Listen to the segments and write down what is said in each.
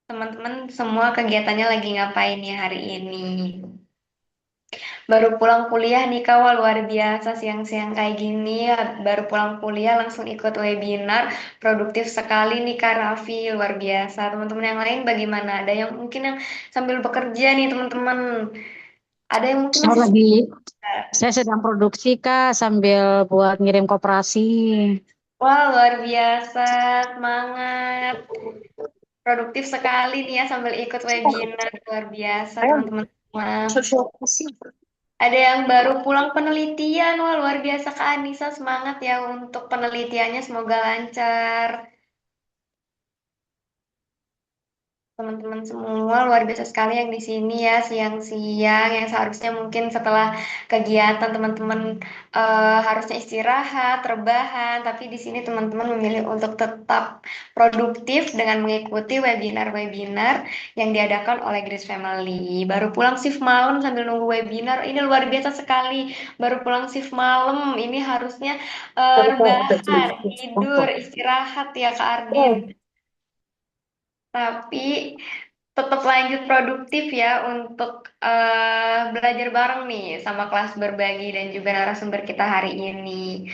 Teman-teman semua kegiatannya lagi ngapain ya hari ini? Baru pulang kuliah nih kawal luar biasa siang-siang kayak gini ya. Baru pulang kuliah langsung ikut webinar. Produktif sekali nih Kak Raffi, luar biasa. Teman-teman yang lain bagaimana? Ada yang mungkin yang sambil bekerja nih teman-teman. Ada yang mungkin Saya masih lagi, saya sedang produksi Kak sambil buat ngirim koperasi. wah luar biasa, semangat. Produktif sekali nih ya sambil ikut webinar, luar biasa teman-teman semua. Ada yang baru pulang penelitian, wah luar biasa Kak Anissa, semangat ya untuk penelitiannya, semoga lancar. Teman-teman semua luar biasa sekali yang di sini ya siang-siang yang seharusnya mungkin setelah kegiatan teman-teman harusnya istirahat, rebahan, tapi di sini teman-teman memilih untuk tetap produktif dengan mengikuti webinar-webinar yang diadakan oleh Grace Family. Baru pulang shift malam sambil nunggu webinar, ini luar biasa sekali. Baru pulang shift malam, ini harusnya rebahan, tidur, istirahat ya Kak Ardin. Tapi tetap lanjut produktif ya untuk belajar bareng nih sama kelas berbagi dan juga narasumber kita hari ini.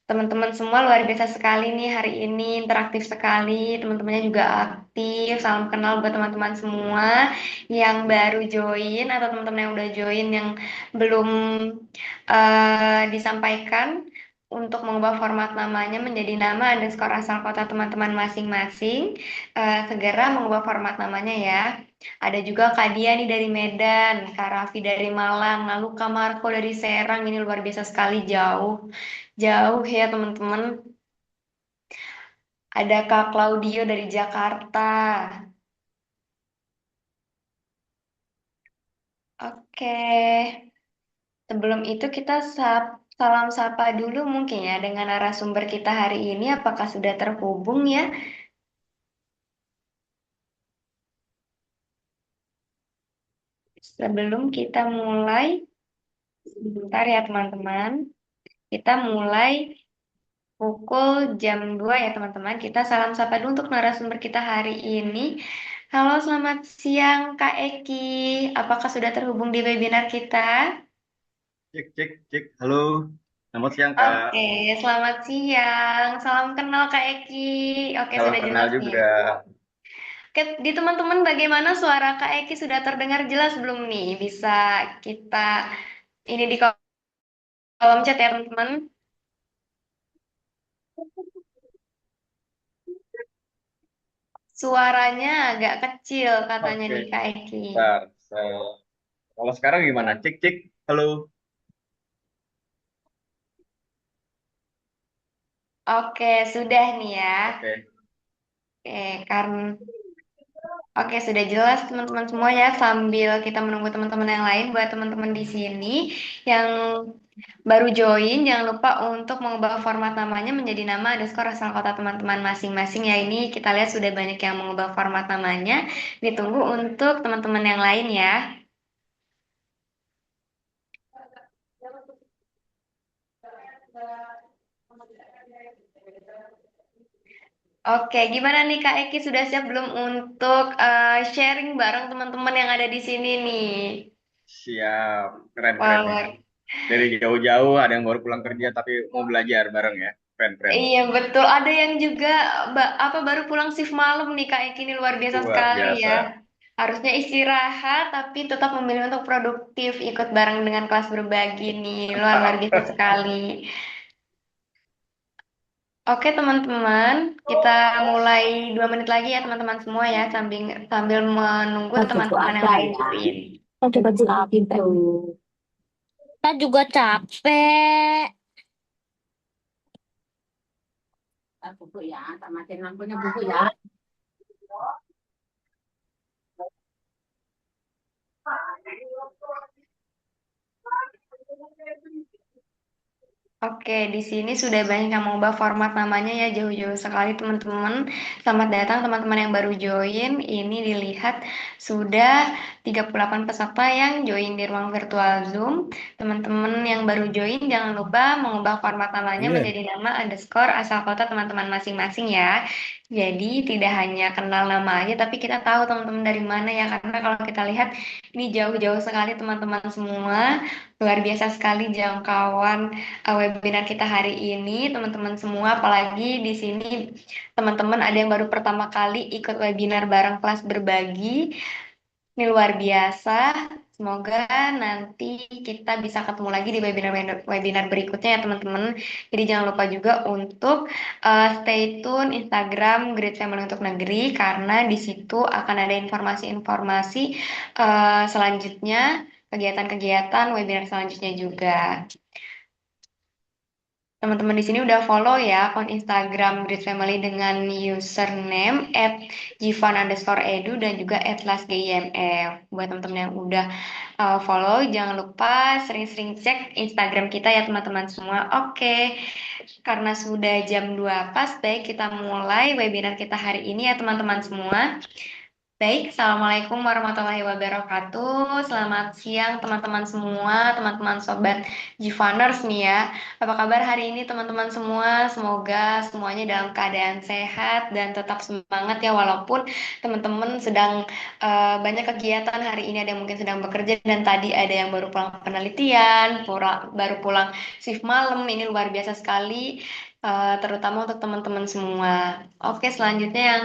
Teman-teman semua luar biasa sekali nih hari ini, interaktif sekali, teman-temannya juga aktif. Salam kenal buat teman-teman semua yang baru join atau teman-teman yang udah join yang belum disampaikan untuk mengubah format namanya menjadi nama underscore asal kota teman-teman masing-masing. Segera mengubah format namanya ya. Ada juga Kak Dia nih dari Medan, Kak Raffi dari Malang, lalu Kak Marco dari Serang. Ini luar biasa sekali jauh. Jauh ya teman-teman. Ada Kak Claudio dari Jakarta. Oke. Sebelum itu kita salam sapa dulu mungkin ya dengan narasumber kita hari ini. Apakah sudah terhubung ya? Sebelum kita mulai, sebentar ya teman-teman. Kita mulai pukul jam 2 ya teman-teman. Kita salam sapa dulu untuk narasumber kita hari ini. Halo, selamat siang Kak Eki. Apakah sudah terhubung di webinar kita? Cek, cek, cek. Halo, selamat siang Kak. Oke, selamat siang. Salam kenal Kak Eki. Oke, Salam sudah kenal jelas nih juga. ya. Oke, di teman-teman bagaimana suara Kak Eki sudah terdengar jelas belum nih? Bisa kita ini di kolom chat ya teman-teman. Suaranya agak kecil katanya Oke, nih Kak Eki. bentar. Kalau sekarang gimana? Cek, cek. Halo. Oke, sudah nih ya. Oke. Oke, karena Oke, sudah jelas teman-teman semua ya. Sambil kita menunggu teman-teman yang lain, buat teman-teman di sini yang baru join, jangan lupa untuk mengubah format namanya menjadi nama underscore asal kota teman-teman masing-masing ya. Ini kita lihat sudah banyak yang mengubah format namanya. Ditunggu untuk teman-teman yang lain ya. Oke, gimana nih Kak Eki sudah siap belum untuk sharing bareng teman-teman yang ada di sini nih? Siap. Keren, keren nih. Wah, Dari jauh-jauh ada yang baru pulang kerja tapi mau belajar bareng ya. Keren, keren. iya betul. Ada yang juga apa baru pulang shift malam nih Kak Eki ini luar biasa Luar sekali ya. biasa. Harusnya istirahat tapi tetap memilih untuk produktif ikut bareng dengan kelas berbagi nih. Luar luar Mantap. biasa sekali. Oke teman-teman, kita mulai 2 menit lagi ya teman-teman semua ya sambil sambil menunggu Kita juga teman-teman yang ada lain ya. join. Kita juga capek. Kita juga capek. Bubuk ya, tak matiin lampunya bubuk ya. Oke, di sini sudah banyak yang mengubah format namanya ya jauh-jauh sekali teman-teman. Selamat datang teman-teman yang baru join. Ini dilihat sudah 38 peserta yang join di ruang virtual Zoom. Teman-teman yang baru join jangan lupa mengubah format namanya Iya. menjadi nama underscore asal kota teman-teman masing-masing ya. Jadi tidak hanya kenal nama aja, tapi kita tahu teman-teman dari mana ya. Karena kalau kita lihat ini jauh-jauh sekali teman-teman semua. Luar biasa sekali jangkauan webinar kita hari ini, teman-teman semua. Apalagi di sini teman-teman ada yang baru pertama kali ikut webinar bareng kelas berbagi. Ini luar biasa. Semoga nanti kita bisa ketemu lagi di webinar berikutnya ya teman-teman. Jadi jangan lupa juga untuk stay tune Instagram Great Family untuk Negeri karena di situ akan ada informasi-informasi selanjutnya, kegiatan-kegiatan webinar selanjutnya juga. Teman-teman di sini udah follow ya akun Instagram Great Family dengan username @jivan_edu dan juga @lasgimf. Buat teman-teman yang udah follow, jangan lupa sering-sering cek Instagram kita ya teman-teman semua. Oke, karena sudah jam 2 pas, baik kita mulai webinar kita hari ini ya teman-teman semua. Baik, Assalamualaikum warahmatullahi wabarakatuh. Selamat siang teman-teman semua, teman-teman sobat Givaners nih ya. Apa kabar hari ini teman-teman semua? Semoga semuanya dalam keadaan sehat dan tetap semangat ya walaupun teman-teman sedang banyak kegiatan hari ini, ada yang mungkin sedang bekerja dan tadi ada yang baru pulang penelitian, baru pulang shift malam. Ini luar biasa sekali. Terutama untuk teman-teman semua. Oke, selanjutnya yang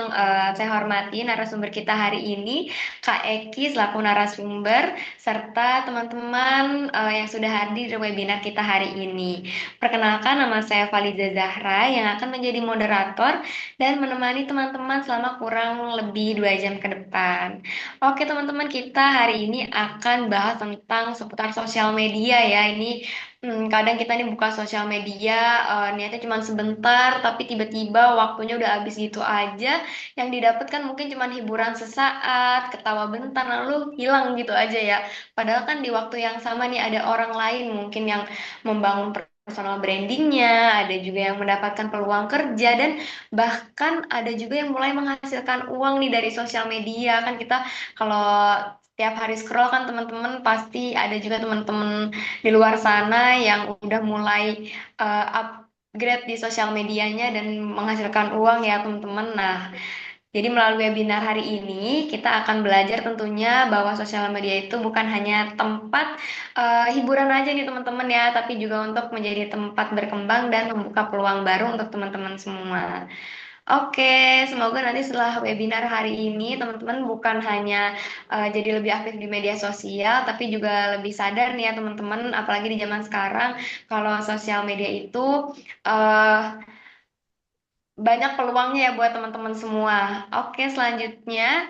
saya hormati narasumber kita hari ini, Kak Eki selaku narasumber, serta teman-teman yang sudah hadir di webinar kita hari ini. Perkenalkan, nama saya Faliza Zahra yang akan menjadi moderator dan menemani teman-teman selama kurang lebih 2 jam ke depan. Oke, teman-teman, kita hari ini akan bahas tentang seputar sosial media ya. Ini kadang kita nih buka sosial media, niatnya cuma sebentar, tapi tiba-tiba waktunya udah habis gitu aja. Yang didapatkan mungkin cuma hiburan sesaat, ketawa bentar, lalu hilang gitu aja ya. Padahal kan di waktu yang sama nih ada orang lain mungkin yang membangun personal brandingnya, ada juga yang mendapatkan peluang kerja, dan bahkan ada juga yang mulai menghasilkan uang nih dari sosial media. Kan kita kalau tiap hari scroll kan teman-teman pasti ada juga teman-teman di luar sana yang udah mulai upgrade di sosial medianya dan menghasilkan uang ya teman-teman. Nah, jadi melalui webinar hari ini kita akan belajar tentunya bahwa sosial media itu bukan hanya tempat hiburan aja nih teman-teman ya, tapi juga untuk menjadi tempat berkembang dan membuka peluang baru untuk teman-teman semua. Oke, semoga nanti setelah webinar hari ini teman-teman bukan hanya jadi lebih aktif di media sosial, tapi juga lebih sadar nih ya teman-teman, apalagi di zaman sekarang kalau sosial media itu uh, banyak peluangnya ya buat teman-teman semua. Oke, selanjutnya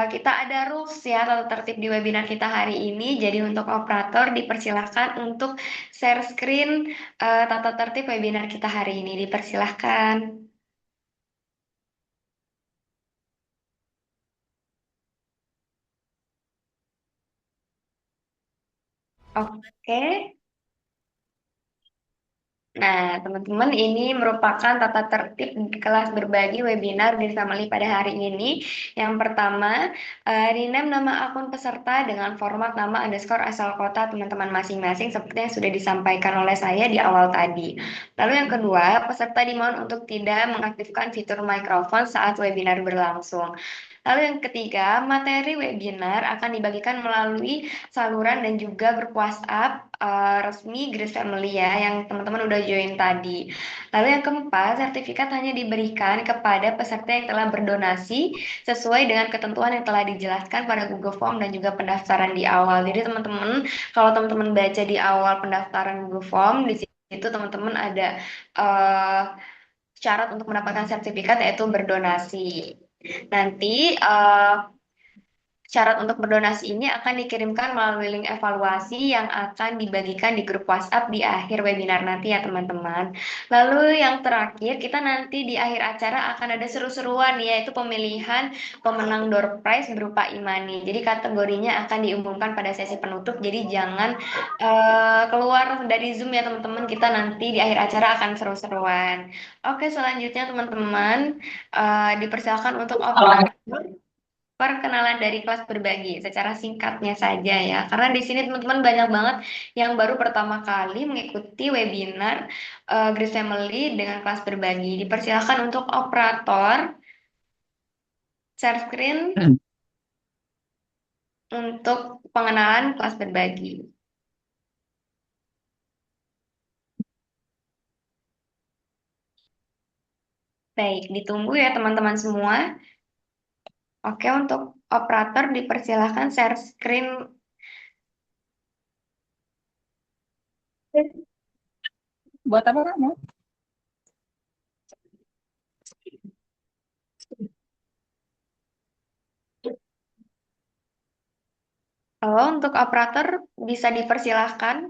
kita ada rules ya tata tertib di webinar kita hari ini. Jadi untuk operator dipersilahkan untuk share screen tata tertib webinar kita hari ini. Dipersilahkan. Oke. Nah, teman-teman, ini merupakan tata tertib di kelas berbagi webinar di Family pada hari ini. Yang pertama, rename nama akun peserta dengan format nama underscore asal kota teman-teman masing-masing seperti yang sudah disampaikan oleh saya di awal tadi. Lalu yang kedua, peserta dimohon untuk tidak mengaktifkan fitur mikrofon saat webinar berlangsung. Lalu yang ketiga, materi webinar akan dibagikan melalui saluran dan juga grup WhatsApp resmi Grace Family ya, yang teman-teman udah join tadi. Lalu yang keempat, sertifikat hanya diberikan kepada peserta yang telah berdonasi sesuai dengan ketentuan yang telah dijelaskan pada Google Form dan juga pendaftaran di awal. Jadi teman-teman, kalau teman-teman baca di awal pendaftaran Google Form, di situ teman-teman ada eh, syarat untuk mendapatkan sertifikat yaitu berdonasi. Nanti syarat untuk berdonasi ini akan dikirimkan melalui link evaluasi yang akan dibagikan di grup WhatsApp di akhir webinar nanti ya teman-teman. Lalu yang terakhir, kita nanti di akhir acara akan ada seru-seruan yaitu pemilihan pemenang door prize berupa e-money. Jadi kategorinya akan diumumkan pada sesi penutup. Jadi jangan keluar dari Zoom ya teman-teman. Kita nanti di akhir acara akan seru-seruan. Oke, selanjutnya teman-teman dipersilakan untuk operator perkenalan dari kelas berbagi secara singkatnya saja ya. Karena di sini teman-teman banyak banget yang baru pertama kali mengikuti webinar Grace Family dengan kelas berbagi. Dipersilakan untuk operator. Share screen untuk pengenalan kelas berbagi. Baik, ditunggu ya teman-teman semua. Oke, untuk operator dipersilahkan share screen. Buat apa kamu? Halo, untuk operator bisa dipersilahkan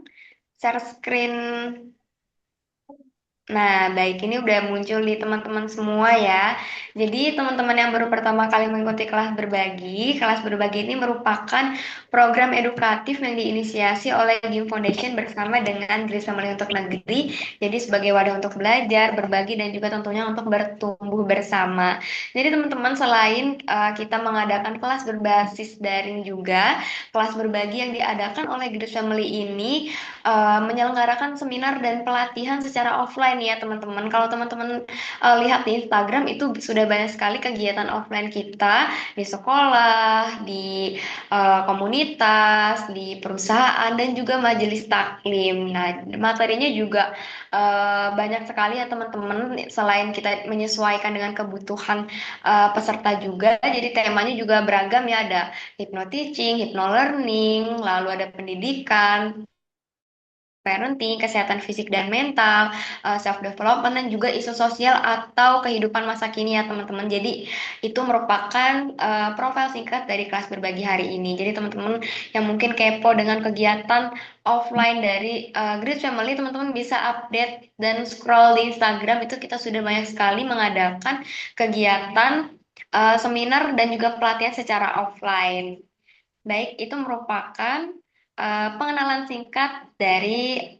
share screen. Nah, baik, ini udah muncul di teman-teman semua ya. Jadi, teman-teman yang baru pertama kali mengikuti kelas berbagi ini merupakan program edukatif yang diinisiasi oleh GIM Foundation bersama dengan Grace Family untuk Negeri. Jadi, sebagai wadah untuk belajar, berbagi, dan juga tentunya untuk bertumbuh bersama. Jadi, teman-teman, selain kita mengadakan kelas berbasis daring juga, kelas berbagi yang diadakan oleh Grace Family ini menyelenggarakan seminar dan pelatihan secara offline ya teman-teman. Kalau teman-teman lihat di Instagram itu sudah banyak sekali kegiatan offline kita di sekolah, di komunitas, di perusahaan dan juga majelis taklim. Nah, materinya juga banyak sekali ya teman-teman. Selain kita menyesuaikan dengan kebutuhan peserta juga, jadi temanya juga beragam ya. Ada hypno teaching, hypno learning, lalu ada pendidikan, parenting, kesehatan fisik dan mental, self development dan juga isu sosial atau kehidupan masa kini ya teman-teman. Jadi itu merupakan profil singkat dari kelas berbagi hari ini. Jadi teman-teman yang mungkin kepo dengan kegiatan offline dari Great Family, teman-teman bisa update dan scroll di Instagram itu kita sudah banyak sekali mengadakan kegiatan seminar dan juga pelatihan secara offline. Baik, itu merupakan pengenalan singkat dari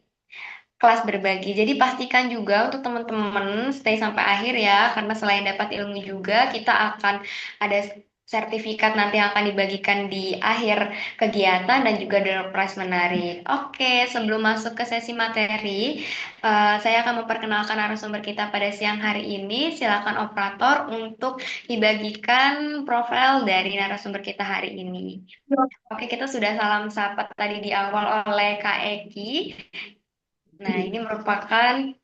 kelas berbagi. Jadi pastikan juga untuk teman-teman stay sampai akhir ya, karena selain dapat ilmu juga, kita akan ada sertifikat nanti yang akan dibagikan di akhir kegiatan dan juga door prize menarik. Oke, sebelum masuk ke sesi materi, saya akan memperkenalkan narasumber kita pada siang hari ini. Silakan operator untuk dibagikan profil dari narasumber kita hari ini. Oke, kita sudah salam sapa tadi di awal oleh Kak Eki. Nah, ini merupakan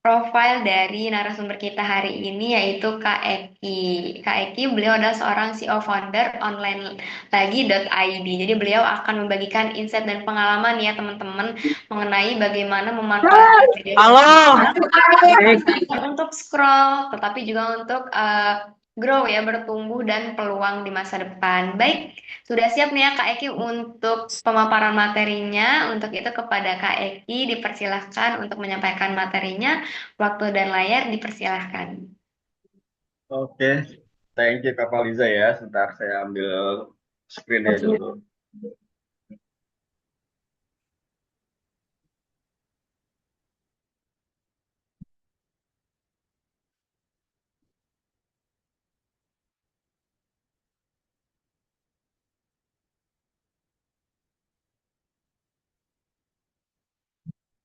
profil dari narasumber kita hari ini yaitu Kak Eki. Kak Eki, beliau adalah seorang CEO founder online lagi.id. Jadi beliau akan membagikan insight dan pengalaman ya teman-teman mengenai bagaimana memanfaatkan media Halo. sosial bukan untuk scroll, tetapi juga untuk grow ya, bertumbuh dan peluang di masa depan. Baik, sudah siap nih ya Kak Eki untuk pemaparan materinya. Untuk itu kepada Kak Eki dipersilahkan untuk menyampaikan materinya. Waktu dan layar dipersilahkan. Oke, thank you Kak Faliza ya. Sebentar saya ambil screen-nya dulu.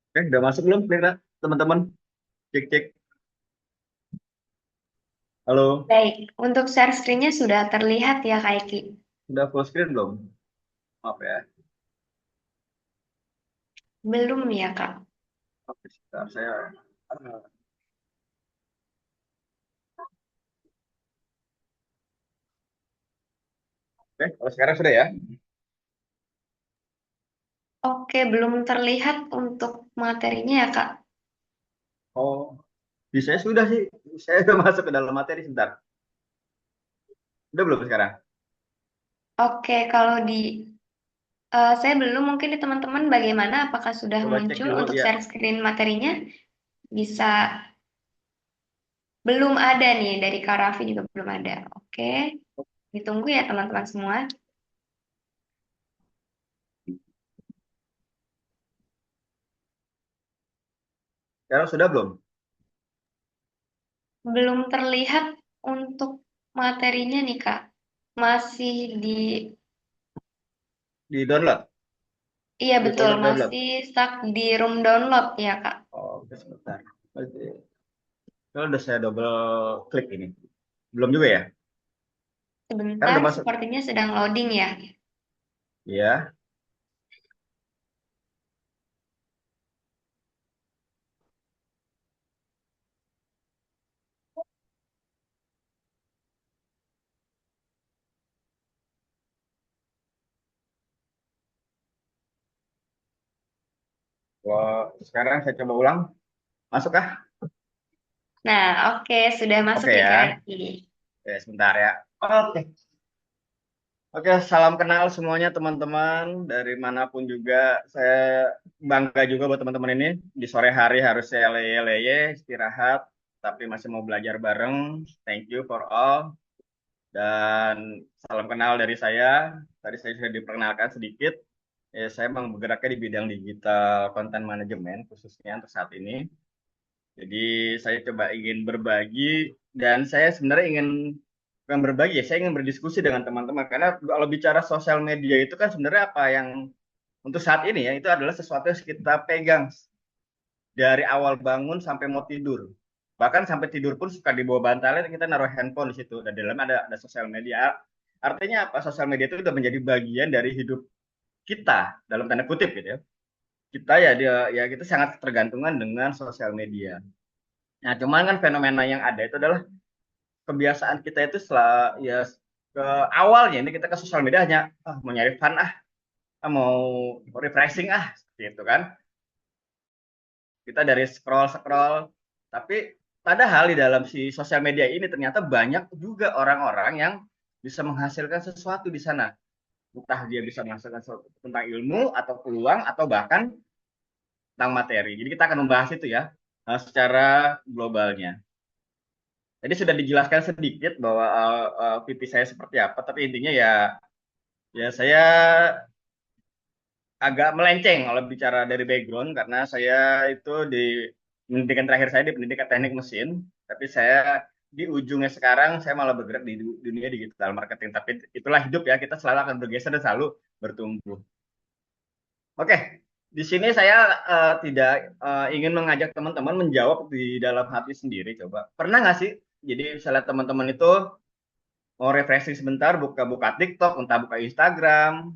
Oke, udah masuk belum, Lira? Teman-teman, cek cek. Halo, Baik, untuk share screen-nya sudah terlihat ya Kak Eki? udah full screen belum? Maaf ya. Belum ya Kak? Oke, sebentar saya. Oke, kalau sekarang sudah ya. Oke, belum terlihat untuk materinya ya Kak? Oh, bisa sudah sih. Saya udah masuk ke dalam materi sebentar. Udah belum sekarang? Oke, kalau di saya belum, mungkin di teman-teman bagaimana? Apakah sudah Coba cek muncul dulu untuk ya. share screen materinya? Bisa, belum ada nih dari Kak Raffi juga belum ada. Oke, ditunggu ya teman-teman semua. Sekarang sudah belum? Belum terlihat untuk materinya nih Kak. Masih di, Di download? iya Di betul, folder download? masih stuck di room download ya Kak. Oke, sebentar. Oke. Kalau udah saya double klik ini. Belum juga ya? Kan Sebentar, udah masuk. sepertinya sedang loading ya. Ya. Wah, sekarang saya coba ulang. Masuk kah? Nah, oke, sudah masuk Oke nih Kak ya. Eki. Oke, sebentar ya. Oke. Oke, salam kenal semuanya teman-teman dari manapun juga. Saya bangga juga buat teman-teman ini. Di sore hari harusnya leye-leye, istirahat, tapi masih mau belajar bareng. Thank you for all. Dan salam kenal dari saya. Tadi saya sudah diperkenalkan sedikit. Saya memang bergeraknya di bidang digital content management khususnya untuk saat ini. Jadi saya coba ingin berbagi dan saya sebenarnya ingin bukan berbagi ya, saya ingin berdiskusi dengan teman-teman karena kalau bicara sosial media itu kan sebenarnya apa yang untuk saat ini ya itu adalah sesuatu yang kita pegang dari awal bangun sampai mau tidur. Bahkan sampai tidur pun suka di bawah bantalnya kita naruh handphone di situ dan di dalam ada sosial media. Artinya apa? Sosial media itu sudah menjadi bagian dari hidup kita dalam tanda kutip gitu ya. Kita ya ya kita sangat tergantungan dengan sosial media. Nah, cuman kan fenomena yang ada itu adalah kebiasaan kita itu setelah ya ke awalnya ini kita ke sosial media hanya mau nyari fun mau refreshing seperti itu kan. Kita dari scroll scroll tapi padahal di dalam si sosial media ini ternyata banyak juga orang-orang yang bisa menghasilkan sesuatu di sana. Entah dia bisa menghasilkan sesuatu tentang ilmu atau peluang atau bahkan tentang materi. Jadi kita akan membahas itu ya secara globalnya. Jadi sudah dijelaskan sedikit bahwa VP saya seperti apa, tapi intinya ya saya agak melenceng kalau bicara dari background karena saya itu di pendidikan terakhir saya di pendidikan teknik mesin, tapi saya di ujungnya sekarang saya malah bergerak di dunia digital marketing. Tapi itulah hidup ya, kita selalu akan bergeser dan selalu bertumbuh. Oke, di sini saya tidak ingin mengajak teman-teman menjawab di dalam hati sendiri. Coba pernah nggak sih? Jadi misalnya teman-teman itu mau refreshing sebentar, buka-buka TikTok, entah buka Instagram,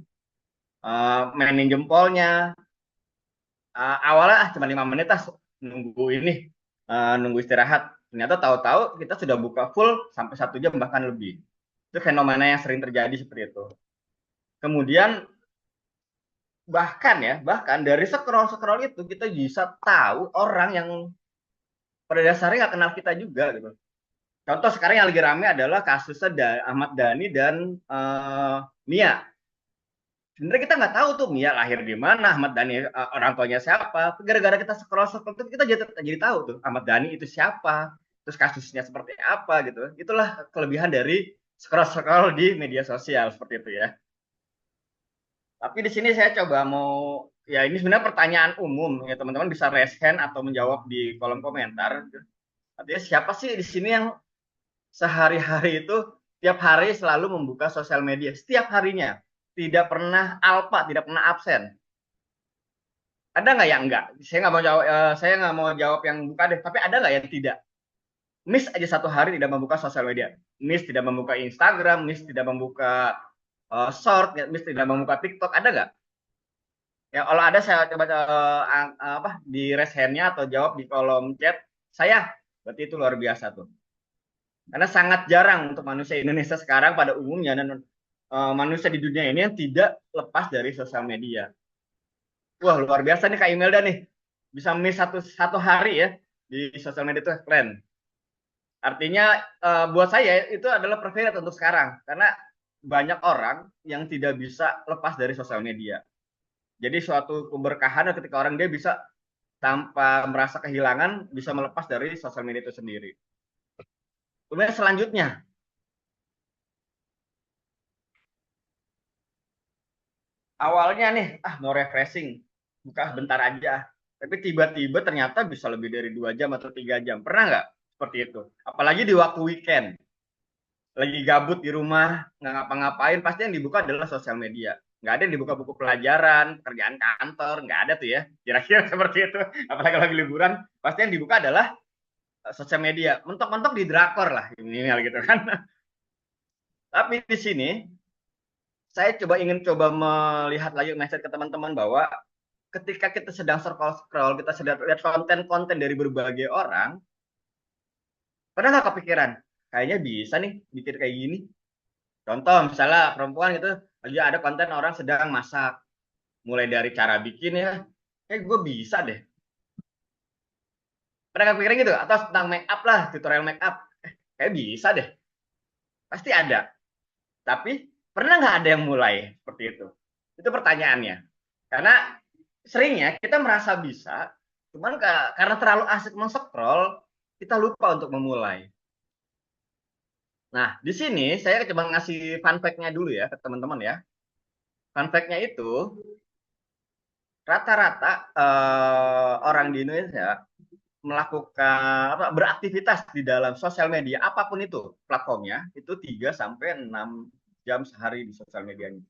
mainin jempolnya. Awalnya cuma 5 menit nunggu ini, nunggu istirahat. Ternyata tahu-tahu kita sudah buka full sampai 1 jam bahkan lebih. Itu fenomena yang sering terjadi seperti itu. Kemudian bahkan dari scroll scroll itu kita bisa tahu orang yang pada dasarnya nggak kenal kita juga gitu. Contoh sekarang yang lagi rame adalah kasusnya Ahmad Dhani dan Mia. Sebenarnya kita nggak tahu tuh Mia lahir di mana, Ahmad Dhani orang tuanya siapa. Gara-gara kita scroll scroll itu kita jadi tahu tuh Ahmad Dhani itu siapa, terus kasusnya seperti apa gitu. Itulah kelebihan dari scroll scroll di media sosial seperti itu ya. Tapi di sini saya coba mau ya ini sebenarnya pertanyaan umum ya teman-teman bisa raise hand atau menjawab di kolom komentar. Artinya siapa sih di sini yang sehari-hari itu tiap hari selalu membuka sosial media setiap harinya, tidak pernah alpa, tidak pernah absen. Ada nggak yang enggak? Saya nggak mau jawab yang buka deh. Tapi ada nggak yang tidak? Miss aja 1 hari tidak membuka sosial media. Miss tidak membuka Instagram, Miss tidak membuka short, Miss tidak membuka TikTok. Ada nggak? Ya kalau ada saya coba di raise hand-nya atau jawab di kolom chat. Saya berarti itu luar biasa tuh. Karena sangat jarang untuk manusia Indonesia sekarang pada umumnya dan manusia di dunia ini yang tidak lepas dari sosial media. Wah luar biasa nih Kak Imelda nih, bisa miss satu hari ya di sosial media itu keren. Artinya buat saya itu adalah privilege untuk sekarang karena banyak orang yang tidak bisa lepas dari sosial media. Jadi suatu keberkahan ketika orang dia bisa tanpa merasa kehilangan bisa melepas dari sosial media itu sendiri. Kemudian selanjutnya awalnya nih mau refreshing buka bentar aja tapi tiba-tiba ternyata bisa lebih dari 2 jam atau 3 jam. Pernah nggak seperti itu? Apalagi di waktu weekend lagi gabut di rumah nggak ngapa-ngapain pasti yang dibuka adalah sosial media. Nggak ada yang dibuka buku pelajaran pekerjaan kantor, nggak ada tuh ya kira-kira seperti itu. Apalagi lagi liburan pasti yang dibuka adalah sosial media, mentok-mentok di drakor lah ini gitu kan. Tapi di sini saya ingin coba melihat lagi mindset ke teman-teman bahwa ketika kita sedang scroll, kita sedang lihat konten-konten dari berbagai orang, pernah nggak kepikiran, kayaknya bisa nih bikin kayak gini. Contoh misalnya perempuan gitu, aja ada konten orang sedang masak, mulai dari cara bikin ya, gue bisa deh. Pernah kepikiran gitu? Atau tentang make up lah, tutorial make up, kayak bisa deh. Pasti ada. Tapi pernah nggak ada yang mulai seperti itu? Itu pertanyaannya. Karena seringnya kita merasa bisa, cuman karena terlalu asik men-scroll, kita lupa untuk memulai. Nah, di sini saya coba ngasih fun fact-nya dulu ya ke teman-teman ya. Fun fact-nya itu, rata-rata orang di Indonesia melakukan beraktivitas di dalam sosial media apapun itu platformnya itu 3 sampai 6 jam sehari di sosial medianya.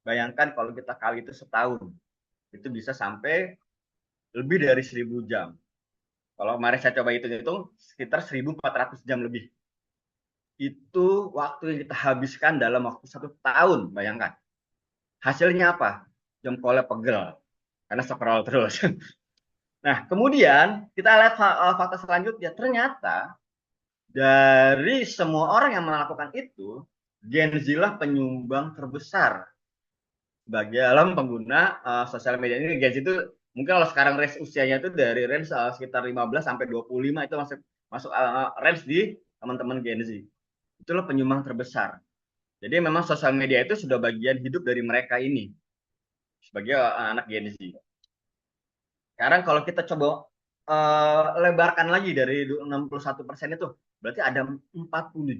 Bayangkan kalau kita kali itu setahun, itu bisa sampai lebih dari 1.000 jam. Kalau kemarin saya coba hitung-hitung, sekitar 1.400 jam lebih. Itu waktu yang kita habiskan dalam waktu 1 tahun, bayangkan. Hasilnya apa? Jempolnya pegel, karena scroll terus. Nah, kemudian kita lihat fakta selanjutnya. Ternyata dari semua orang yang melakukan itu, Gen Z lah penyumbang terbesar sebagai dalam pengguna sosial media ini. Gen Z itu mungkin kalau sekarang range usianya itu dari range sekitar 15 sampai 25 itu masuk masuk range di teman-teman Gen Z. Itulah penyumbang terbesar. Jadi memang sosial media itu sudah bagian hidup dari mereka ini sebagai anak Gen Z. Sekarang kalau kita coba lebarkan lagi dari 61% itu, berarti ada 40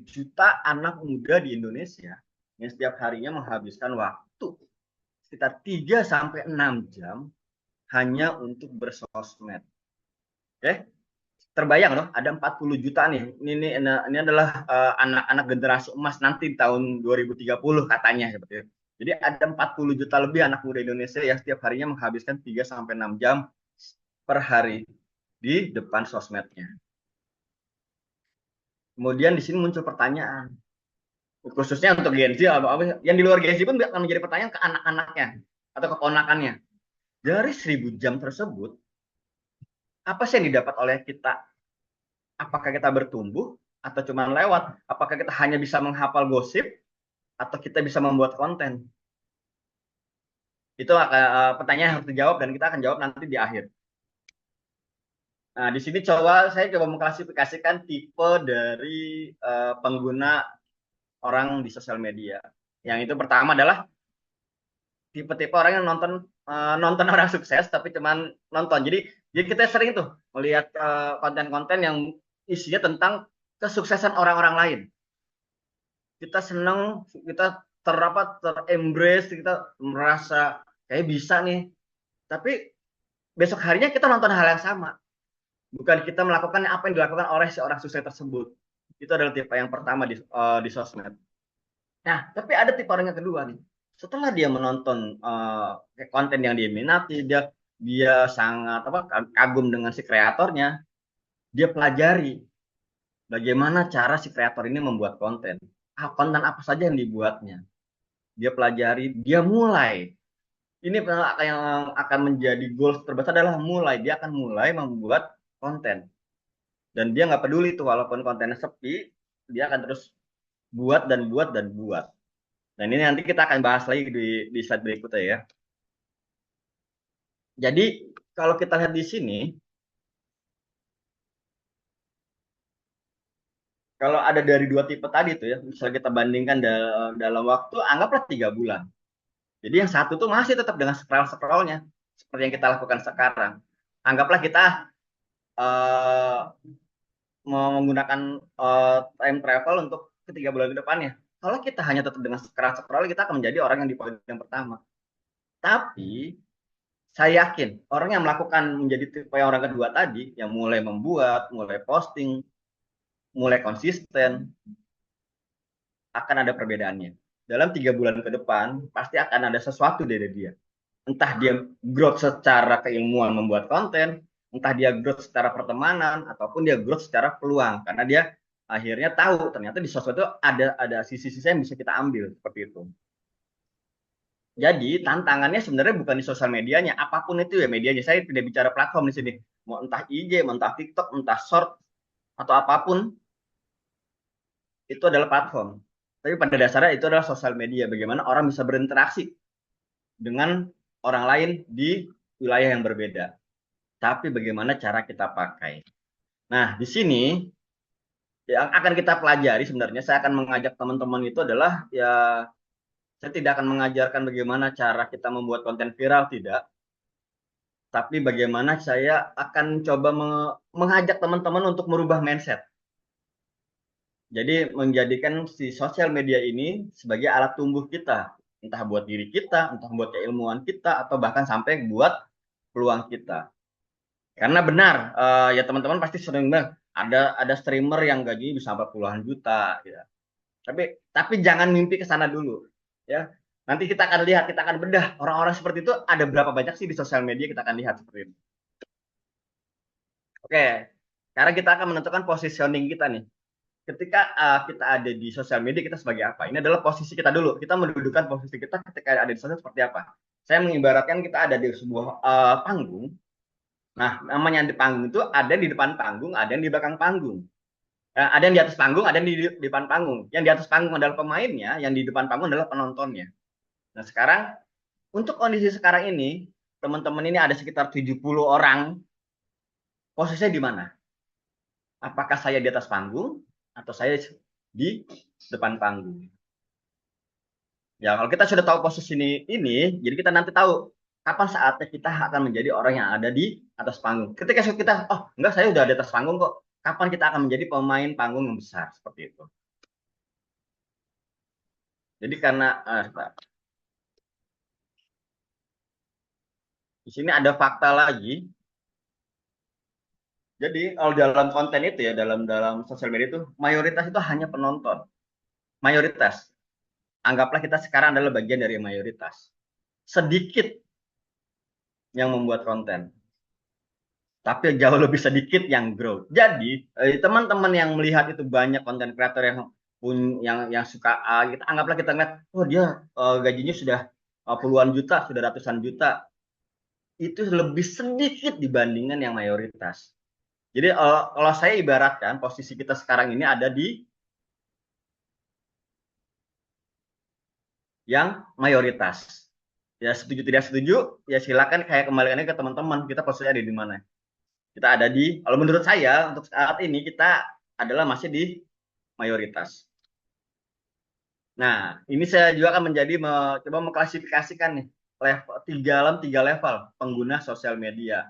juta anak muda di Indonesia yang setiap harinya menghabiskan waktu sekitar 3 sampai 6 jam hanya untuk bersosmed. Oke? Terbayang loh, ada 40 juta nih. Ini adalah anak-anak generasi emas nanti tahun 2030 katanya seperti itu. Jadi ada 40 juta lebih anak muda Indonesia yang setiap harinya menghabiskan 3 sampai 6 jam per hari di depan sosmednya. Kemudian di sini muncul pertanyaan, khususnya untuk Gen Z, yang di luar Gen Z pun akan menjadi pertanyaan ke anak-anaknya atau keponakannya. Dari 1.000 jam tersebut, apa sih yang didapat oleh kita? Apakah kita bertumbuh atau cuma lewat? Apakah kita hanya bisa menghafal gosip atau kita bisa membuat konten? Itu pertanyaan yang harus dijawab dan kita akan jawab nanti di akhir. Nah, di sini saya coba mengklasifikasikan tipe dari pengguna orang di sosial media. Yang itu pertama adalah tipe-tipe orang yang nonton orang sukses tapi cuman nonton. Jadi kita sering tuh melihat konten-konten yang isinya tentang kesuksesan orang-orang lain. Kita seneng, kita terembrace, kita merasa kayak bisa nih. Tapi besok harinya kita nonton hal yang sama. Bukan kita melakukan apa yang dilakukan oleh si orang sukses tersebut. Itu adalah tipe yang pertama di sosmed. Nah, tapi ada tipe orang yang kedua nih. Setelah dia menonton konten yang dia minati, dia sangat kagum dengan si kreatornya, dia pelajari bagaimana cara si kreator ini membuat konten. Konten apa saja yang dibuatnya. Dia pelajari, dia mulai. Ini yang akan menjadi goals terbesar adalah mulai. Dia akan mulai membuat konten. Dan dia nggak peduli tuh walaupun kontennya sepi, dia akan terus buat dan buat dan buat. Dan ini nanti kita akan bahas lagi di slide berikutnya ya. Jadi kalau kita lihat di sini, kalau ada dari dua tipe tadi tuh ya, misalnya kita bandingkan dalam waktu, anggaplah 3 bulan. Jadi yang satu tuh masih tetap dengan scroll-scrollnya, seperti yang kita lakukan sekarang. Anggaplah kita menggunakan time travel untuk ke 3 bulan ke depannya. Kalau kita hanya tetap dengan scroll, kita akan menjadi orang yang di poin yang pertama. Tapi saya yakin orang yang melakukan menjadi tipe yang orang kedua tadi, yang mulai membuat, mulai posting, mulai konsisten, akan ada perbedaannya. Dalam 3 bulan ke depan, pasti akan ada sesuatu dari dia. Entah dia growth secara keilmuan membuat konten, entah dia growth secara pertemanan, ataupun dia growth secara peluang. Karena dia akhirnya tahu ternyata di sosmed itu ada sisi-sisi yang bisa kita ambil seperti itu. Jadi tantangannya sebenarnya bukan di sosial medianya, apapun itu ya medianya. Saya tidak bicara platform di sini, mau entah IG, mau entah TikTok, entah Short atau apapun, itu adalah platform. Tapi pada dasarnya itu adalah sosial media. Bagaimana orang bisa berinteraksi dengan orang lain di wilayah yang berbeda. Tapi bagaimana cara kita pakai. Nah, di sini yang akan kita pelajari sebenarnya, saya akan mengajak teman-teman itu adalah ya, saya tidak akan mengajarkan bagaimana cara kita membuat konten viral, tidak. Tapi bagaimana saya akan coba mengajak teman-teman untuk merubah mindset. Jadi menjadikan si sosial media ini sebagai alat tumbuh kita, entah buat diri kita, entah buat keilmuan kita, atau bahkan sampai buat peluang kita. Karena benar, ya teman-teman pasti sering bilang ada streamer yang gajinya bisa sampai puluhan juta, ya. Tapi jangan mimpi ke sana dulu, ya. Nanti kita akan lihat, kita akan bedah orang-orang seperti itu ada berapa banyak sih di sosial media, kita akan lihat seperti itu. Oke, sekarang kita akan menentukan positioning kita nih. Ketika kita ada di sosial media, kita sebagai apa? Ini adalah posisi kita dulu. Kita mendudukan posisi kita ketika ada di sosial seperti apa. Saya mengibaratkan kita ada di sebuah panggung. Nah, namanya di panggung itu ada di depan panggung, ada yang di belakang panggung. Ada yang di atas panggung, ada yang di depan panggung. Yang di atas panggung adalah pemainnya, yang di depan panggung adalah penontonnya. Nah, sekarang untuk kondisi sekarang ini, teman-teman ini ada sekitar 70 orang. Posisinya di mana? Apakah saya di atas panggung atau saya di depan panggung? Ya, kalau kita sudah tahu posisi ini, jadi kita nanti tahu kapan saatnya kita akan menjadi orang yang ada di atas panggung. Ketika kita, oh enggak, saya udah di atas panggung kok. Kapan kita akan menjadi pemain panggung yang besar seperti itu? Jadi karena di sini ada fakta lagi. Jadi kalau dalam konten itu ya, dalam sosial media itu mayoritas itu hanya penonton. Mayoritas. Anggaplah kita sekarang adalah bagian dari mayoritas. Sedikit yang membuat konten, tapi jauh lebih sedikit yang grow. Jadi teman-teman yang melihat itu banyak konten kreator yang suka kita anggaplah kita ngeliat, oh dia gajinya sudah puluhan juta, sudah ratusan juta, itu lebih sedikit dibandingkan yang mayoritas. Jadi kalau saya ibaratkan posisi kita sekarang ini ada di yang mayoritas. Ya setuju tidak setuju, ya silakan kayak kembalikannya ke teman-teman. Kita posisinya ada di mana? Kita ada di, kalau menurut saya untuk saat ini kita adalah masih di mayoritas. Nah, ini saya juga akan coba mengklasifikasikan nih dalam tiga level pengguna sosial media.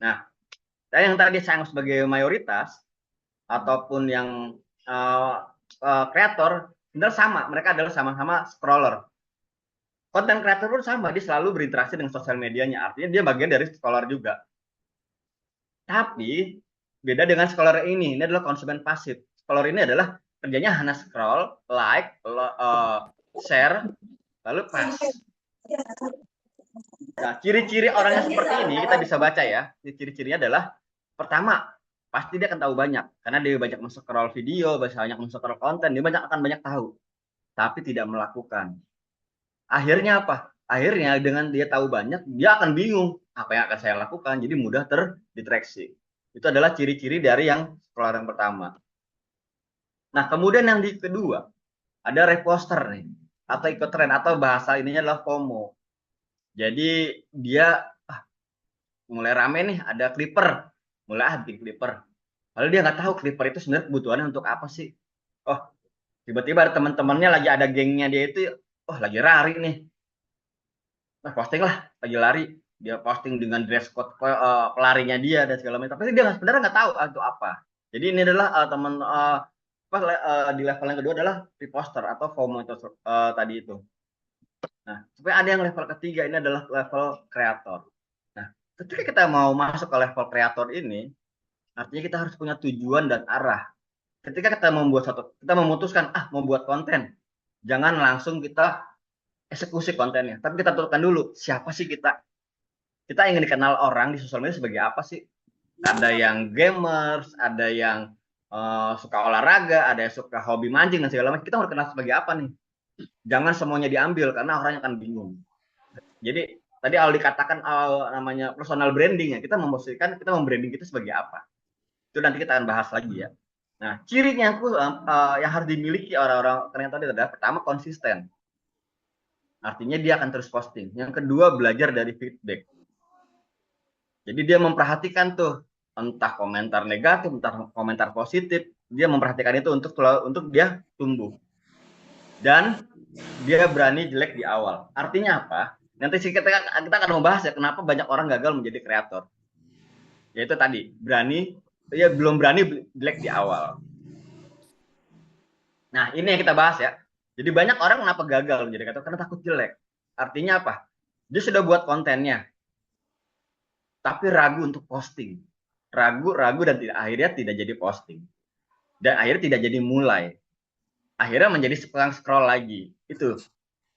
Nah, yang tadi saya anggap sebagai mayoritas ataupun yang kreator, sebenarnya sama, mereka adalah sama-sama scroller. Konten kreator pun sama, dia selalu berinteraksi dengan sosial medianya, artinya dia bagian dari scroller juga. Tapi beda dengan scroller ini adalah konsumen pasif. Scroller ini adalah kerjanya hanya scroll, like, share, lalu pass. Nah, ciri-ciri orang yang seperti ini kita bisa baca ya. Ciri-cirinya adalah pertama, pasti dia akan tahu banyak karena dia banyak men-scroll video, banyak men-scroll konten, dia akan banyak tahu, tapi tidak melakukan. Akhirnya apa? Akhirnya dengan dia tahu banyak, dia akan bingung apa yang akan saya lakukan, jadi mudah terdistraksi. Itu adalah ciri-ciri dari yang scroller yang pertama. Nah, kemudian yang di kedua, ada reposter nih, atau ikut tren, atau bahasa ininya adalah FOMO. Jadi dia mulai rame nih, ada Clipper, mulai bikin Clipper. Lalu dia nggak tahu Clipper itu sebenarnya kebutuhannya untuk apa sih. Oh, tiba-tiba ada teman-temannya lagi ada gengnya dia itu, oh lagi lari nih. Nah, posting lah, lagi lari. Dia posting dengan dress code pelarinya dia dan segala macam. Tapi dia sebenarnya nggak tahu itu apa. Jadi ini adalah di level yang kedua adalah reposter atau FOMO itu tadi itu. Nah, tapi ada yang level ketiga, ini adalah level kreator. Nah, ketika kita mau masuk ke level kreator ini, artinya kita harus punya tujuan dan arah. Ketika kita kita memutuskan mau buat konten, jangan langsung kita eksekusi kontennya, tapi kita tentukan dulu siapa sih kita. Kita ingin dikenal orang di sosial media sebagai apa sih? Ada yang gamers, ada yang suka olahraga, ada yang suka hobi mancing dan segala macam. Kita harus kenal sebagai apa nih? Jangan semuanya diambil karena orangnya akan bingung. Jadi tadi Aldi katakan namanya personal branding ya. Kita memposisikan, kita membranding kita sebagai apa. Itu nanti kita akan bahas lagi ya. Nah, cirinya yang harus dimiliki orang-orang ternyata tadi adalah pertama konsisten. Artinya dia akan terus posting. Yang kedua belajar dari feedback. Jadi dia memperhatikan tuh entah komentar negatif, entah komentar positif, dia memperhatikan itu untuk dia tumbuh. Dan dia berani jelek di awal. Artinya apa? Nanti sih kita akan membahas ya kenapa banyak orang gagal menjadi kreator. Yaitu tadi, belum berani jelek di awal. Nah, ini yang kita bahas ya. Jadi banyak orang kenapa gagal menjadi kreator karena takut jelek. Artinya apa? Dia sudah buat kontennya, tapi ragu untuk posting. Ragu dan akhirnya tidak jadi posting. Dan akhirnya tidak jadi mulai. Akhirnya menjadi scroll lagi. Itu.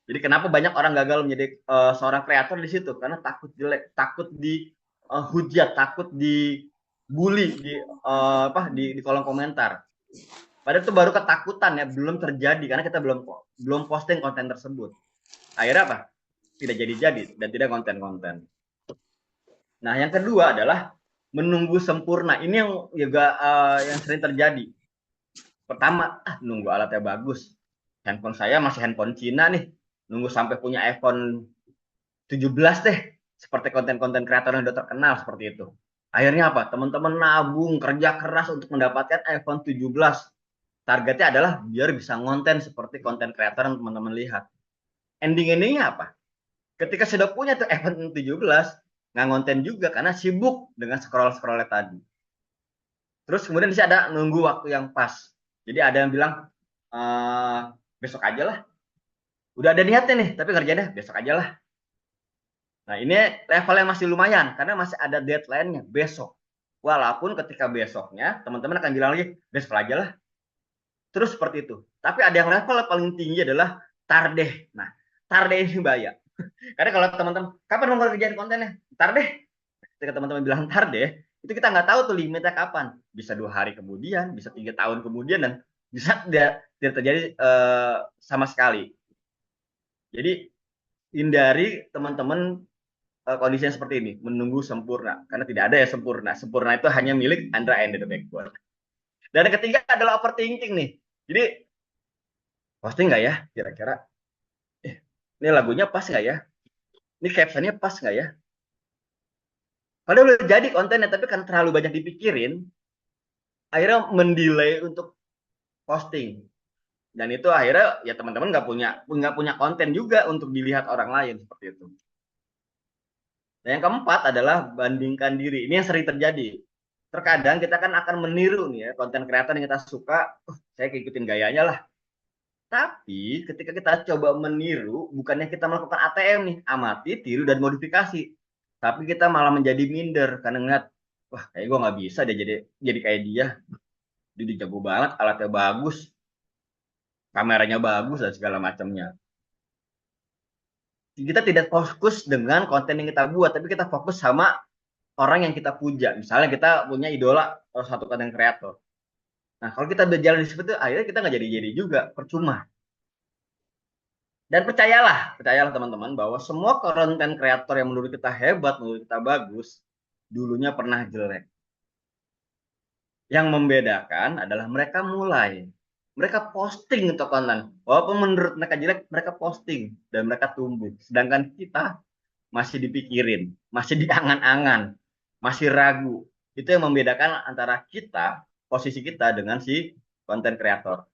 Jadi kenapa banyak orang gagal menjadi seorang kreator di situ? Karena takut jelek, takut dihujat, takut dibully di kolom komentar. Padahal itu baru ketakutan ya, belum terjadi karena kita belum posting konten tersebut. Akhirnya apa? Tidak jadi dan tidak konten-konten. Nah, yang kedua adalah menunggu sempurna. Ini yang juga yang sering terjadi. Pertama, nunggu alatnya bagus. Handphone saya masih handphone Cina nih. Nunggu sampai punya iPhone 17 deh. Seperti konten-konten kreator yang udah terkenal seperti itu. Akhirnya apa? Teman-teman nabung, kerja keras untuk mendapatkan iPhone 17. Targetnya adalah biar bisa ngonten seperti konten kreator yang teman-teman lihat. Ending-endingnya apa? Ketika sudah punya tuh iPhone 17, nggak ngonten juga karena sibuk dengan scroll-scrollnya tadi. Terus kemudian di sini ada nunggu waktu yang pas. Jadi ada yang bilang, besok aja lah. Udah ada niatnya nih, tapi kerjanya besok aja lah. Nah, ini level yang masih lumayan, karena masih ada deadline-nya, besok. Walaupun ketika besoknya, teman-teman akan bilang lagi, besok aja lah. Terus seperti itu. Tapi ada yang level paling tinggi adalah tardeh. Nah, tardeh ini bahaya. Karena kalau teman-teman, kapan mau kerjain kontennya? Tardeh. Ketika teman-teman bilang tardeh, itu kita nggak tahu tuh limitnya kapan. Bisa 2 hari kemudian, bisa 3 tahun kemudian, dan bisa tidak terjadi sama sekali. Jadi hindari teman-teman kondisi yang seperti ini, menunggu sempurna, karena tidak ada yang sempurna. Sempurna itu hanya milik Andra and the Backward. Dan yang ketiga adalah overthinking nih. Jadi posting nggak ya kira-kira? Ini lagunya pas nggak ya? Ini captionnya pas nggak ya? Padahal udah jadi kontennya, tapi kan terlalu banyak dipikirin, akhirnya mendelay untuk posting. Dan itu akhirnya ya teman-teman nggak punya konten juga untuk dilihat orang lain seperti itu. Dan yang keempat adalah bandingkan diri. Ini yang sering terjadi. Terkadang kita kan akan meniru nih ya konten kreator yang kita suka. Saya ikutin gayanya lah. Tapi ketika kita coba meniru, bukannya kita melakukan ATM nih, amati, tiru dan modifikasi. Tapi kita malah menjadi minder karena ngeliat, wah kayak gue nggak bisa deh jadi kayak dia. Dia jago banget, alatnya bagus, kameranya bagus dan segala macamnya. Kita tidak fokus dengan konten yang kita buat, tapi kita fokus sama orang yang kita puja. Misalnya kita punya idola satu konten kreator. Nah, kalau kita berjalan di situ, akhirnya kita nggak jadi juga, percuma. Dan percayalah teman-teman bahwa semua konten kreator yang menurut kita hebat, menurut kita bagus, dulunya pernah jelek. Yang membedakan adalah mereka mulai. Mereka posting untuk konten. Walaupun menurut mereka jelek, mereka posting dan mereka tumbuh. Sedangkan kita masih dipikirin, masih diangan-angan, masih ragu. Itu yang membedakan antara kita, posisi kita dengan si konten kreator.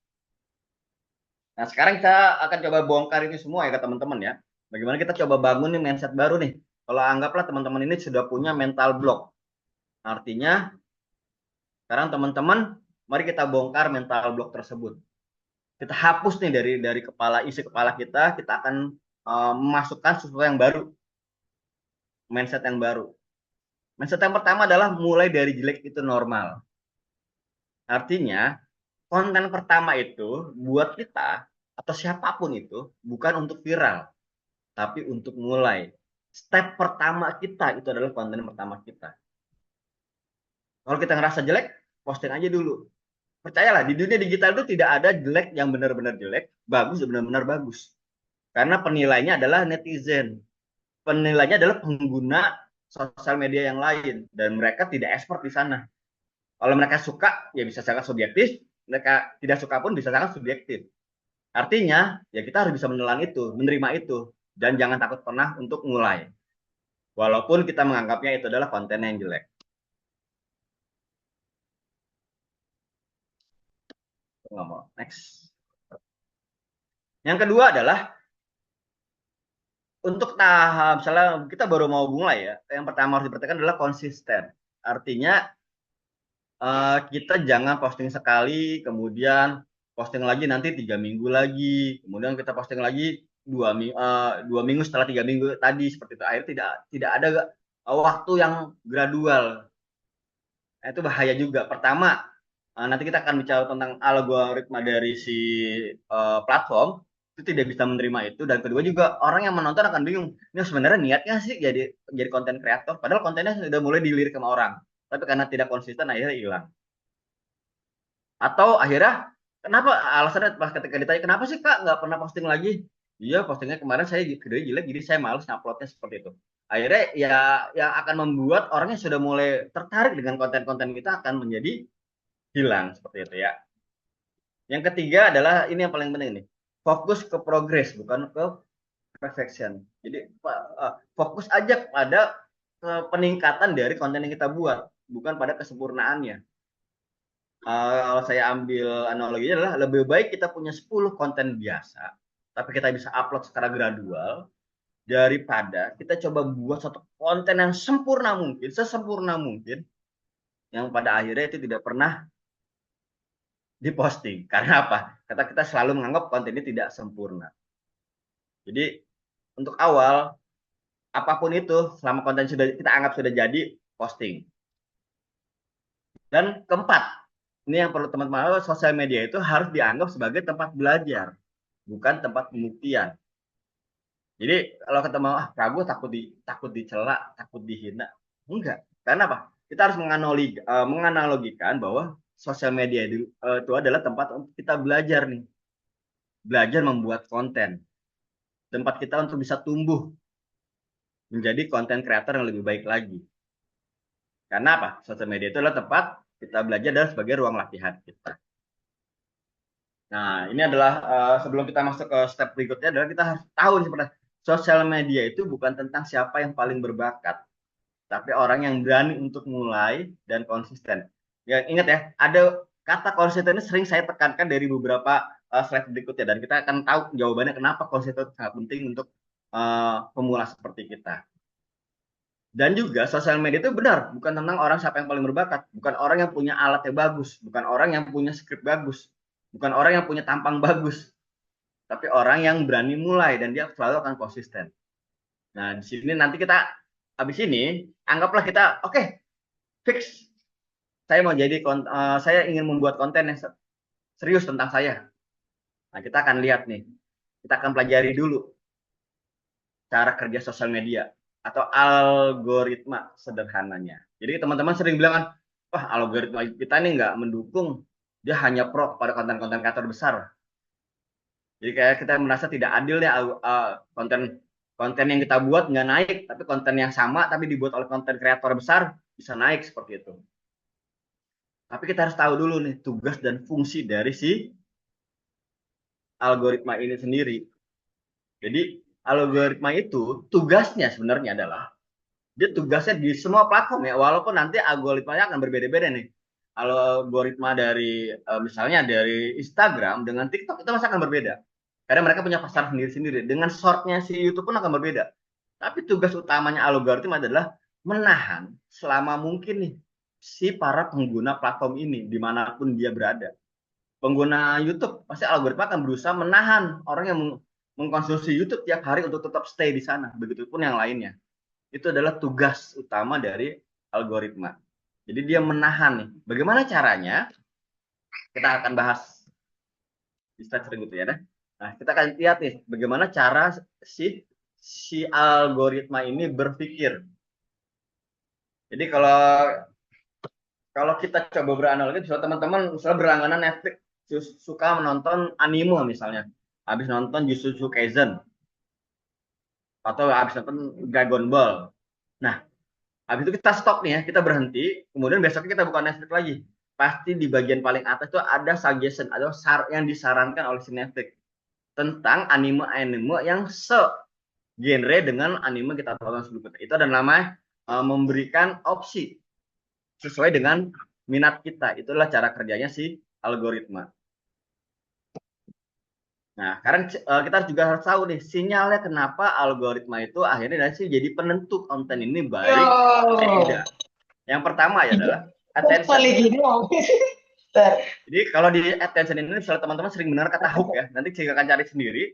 Nah, sekarang kita akan coba bongkar ini semua ya ke teman-teman ya. Bagaimana kita coba bangun nih mindset baru nih. Kalau anggaplah teman-teman ini sudah punya mental block. Artinya, sekarang teman-teman, mari kita bongkar mental block tersebut. Kita hapus nih dari isi kepala kita akan memasukkan sesuatu yang baru. Mindset yang baru. Mindset yang pertama adalah mulai dari jelek itu normal. Artinya, konten pertama itu buat kita atau siapapun itu bukan untuk viral, tapi untuk mulai. Step pertama kita itu adalah konten pertama kita. Kalau kita ngerasa jelek, posting aja dulu. percayalah di dunia digital itu tidak ada jelek yang benar-benar jelek, bagus yang benar-benar bagus. Karena penilainya adalah netizen, penilainya adalah pengguna sosial media yang lain, dan mereka tidak expert di sana. Kalau mereka suka ya bisa sangat subjektif, mereka tidak suka pun bisa sangat subjektif. Artinya ya kita harus bisa menelan itu, menerima itu, dan jangan takut pernah untuk mulai walaupun kita menganggapnya itu adalah konten yang jelek. Next. Yang kedua adalah untuk tahap, misalnya kita baru mau mulai ya, yang pertama harus diperhatikan adalah konsisten. Artinya kita jangan posting sekali, kemudian posting lagi nanti 3 minggu lagi, kemudian kita posting lagi 2 minggu setelah 3 minggu tadi, seperti itu. Akhirnya tidak ada waktu yang gradual. Nah, itu bahaya juga. Pertama, nanti kita akan bicara tentang algoritma dari si platform, itu tidak bisa menerima itu. Dan kedua juga orang yang menonton akan bingung, ini sebenarnya niatnya sih jadi konten kreator, padahal kontennya sudah mulai dilirik sama orang, tapi karena tidak konsisten akhirnya hilang. Atau akhirnya kenapa, alasannya pas ketika ditanya kenapa sih kak nggak pernah posting lagi, iya postingnya kemarin saya video jelek jadi saya males nguploadnya, seperti itu. Akhirnya ya yang akan membuat orangnya sudah mulai tertarik dengan konten-konten kita akan menjadi hilang, seperti itu ya. Yang ketiga adalah ini yang paling penting nih, fokus ke progres bukan ke perfection. Jadi fokus aja pada peningkatan dari konten yang kita buat, bukan pada kesempurnaannya. Kalau saya ambil analoginya adalah lebih baik kita punya 10 konten biasa, tapi kita bisa upload secara gradual, daripada kita coba buat satu konten yang sempurna mungkin, sesempurna mungkin, yang pada akhirnya itu tidak pernah diposting. Karena apa? Karena kita selalu menganggap konten ini tidak sempurna. Jadi untuk awal, apapun itu, selama konten sudah kita anggap sudah jadi, posting. Dan keempat, ini yang perlu teman-teman tahu, sosial media itu harus dianggap sebagai tempat belajar, bukan tempat pembuktian. Jadi kalau ketemu Prabu takut dicela, takut dihina, enggak. Karena apa? Kita harus menganalogikan bahwa sosial media itu adalah tempat untuk kita belajar nih, belajar membuat konten, tempat kita untuk bisa tumbuh menjadi konten kreator yang lebih baik lagi. Karena apa? Sosial media itu adalah tempat kita belajar dan sebagai ruang latihan kita. Nah, ini adalah sebelum kita masuk ke step berikutnya adalah kita harus tahu nih sebenarnya sosial media itu bukan tentang siapa yang paling berbakat, tapi orang yang berani untuk mulai dan konsisten. Ya, ingat ya, ada kata konsisten ini sering saya tekankan dari beberapa slide berikutnya, dan kita akan tahu jawabannya kenapa konsisten sangat penting untuk pemula seperti kita. Dan juga sosial media itu benar, bukan tentang orang siapa yang paling berbakat, bukan orang yang punya alat yang bagus, bukan orang yang punya skrip bagus, bukan orang yang punya tampang bagus, tapi orang yang berani mulai dan dia selalu akan konsisten. Nah, di sini nanti kita habis ini anggaplah kita oke, fix saya mau jadi saya ingin membuat konten yang serius tentang saya. Nah, kita akan lihat nih. Kita akan pelajari dulu cara kerja sosial media atau algoritma sederhananya. Jadi teman-teman sering bilang kan, wah algoritma kita nih nggak mendukung, dia hanya pro pada konten-konten kreator besar. Jadi kayak kita merasa tidak adil ya, konten yang kita buat nggak naik, tapi konten yang sama tapi dibuat oleh konten kreator besar bisa naik, seperti itu. Tapi kita harus tahu dulu nih tugas dan fungsi dari si algoritma ini sendiri. Jadi algoritma itu tugasnya sebenarnya adalah dia tugasnya di semua platform ya, walaupun nanti algoritmanya akan berbeda-beda nih. Algoritma dari misalnya dari Instagram dengan TikTok itu masih akan berbeda. Karena mereka punya pasar sendiri-sendiri. Dengan shortnya si YouTube pun akan berbeda. Tapi tugas utamanya algoritma adalah menahan selama mungkin nih si para pengguna platform ini dimanapun dia berada. Pengguna YouTube pasti algoritma akan berusaha menahan orang yang mengkonsumsi YouTube tiap hari untuk tetap stay di sana. Begitupun yang lainnya. Itu adalah tugas utama dari algoritma. Jadi dia menahan nih. Bagaimana caranya? Kita akan bahas di slide berikutnya ya. Nah, kita akan lihat nih bagaimana cara si algoritma ini berpikir. Jadi kalau kalau kita coba beranalogi, misalnya teman-teman misalnya berlangganan Netflix, suka menonton anime misalnya, habis nonton Jujutsu Kaisen atau habis nonton Dragon Ball. Nah, habis itu kita stop nih ya, kita berhenti, kemudian besoknya kita buka Netflix lagi. Pasti di bagian paling atas itu ada suggestion, ada yang disarankan oleh si Netflix tentang anime-anime yang genre dengan anime kita tonton sebelumnya. Itu adalah namanya memberikan opsi sesuai dengan minat kita. Itulah cara kerjanya si algoritma. Nah, sekarang kita juga harus tahu nih sinyalnya kenapa algoritma itu akhirnya sih jadi penentu konten ini baik atau tidak. Yang pertama ya adalah attention. Jadi kalau di attention ini misalnya teman-teman sering mendengar kata hook ya, nanti saya akan cari sendiri.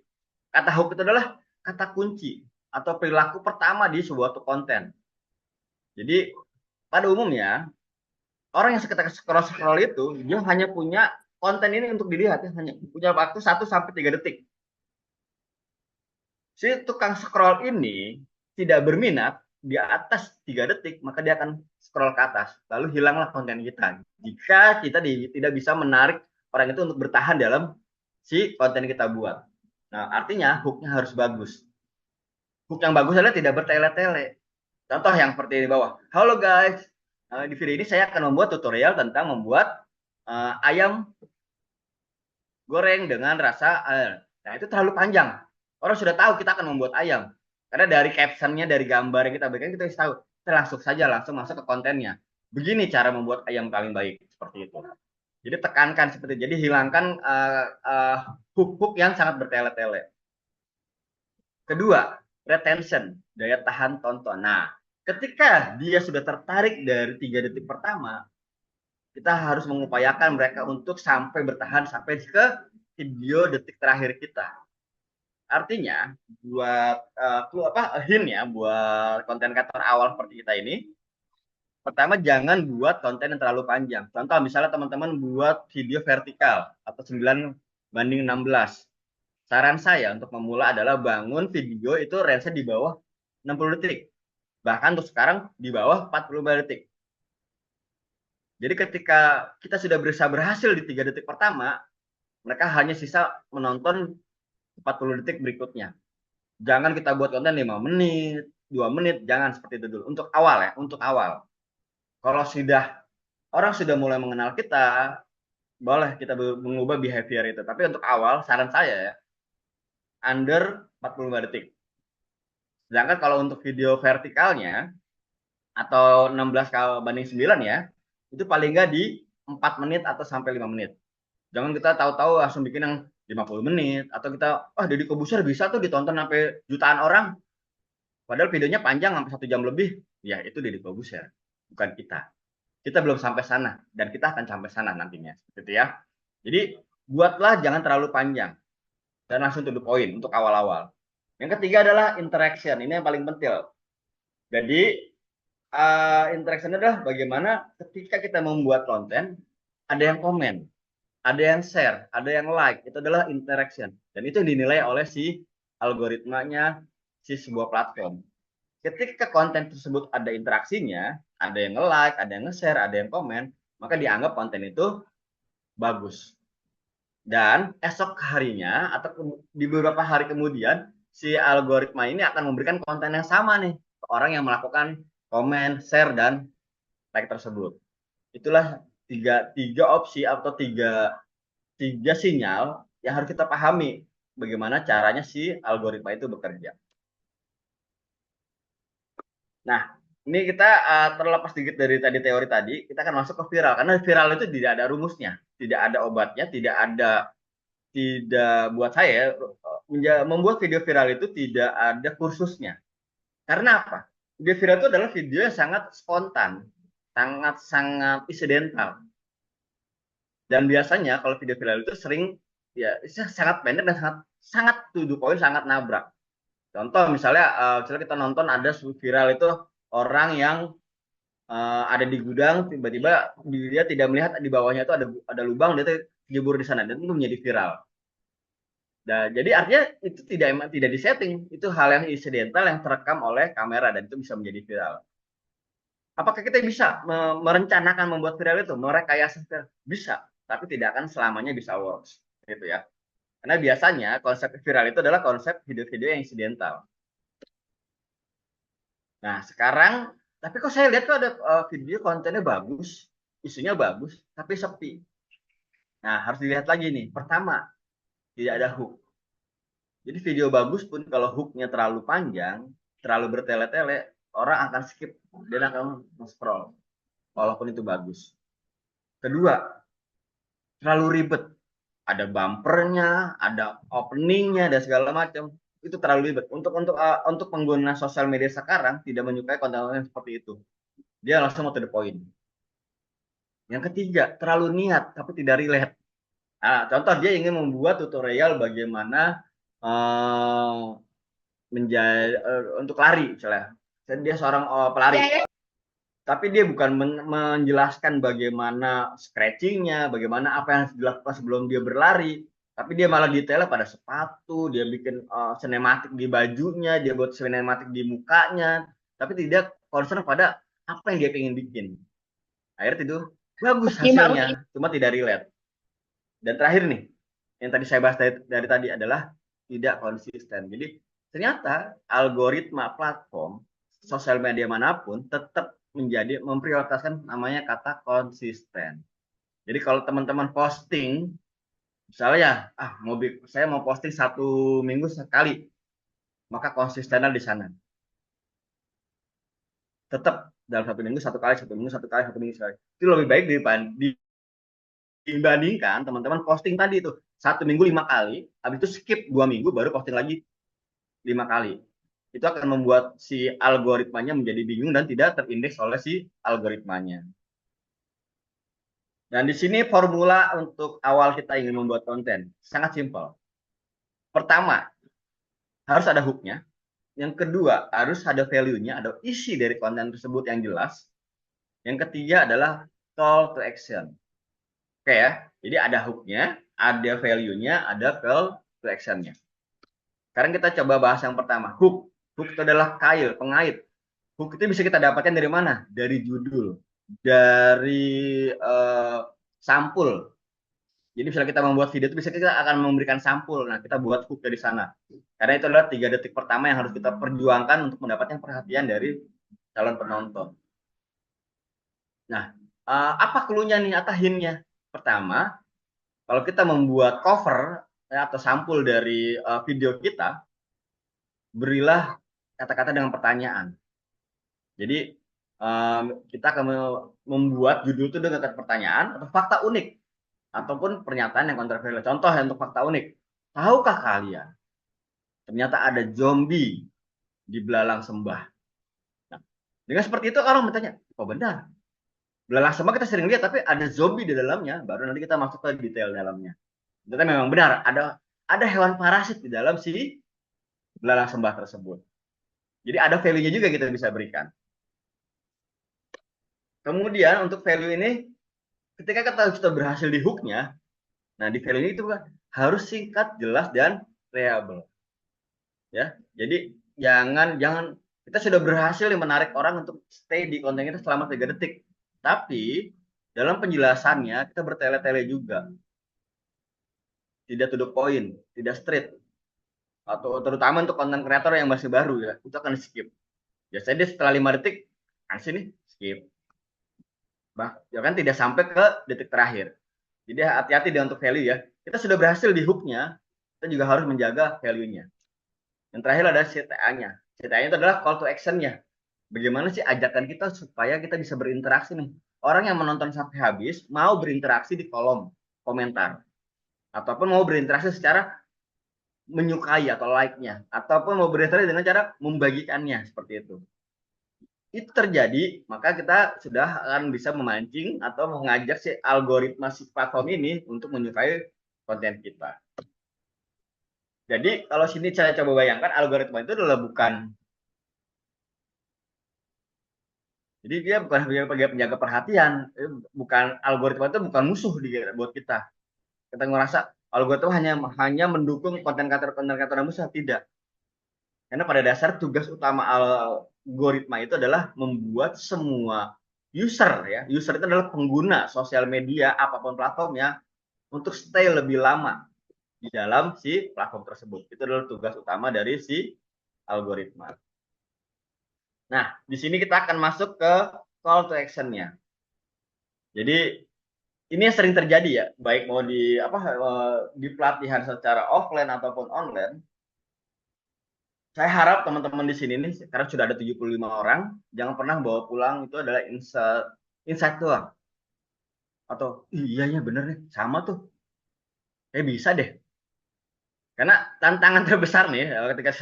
Kata hook itu adalah kata kunci atau perilaku pertama di sebuah konten. Jadi pada umumnya orang yang sekitar scroll itu dia hanya punya konten ini untuk dilihat ya, hanya punya waktu 1 sampai 3 detik. Si tukang scroll ini tidak berminat di atas 3 detik, maka dia akan scroll ke atas, lalu hilanglah konten kita. Jika kita tidak bisa menarik orang itu untuk bertahan dalam si konten kita buat. Nah, artinya hooknya harus bagus. Hook yang bagus adalah tidak bertele-tele. Contoh yang seperti di bawah. Halo guys, di video ini saya akan membuat tutorial tentang membuat ayam goreng dengan rasa air. Nah, itu terlalu panjang. Orang sudah tahu kita akan membuat ayam. Karena dari captionnya, dari gambar yang kita berikan, kita bisa tahu. Kita langsung masuk ke kontennya. Begini cara membuat ayam paling baik. Seperti itu. Jadi tekankan seperti itu. Jadi hilangkan hook-hook yang sangat bertele-tele. Kedua, retention, daya tahan tonton. Nah, ketika dia sudah tertarik dari 3 detik pertama, kita harus mengupayakan mereka untuk sampai bertahan sampai ke video detik terakhir kita. Artinya, buat hint ya, buat konten kreator awal seperti kita ini, pertama jangan buat konten yang terlalu panjang. Contoh misalnya teman-teman buat video vertikal atau 9:16. Saran saya untuk memula adalah bangun video itu range di bawah 60 detik. Bahkan untuk sekarang di bawah 45 detik. Jadi ketika kita sudah berhasil di 3 detik pertama, mereka hanya sisa menonton 40 detik berikutnya. Jangan kita buat konten 5 menit, 2 menit, jangan seperti itu dulu. Untuk awal ya, untuk awal. Kalau orang sudah mulai mengenal kita, boleh kita mengubah behavior itu. Tapi untuk awal, saran saya ya, under 45 detik. Sedangkan kalau untuk video vertikalnya, atau 16:9 ya, itu paling nggak di 4 menit atau sampai 5 menit. Jangan kita tahu-tahu langsung bikin yang 50 menit, atau kita, Deddy Corbuzier bisa tuh ditonton sampai jutaan orang, padahal videonya panjang sampai 1 jam lebih. Ya itu Deddy Corbuzier, bukan kita. Kita belum sampai sana, dan kita akan sampai sana nantinya, gitu ya. Jadi buatlah jangan terlalu panjang, dan langsung to the point untuk awal-awal. Yang ketiga adalah interaction, ini yang paling penting. Jadi interaction adalah bagaimana ketika kita membuat konten, ada yang komen, ada yang share, ada yang like, itu adalah interaction. Dan itu dinilai oleh si algoritmanya si sebuah platform. Ketika konten tersebut ada interaksinya, ada yang like, ada yang nge-share, ada yang komen, maka dianggap konten itu bagus. Dan esok harinya atau di beberapa hari kemudian, si algoritma ini akan memberikan konten yang sama nih ke orang yang melakukan komen, share, dan like tersebut. Itulah tiga opsi atau tiga sinyal yang harus kita pahami bagaimana caranya si algoritma itu bekerja. Nah, ini kita terlepas sedikit dari teori tadi, kita akan masuk ke viral. Karena viral itu tidak ada rumusnya, tidak ada obatnya, tidak buat saya membuat video viral itu tidak ada kursusnya. Karena apa? Video viral itu adalah video yang sangat spontan, sangat insidental. Dan biasanya kalau video viral itu sering ya sangat pendek dan sangat to the point, sangat nabrak. Contoh misalnya kita nonton ada viral itu orang yang ada di gudang, tiba-tiba dia tidak melihat di bawahnya itu ada lubang, dia terjebur di sana, dan itu menjadi viral. Nah, jadi artinya itu tidak disetting, itu hal yang insidental yang terekam oleh kamera dan itu bisa menjadi viral. Apakah kita bisa merencanakan membuat viral itu, merekayasa viral? Bisa, tapi tidak akan selamanya bisa works, gitu ya. Karena biasanya konsep viral itu adalah konsep video-video yang insidental. Nah, sekarang, tapi kok saya lihat kok ada video kontennya bagus, isunya bagus, tapi sepi. Nah, harus dilihat lagi nih. Pertama, tidak ada hook. Jadi video bagus pun kalau hooknya terlalu panjang, terlalu bertele-tele, orang akan skip dan akan scroll, walaupun itu bagus. Kedua, terlalu ribet. Ada bumpernya, ada openingnya, dan segala macam. Itu terlalu ribet. Untuk pengguna sosial media sekarang tidak menyukai konten-konten seperti itu. Dia langsung mau to the point. Yang ketiga, terlalu niat tapi tidak relate. Nah, contoh dia ingin membuat tutorial bagaimana menjadi untuk lari misalnya. Dia seorang pelari. Ya, ya. Tapi dia bukan menjelaskan bagaimana scratchingnya, bagaimana apa yang harus dilakukan sebelum dia berlari, tapi dia malah detailnya pada sepatu, dia bikin sinematik di bajunya, dia buat sinematik di mukanya, tapi tidak concern pada apa yang dia ingin bikin. Akhirnya itu bagus hasilnya, cuma tidak relate. Dan terakhir nih, yang tadi saya bahas dari tadi adalah tidak konsisten. Jadi ternyata algoritma platform sosial media manapun tetap memprioritaskan namanya kata konsisten. Jadi kalau teman-teman posting, misalnya saya mau posting 1 minggu sekali, maka konsistennya di sana. Tetap dalam 1 minggu 1 kali, 1 minggu 1 kali, 1 minggu sekali. Itu lebih baik dibandingkan teman-teman posting tadi itu 1 minggu 5 kali, habis itu skip 2 minggu baru posting lagi 5 kali. Itu akan membuat si algoritmanya menjadi bingung dan tidak terindeks oleh si algoritmanya. Dan di sini formula untuk awal kita ingin membuat konten sangat simpel. Pertama, harus ada hooknya. Yang kedua, harus ada value-nya, ada isi dari konten tersebut yang jelas. Yang ketiga adalah call to action. Oke ya, jadi ada hook-nya, ada value-nya, ada call to action-nya. Sekarang kita coba bahas yang pertama, hook. Hook itu adalah kail, pengait. Hook itu bisa kita dapatkan dari mana? Dari judul, dari sampul. Jadi misalnya kita membuat video itu bisa kita akan memberikan sampul. Nah, kita buat hook dari sana. Karena itu adalah 3 detik pertama yang harus kita perjuangkan untuk mendapatkan perhatian dari calon penonton. Nah, apa clue-nya nih atau hint-nya? Pertama, kalau kita membuat cover atau sampul dari video kita, berilah kata-kata dengan pertanyaan. Jadi kita akan membuat judul itu dengan pertanyaan atau fakta unik ataupun pernyataan yang kontroversial. Contoh untuk fakta unik, tahukah kalian ternyata ada zombie di belalang sembah? Nah, dengan seperti itu orang bertanya, oh benar, belalang sembah kita sering lihat, tapi ada zombie di dalamnya. Baru nanti kita masuk ke detail dalamnya. Ternyata memang benar ada hewan parasit di dalam si belalang sembah tersebut. Jadi ada value-nya juga kita bisa berikan. Kemudian untuk value ini, ketika kita sudah berhasil di hook-nya, nah di value ini itu kan harus singkat, jelas, dan reliable. Ya, jadi jangan kita sudah berhasil menarik orang untuk stay di konten kita selama 3 detik. Tapi dalam penjelasannya kita bertele-tele juga. Tidak to the point, tidak straight. Atau terutama untuk konten kreator yang masih baru ya, itu akan skip. Biasanya dia setelah 5 detik, kan sini skip. Ya kan tidak sampai ke detik terakhir. Jadi hati-hati dengan untuk value ya. Kita sudah berhasil di hook-nya, kita juga harus menjaga value-nya. Yang terakhir ada CTA-nya. CTA-nya itu adalah call to action-nya. Bagaimana sih ajakan kita supaya kita bisa berinteraksi nih. Orang yang menonton sampai habis mau berinteraksi di kolom komentar. Ataupun mau berinteraksi secara menyukai atau like-nya. Ataupun mau berinteraksi dengan cara membagikannya. Seperti itu. Itu terjadi, maka kita sudah akan bisa memancing atau mengajak si algoritma si platform ini untuk menyukai konten kita. Jadi kalau sini saya coba bayangkan algoritma itu adalah jadi dia bukan sebagai penjaga perhatian, bukan algoritma itu bukan musuh buat kita. Kita ngerasa algoritma hanya mendukung konten kreator yang musuh, tidak. Karena pada dasar tugas utama algoritma itu adalah membuat semua user ya, user itu adalah pengguna sosial media apapun platformnya untuk stay lebih lama di dalam si platform tersebut. Itu adalah tugas utama dari si algoritma. Nah, di sini kita akan masuk ke call to action-nya. Jadi ini yang sering terjadi ya, baik mau di pelatihan secara offline ataupun online. Saya harap teman-teman di sini nih, sekarang sudah ada 75 orang, jangan pernah bawa pulang itu adalah insight doang. Atau iya ya bener nih, sama tuh. Bisa deh. Karena tantangan terbesar nih ketika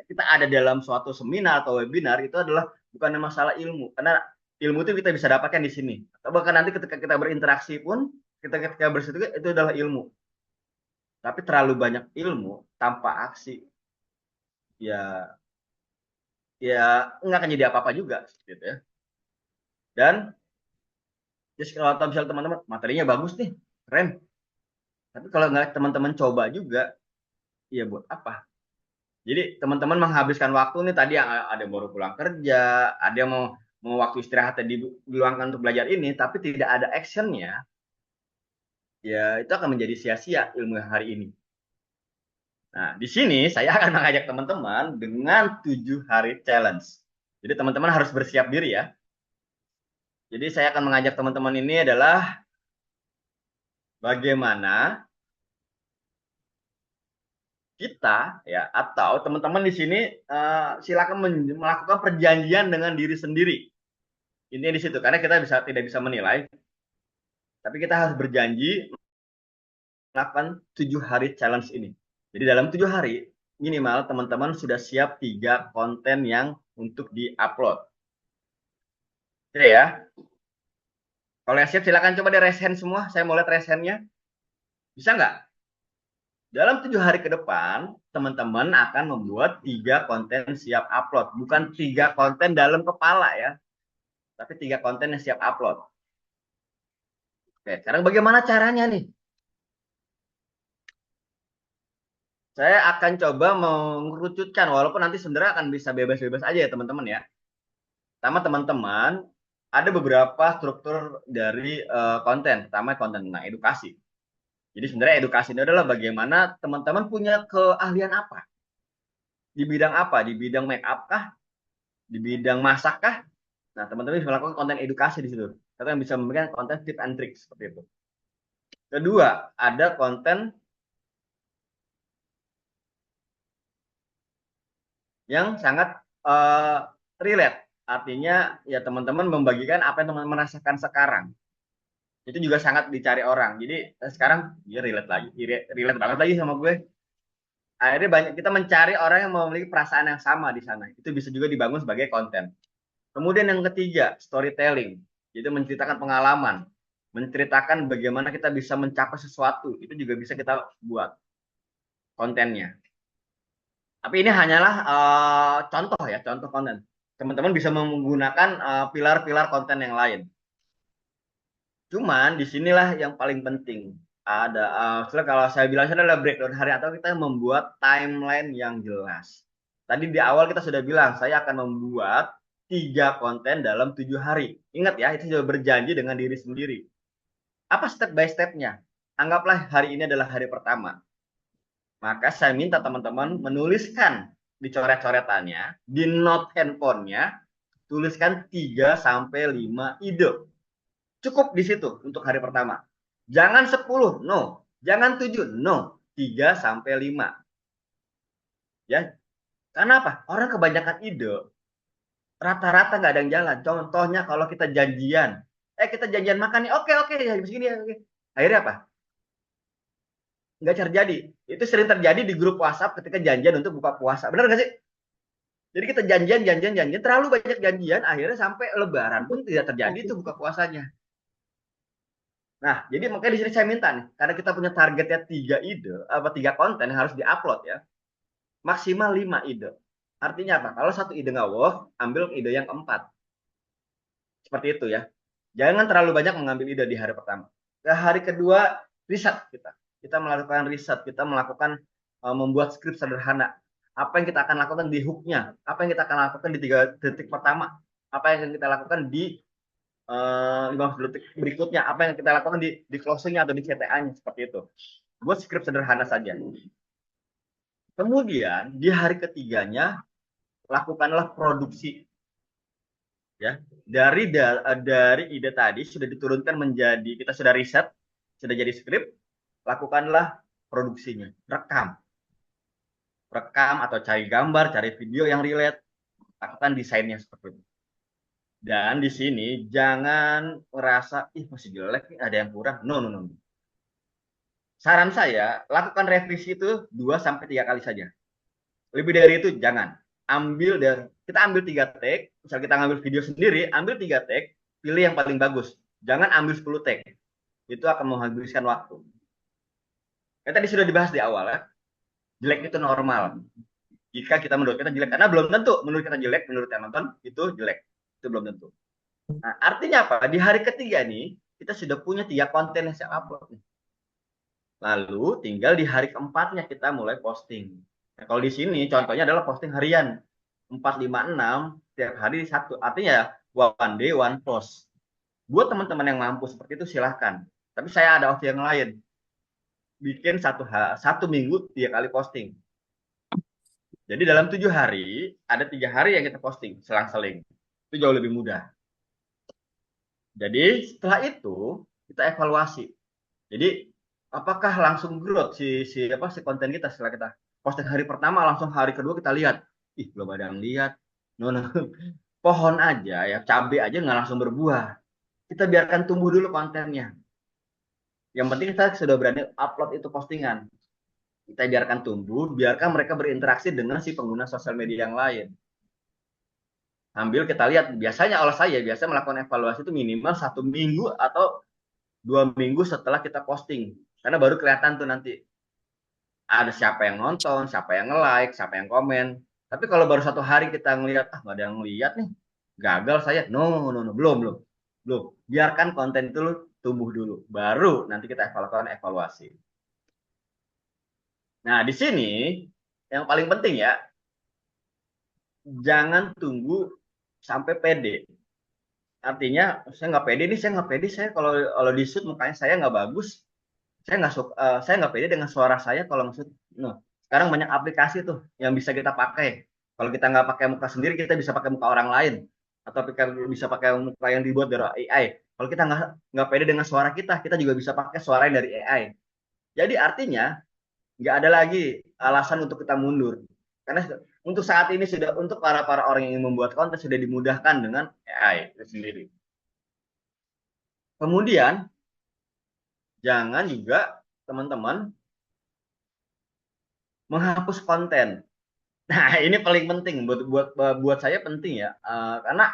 kita ada dalam suatu seminar atau webinar itu adalah bukan masalah ilmu, karena ilmu itu kita bisa dapatkan di sini. Atau bahkan nanti ketika kita berinteraksi pun, ketika bersitu itu adalah ilmu. Tapi terlalu banyak ilmu tanpa aksi, ya nggak akan jadi apa-apa juga, gitu ya. Dan just kalau misalnya teman-teman materinya bagus nih, keren. Tapi kalau nggak teman-teman coba juga, ya buat apa? Jadi teman-teman menghabiskan waktu nih tadi yang ada yang baru pulang kerja, ada yang mau waktu istirahat diluangkan untuk belajar ini, tapi tidak ada actionnya, ya itu akan menjadi sia-sia ilmu hari ini. Nah, di sini saya akan mengajak teman-teman dengan 7 hari challenge. Jadi teman-teman harus bersiap diri ya. Jadi saya akan mengajak teman-teman ini adalah bagaimana kita ya atau teman-teman di sini silakan melakukan perjanjian dengan diri sendiri. Ini di situ karena kita tidak bisa menilai, tapi kita harus berjanji melakukan 7 hari challenge ini. Jadi dalam 7 hari minimal teman-teman sudah siap 3 konten yang untuk di-upload. Oke ya. Kalau yang siap silakan coba di raise hand semua. Saya mau lihat raise hand-nya. Bisa nggak? Dalam 7 hari ke depan, teman-teman akan membuat 3 konten siap upload. Bukan 3 konten dalam kepala ya. Tapi 3 konten yang siap upload. Oke, sekarang bagaimana caranya nih? Saya akan coba mengerucutkan, walaupun nanti sebenarnya akan bisa bebas-bebas aja ya teman-teman ya. Pertama teman-teman, ada beberapa struktur dari konten. Pertama konten tentang edukasi. Jadi sebenarnya edukasi ini adalah bagaimana teman-teman punya keahlian apa. Di bidang apa? Di bidang make up kah? Di bidang masak kah? Nah, teman-teman bisa melakukan konten edukasi di situ. Atau yang bisa memberikan konten tips and tricks seperti itu. Kedua, ada konten yang sangat relate. Artinya ya teman-teman membagikan apa yang teman-teman rasakan sekarang. Itu juga sangat dicari orang. Jadi sekarang dia relate banget lagi sama gue. Akhirnya banyak kita mencari orang yang memiliki perasaan yang sama di sana. Itu bisa juga dibangun sebagai konten. Kemudian yang ketiga, storytelling. Jadi menceritakan pengalaman, menceritakan bagaimana kita bisa mencapai sesuatu. Itu juga bisa kita buat kontennya. Tapi ini hanyalah contoh ya, contoh konten. Teman-teman bisa menggunakan pilar-pilar konten yang lain. Cuman disinilah yang paling penting. Kalau saya bilang itu adalah breakdown hari atau kita membuat timeline yang jelas. Tadi di awal kita sudah bilang saya akan membuat 3 konten dalam 7 hari. Ingat ya, itu sudah berjanji dengan diri sendiri. Apa step by stepnya? Anggaplah hari ini adalah hari pertama. Maka saya minta teman-teman menuliskan di coret-coretannya, di note handphonenya, tuliskan 3-5 ide. Cukup di situ untuk hari pertama. Jangan 10, no. Jangan 7, no. 3-5. Ya. Karena apa? Orang kebanyakan ide, rata-rata nggak ada yang jalan. Contohnya kalau kita janjian. Kita janjian makan nih. Oke, ya begini ya. Oke. Akhirnya apa? Nggak terjadi. Itu sering terjadi di grup WhatsApp ketika janjian untuk buka puasa. Benar nggak sih? Jadi kita janjian. Terlalu banyak janjian, akhirnya sampai lebaran pun tidak terjadi itu buka puasanya. Nah, jadi makanya di sini saya minta nih, karena kita punya targetnya 3 konten yang harus diupload ya. Maksimal 5 ide. Artinya apa? Kalau satu ide nggak work, ambil ide yang keempat. Seperti itu ya. Jangan terlalu banyak mengambil ide di hari pertama. Ke hari kedua, riset kita. Kita melakukan riset, kita melakukan membuat skrip sederhana. Apa yang kita akan lakukan di hook-nya? Apa yang kita akan lakukan di 3 detik pertama? Apa yang kita lakukan di 15 detik berikutnya? Apa yang kita lakukan di closing-nya atau di CTA-nya? Seperti itu. Buat script sederhana saja. Kemudian di hari ketiganya lakukanlah produksi. Ya, dari ide tadi sudah diturunkan menjadi, kita sudah riset, sudah jadi skrip, lakukanlah produksinya, rekam atau cari gambar, cari video yang relate, lakukan desainnya seperti itu. Dan di sini jangan merasa ih masih jelek nih, ada yang kurang. No, no, no. Saran saya, lakukan revisi itu 2 sampai 3 kali saja. Lebih dari itu jangan. Kita ambil 3 take, misal kita ngambil video sendiri, ambil 3 take, pilih yang paling bagus. Jangan ambil 10 take. Itu akan menghabiskan waktu. Tadi sudah dibahas di awal ya. Jelek itu normal. Jika kita menurut kita jelek, karena belum tentu menurut kita jelek, menurut yang nonton itu jelek. Itu belum tentu. Nah, artinya apa? Di hari ketiga nih, kita sudah punya 3 konten yang saya upload. Lalu tinggal di hari keempatnya kita mulai posting. Nah, kalau di sini contohnya adalah posting harian. 4, 5, 6, tiap hari satu. Artinya one day, one post. Buat teman-teman yang mampu seperti itu silahkan. Tapi saya ada opsi yang lain. Bikin satu minggu 3 kali posting. Jadi dalam 7 hari, ada 3 hari yang kita posting, selang-seling. Itu jauh lebih mudah. Jadi setelah itu, kita evaluasi. Jadi apakah langsung growth si konten kita setelah kita posting hari pertama, langsung hari kedua kita lihat, ih belum ada yang lihat. No, no. Pohon aja ya, cabai aja nggak langsung berbuah. Kita biarkan tumbuh dulu kontennya. Yang penting kita sudah berani upload itu postingan. Kita biarkan tumbuh, biarkan mereka berinteraksi dengan si pengguna sosial media yang lain. Sambil kita lihat, biasanya oleh saya biasa melakukan evaluasi itu minimal 1 minggu atau 2 minggu setelah kita posting. Karena baru kelihatan tuh nanti ada siapa yang nonton, siapa yang nge-like, siapa yang komen. Tapi kalau baru 1 hari kita ngelihat, nggak ada yang lihat nih, gagal saya. No, no, no, belum. Biarkan konten itu tumbuh dulu, baru nanti kita evaluasi. Nah, di sini yang paling penting ya, jangan tunggu sampai pede. Artinya saya nggak pede, saya kalau di shoot mukanya saya nggak bagus, saya nggak pede dengan suara saya kalau nge-shoot. No. Sekarang banyak aplikasi tuh yang bisa kita pakai. Kalau kita nggak pakai muka sendiri, kita bisa pakai muka orang lain, atau kita bisa pakai muka yang dibuat dari AI. Kalau kita nggak pede dengan suara kita juga bisa pakai suara yang dari AI. Jadi artinya nggak ada lagi alasan untuk kita mundur, karena untuk saat ini sudah, untuk para orang yang ingin membuat konten sudah dimudahkan dengan AI itu sendiri. Kemudian jangan juga teman-teman menghapus konten. Nah, ini paling penting buat saya penting ya, karena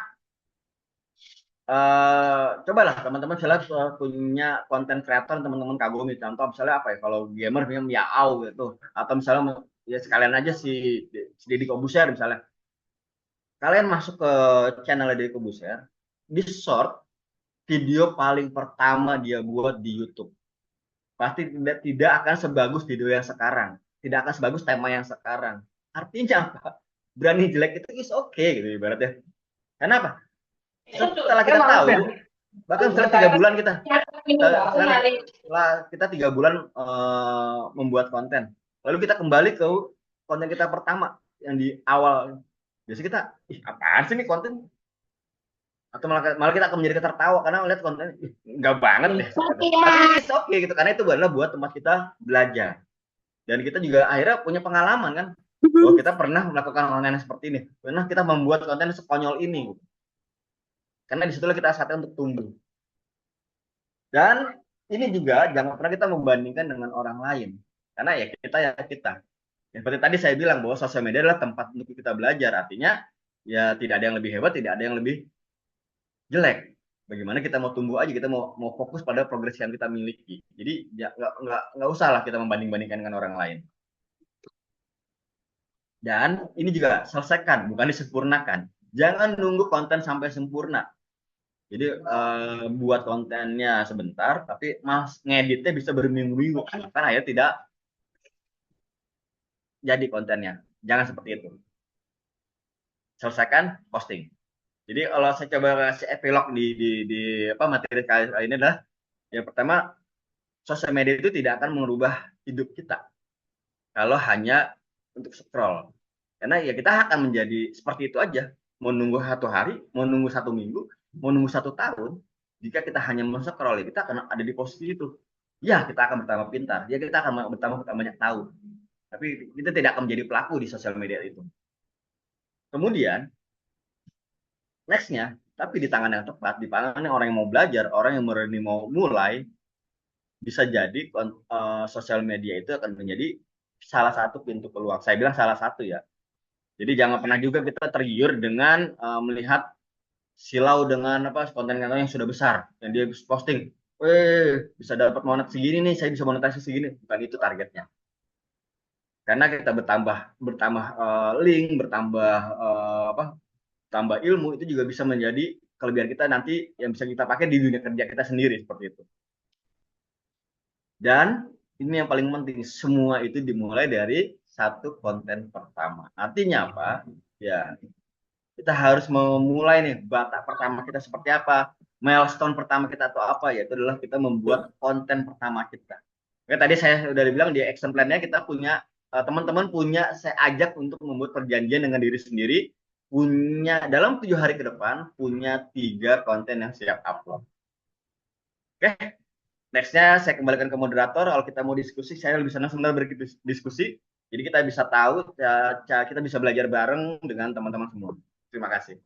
cobalah teman-teman misalnya punya konten kreator, teman-teman kagumi, contoh misalnya apa ya, kalau gamer punya Miao gitu, atau misalnya ya sekalian aja si Deddy Kobuser misalnya, kalian masuk ke channel Deddy Kobuser, di short video paling pertama dia buat di YouTube pasti tidak akan sebagus video yang sekarang, tidak akan sebagus tema yang sekarang. Artinya apa? Berani jelek itu is okay gitu ibaratnya. Kenapa? Setelah kita tahu, bahkan setelah 3 bulan kita 3 bulan membuat konten, lalu kita kembali ke konten kita pertama yang di awal, biasanya kita apaan sih nih konten, atau malah kita akan menjadi tertawa karena melihat konten nggak banget deh. Tapi oke gitu, karena itu adalah buat tempat kita belajar, dan kita juga akhirnya punya pengalaman kan, bahwa kita pernah melakukan konten seperti ini, pernah kita membuat konten sekonyol ini. Karena disitulah kita saatnya untuk tumbuh. Dan ini juga jangan pernah kita membandingkan dengan orang lain. Karena ya kita. Ya, seperti tadi saya bilang bahwa sosial media adalah tempat untuk kita belajar. Artinya ya tidak ada yang lebih hebat, tidak ada yang lebih jelek. Bagaimana kita mau tumbuh aja, kita mau fokus pada progres yang kita miliki. Jadi ya, nggak usah lah kita membanding-bandingkan dengan orang lain. Dan ini juga selesaikan, bukan disempurnakan. Jangan nunggu konten sampai sempurna. Jadi buat kontennya sebentar, tapi mas ngeditnya bisa berminggu-minggu, kan ya tidak jadi kontennya. Jangan seperti itu. Selesaikan posting. Jadi kalau saya coba kasih epilog di materi kali ini adalah yang pertama, sosial media itu tidak akan merubah hidup kita kalau hanya untuk scroll. Karena ya kita akan menjadi seperti itu aja. Mau nunggu 1 hari, mau nunggu 1 minggu, mau nunggu 1 tahun, jika kita hanya scroll, kita akan ada di posisi itu. Ya, kita akan bertambah pintar. Ya, kita akan bertambah banyak tahu. Tapi kita tidak akan menjadi pelaku di sosial media itu. Kemudian, nextnya, tapi di tangan yang tepat, di tangan orang yang mau belajar, orang yang mau mulai, bisa jadi sosial media itu akan menjadi salah satu pintu keluar. Saya bilang salah satu ya. Jadi jangan pernah juga kita tergiur dengan melihat silau dengan konten-konten yang sudah besar yang dia posting. Bisa dapat monet segini nih, saya bisa monetasi segini. Bukan itu targetnya. Karena kita bertambah link, tambah ilmu itu juga bisa menjadi kelebihan kita nanti yang bisa kita pakai di dunia kerja kita sendiri seperti itu. Dan ini yang paling penting, semua itu dimulai dari satu konten pertama. Artinya apa? Ya, kita harus memulai nih batak pertama kita seperti apa, milestone pertama kita atau apa, yaitu adalah kita membuat konten pertama kita. Oke, tadi saya sudah bilang di action plan-nya kita punya teman-teman punya, saya ajak untuk membuat perjanjian dengan diri sendiri, punya dalam 7 hari ke depan punya 3 konten yang siap upload. Oke, nextnya saya kembalikan ke moderator. Kalau kita mau diskusi, saya lebih senang sebenarnya berdiskusi. Jadi kita bisa tahu, kita bisa belajar bareng dengan teman-teman semua. Terima kasih.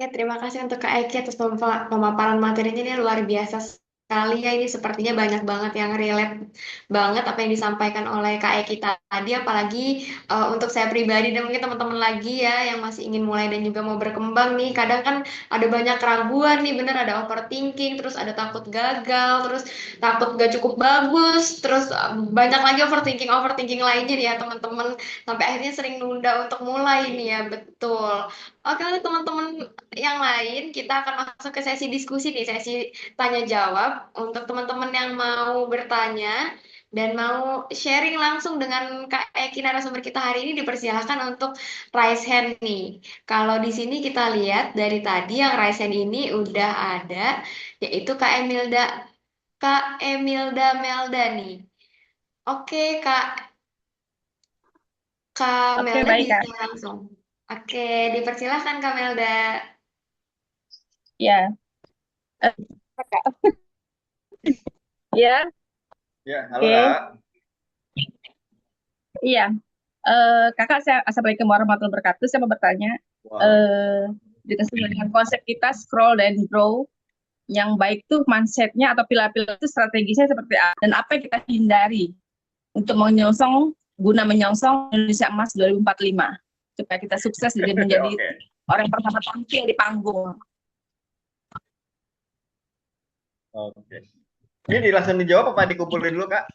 Ya, terima kasih untuk Kak Eki atas pemaparan materinya, ini luar biasa sekali ya. Ini sepertinya banyak banget yang relate banget apa yang disampaikan oleh Kak Eki tadi, apalagi untuk saya pribadi dan mungkin teman-teman lagi ya yang masih ingin mulai dan juga mau berkembang nih. Kadang kan ada banyak keraguan nih, bener, ada overthinking, terus ada takut gagal, terus takut gak cukup bagus, terus banyak lagi overthinking lainnya nih ya teman-teman, sampai akhirnya sering nunda untuk mulai nih ya, betul. Oke, untuk teman-teman yang lain, kita akan masuk ke sesi diskusi nih, sesi tanya jawab. Untuk teman-teman yang mau bertanya dan mau sharing langsung dengan Kak Eki narasumber kita hari ini, dipersilahkan untuk raise hand nih. Kalau di sini kita lihat dari tadi yang raise hand ini udah ada, yaitu Kak Emilda Melda nih. Oke, Kak Oke, Melda baik, Kak. bisa langsung. Oke, dipersilahkan Kak Melda. Ya, eh, Kak. Ya, Ya, halo oke. Kak. Iya. Kakak, Assalamualaikum warahmatullahi wabarakatuh. Saya mau bertanya, Waalaikumsalam. eh, dengan konsep kita scroll dan grow, yang baik tuh mindsetnya atau pilar-pilar itu strategisnya seperti apa? Dan apa yang kita hindari untuk guna menyongsong Indonesia Emas 2045, supaya kita sukses dan menjadi Oke. orang yang pertama tampil di panggung. Oke. Ini langsung dijawab apa dikumpulin dulu, Kak?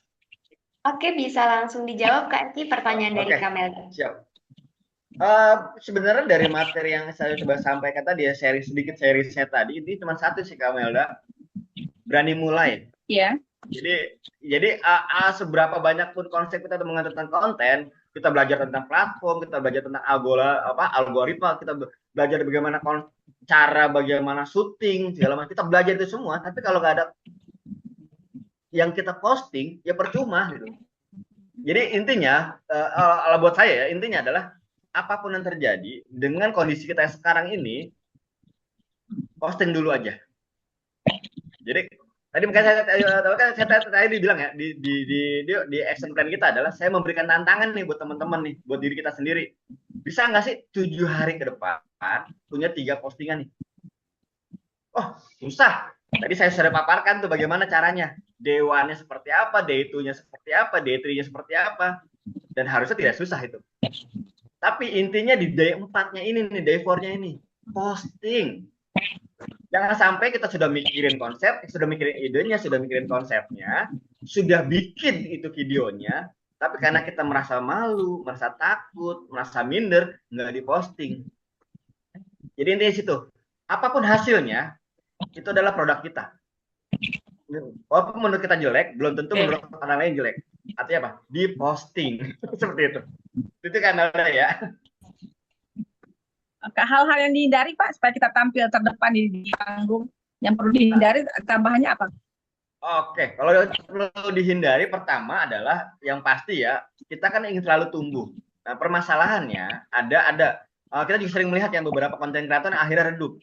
Oke, bisa langsung dijawab Kak Eki pertanyaan dari Oke, Kamelda. siap. Sebenarnya dari materi yang saya coba sampaikan tadi ya, seriesnya tadi, ini cuma satu sih, Kak Melda. Berani mulai. Iya. Jadi seberapa banyak pun konsep kita mengenai tentang konten, kita belajar tentang platform, kita belajar tentang algoritma, kita belajar bagaimana syuting, segala macam, kita belajar itu semua. Tapi kalau nggak ada yang kita posting, ya percuma gitu. Jadi intinya, buat saya ya, intinya adalah apapun yang terjadi dengan kondisi kita yang sekarang ini, posting dulu aja. Jadi tadi saya tadi bilang ya, di action plan kita adalah saya memberikan tantangan nih buat teman-teman nih, buat diri kita sendiri. Bisa nggak sih 7 hari ke depan punya 3 postingan nih? Oh, susah. Tadi saya sudah paparkan tuh bagaimana caranya. Day-1-nya seperti apa, day 2-nya seperti apa, day 3-nya seperti apa. Dan harusnya tidak susah itu. Tapi intinya di day 4-nya ini nih, day 4-nya ini. Posting. Jangan sampai kita sudah mikirin konsep, sudah mikirin idenya, sudah mikirin konsepnya, sudah bikin itu videonya, tapi karena kita merasa malu, merasa takut, merasa minder, nggak diposting. Jadi intinya situ. Apapun hasilnya, itu adalah produk kita. Walaupun menurut kita jelek, belum tentu menurut orang lain jelek. Artinya apa? Di posting. Seperti itu. Itu kan ada ya. Hal-hal yang dihindari Pak supaya kita tampil terdepan di panggung yang perlu dihindari tambahannya apa? Oke, kalau perlu dihindari pertama adalah yang pasti ya, kita kan ingin selalu tumbuh. Nah, permasalahannya kita juga sering melihat yang beberapa konten kreator yang akhirnya redup.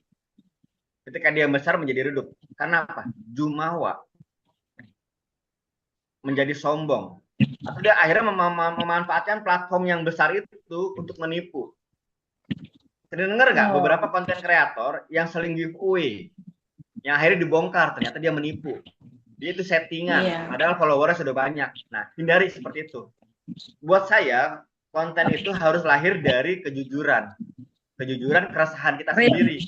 Ketika dia besar menjadi redup. Karena apa? Jumawa, menjadi sombong. Atau dia akhirnya memanfaatkan platform yang besar itu untuk menipu. Sering dengar nggak beberapa konten kreator yang saling giveaway, yang akhirnya dibongkar ternyata dia menipu. Dia itu settingan, padahal followernya sudah banyak. Nah, hindari seperti itu. Buat saya, konten itu harus lahir dari kejujuran. Kejujuran, keresahan kita sendiri.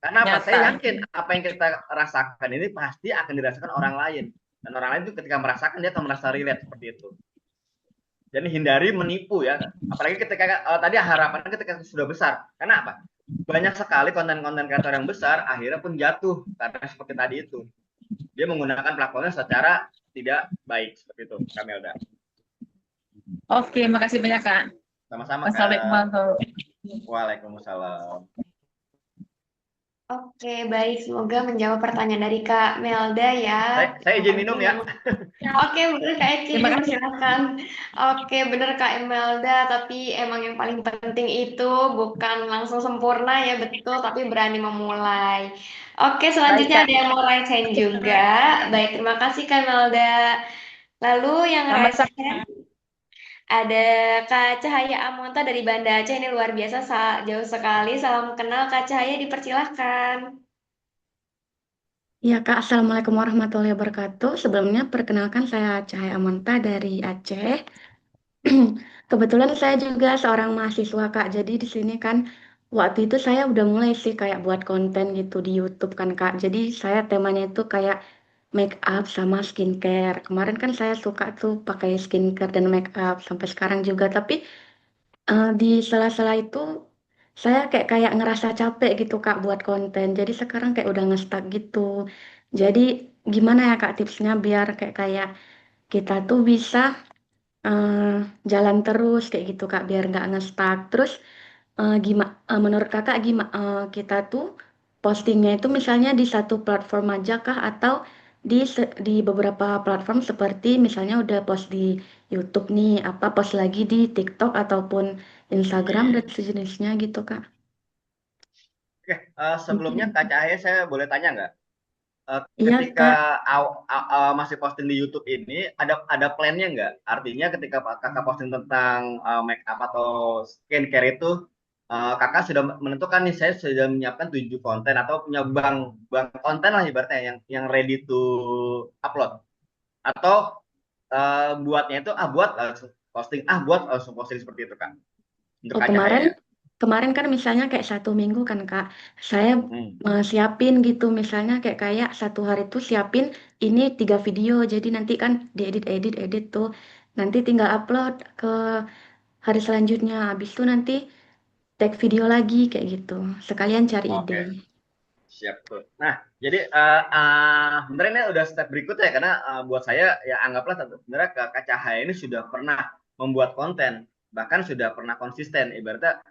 Karena apa? Saya yakin apa yang kita rasakan ini pasti akan dirasakan orang lain. Dan orang lain itu ketika merasakan, dia akan merasa relate seperti itu. Jadi hindari menipu ya. Apalagi ketika tadi harapannya ketika sudah besar. Karena apa? Banyak sekali konten-konten kreator yang besar akhirnya pun jatuh karena seperti tadi itu. Dia menggunakan platformnya secara tidak baik seperti itu, Kamelda. Oke, makasih banyak Kak. Sama-sama Kak. Assalamualaikum. Waalaikumsalam. Oke, baik. Semoga menjawab pertanyaan dari Kak Melda ya. Saya izin minum ya. Oke, bener Kak Eci, silakan. Oke, bener Kak Melda, tapi emang yang paling penting itu bukan langsung sempurna ya, betul, tapi berani memulai. Oke, selanjutnya ada yang mau raise hand juga. Baik, terima kasih Kak Melda. Lalu yang raise hand ada Kak Cahaya Amonta dari Banda Aceh, ini luar biasa, jauh sekali. Salam kenal Kak Cahaya, dipersilahkan. Ya Kak, Assalamualaikum warahmatullahi wabarakatuh. Sebelumnya perkenalkan saya Cahaya Amonta dari Aceh. Kebetulan saya juga seorang mahasiswa Kak. Jadi di sini kan waktu itu saya udah mulai sih kayak buat konten gitu di YouTube kan Kak. Jadi saya temanya itu kayak make up sama skincare. Kemarin kan saya suka tuh pakai skincare dan make up sampai sekarang juga. Tapi di sela-sela itu saya kayak kayak ngerasa capek gitu Kak buat konten. Jadi sekarang kayak udah nge-stuck gitu. Jadi gimana ya Kak tipsnya biar kayak kayak kita tuh bisa jalan terus kayak gitu Kak biar nggak nge-stuck. Terus gimana menurut Kakak gimana kita tuh postingnya itu misalnya di satu platform aja kah atau di beberapa platform seperti misalnya udah post di YouTube nih apa post lagi di TikTok ataupun Instagram dan sejenisnya gitu Kak. Oke, sebelumnya Kak Cahaya saya boleh tanya nggak? Iya Ketika Kak. masih posting di YouTube ini ada plannya nggak? Artinya ketika kakak posting tentang make up atau skincare itu kakak sudah menentukan nih saya sudah menyiapkan 7 konten atau punya bank konten lah ibaratnya yang ready to upload atau buatnya itu buat langsung posting seperti itu Kak untuk Oh Kak kemarin Cahaya. kemarin kan misalnya kayak 1 minggu kan Kak, saya siapin gitu misalnya kayak kayak satu hari tuh siapin ini 3 video, jadi nanti kan diedit edit edit tuh, nanti tinggal upload ke hari selanjutnya, habis itu nanti tag video lagi kayak gitu, sekalian cari ide. Oke. Siap tuh. Nah, jadi sebenarnya ini udah step berikutnya karena buat saya ya anggaplah sebenarnya Kak Cahaya ini sudah pernah membuat konten, bahkan sudah pernah konsisten. Ibaratnya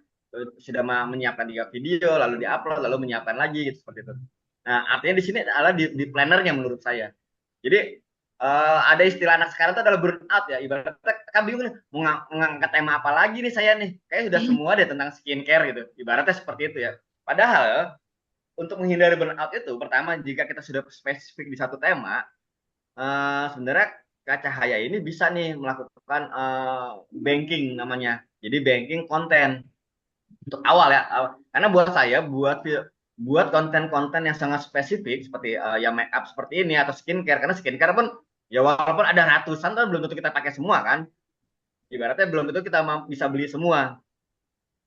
sudah menyiapkan 3 video, lalu diupload, lalu menyiapkan lagi gitu seperti itu. Nah, artinya di sini adalah di plannernya menurut saya. Jadi ada istilah anak sekarang itu adalah burnout ya. Ibaratnya kan bingung nih mau ngangkat tema apa lagi nih saya nih. Kayaknya sudah semua deh tentang skincare gitu. Ibaratnya seperti itu ya. Padahal untuk menghindari burnout itu, pertama jika kita sudah spesifik di satu tema, sebenarnya Kak Cahaya ini bisa nih melakukan banking namanya. Jadi banking konten untuk awal ya. Karena buat saya buat konten-konten yang sangat spesifik seperti yang make up seperti ini atau skincare, karena skincare pun ya walaupun ada ratusan kan belum tentu kita pakai semua kan. Ibaratnya belum tentu kita bisa beli semua.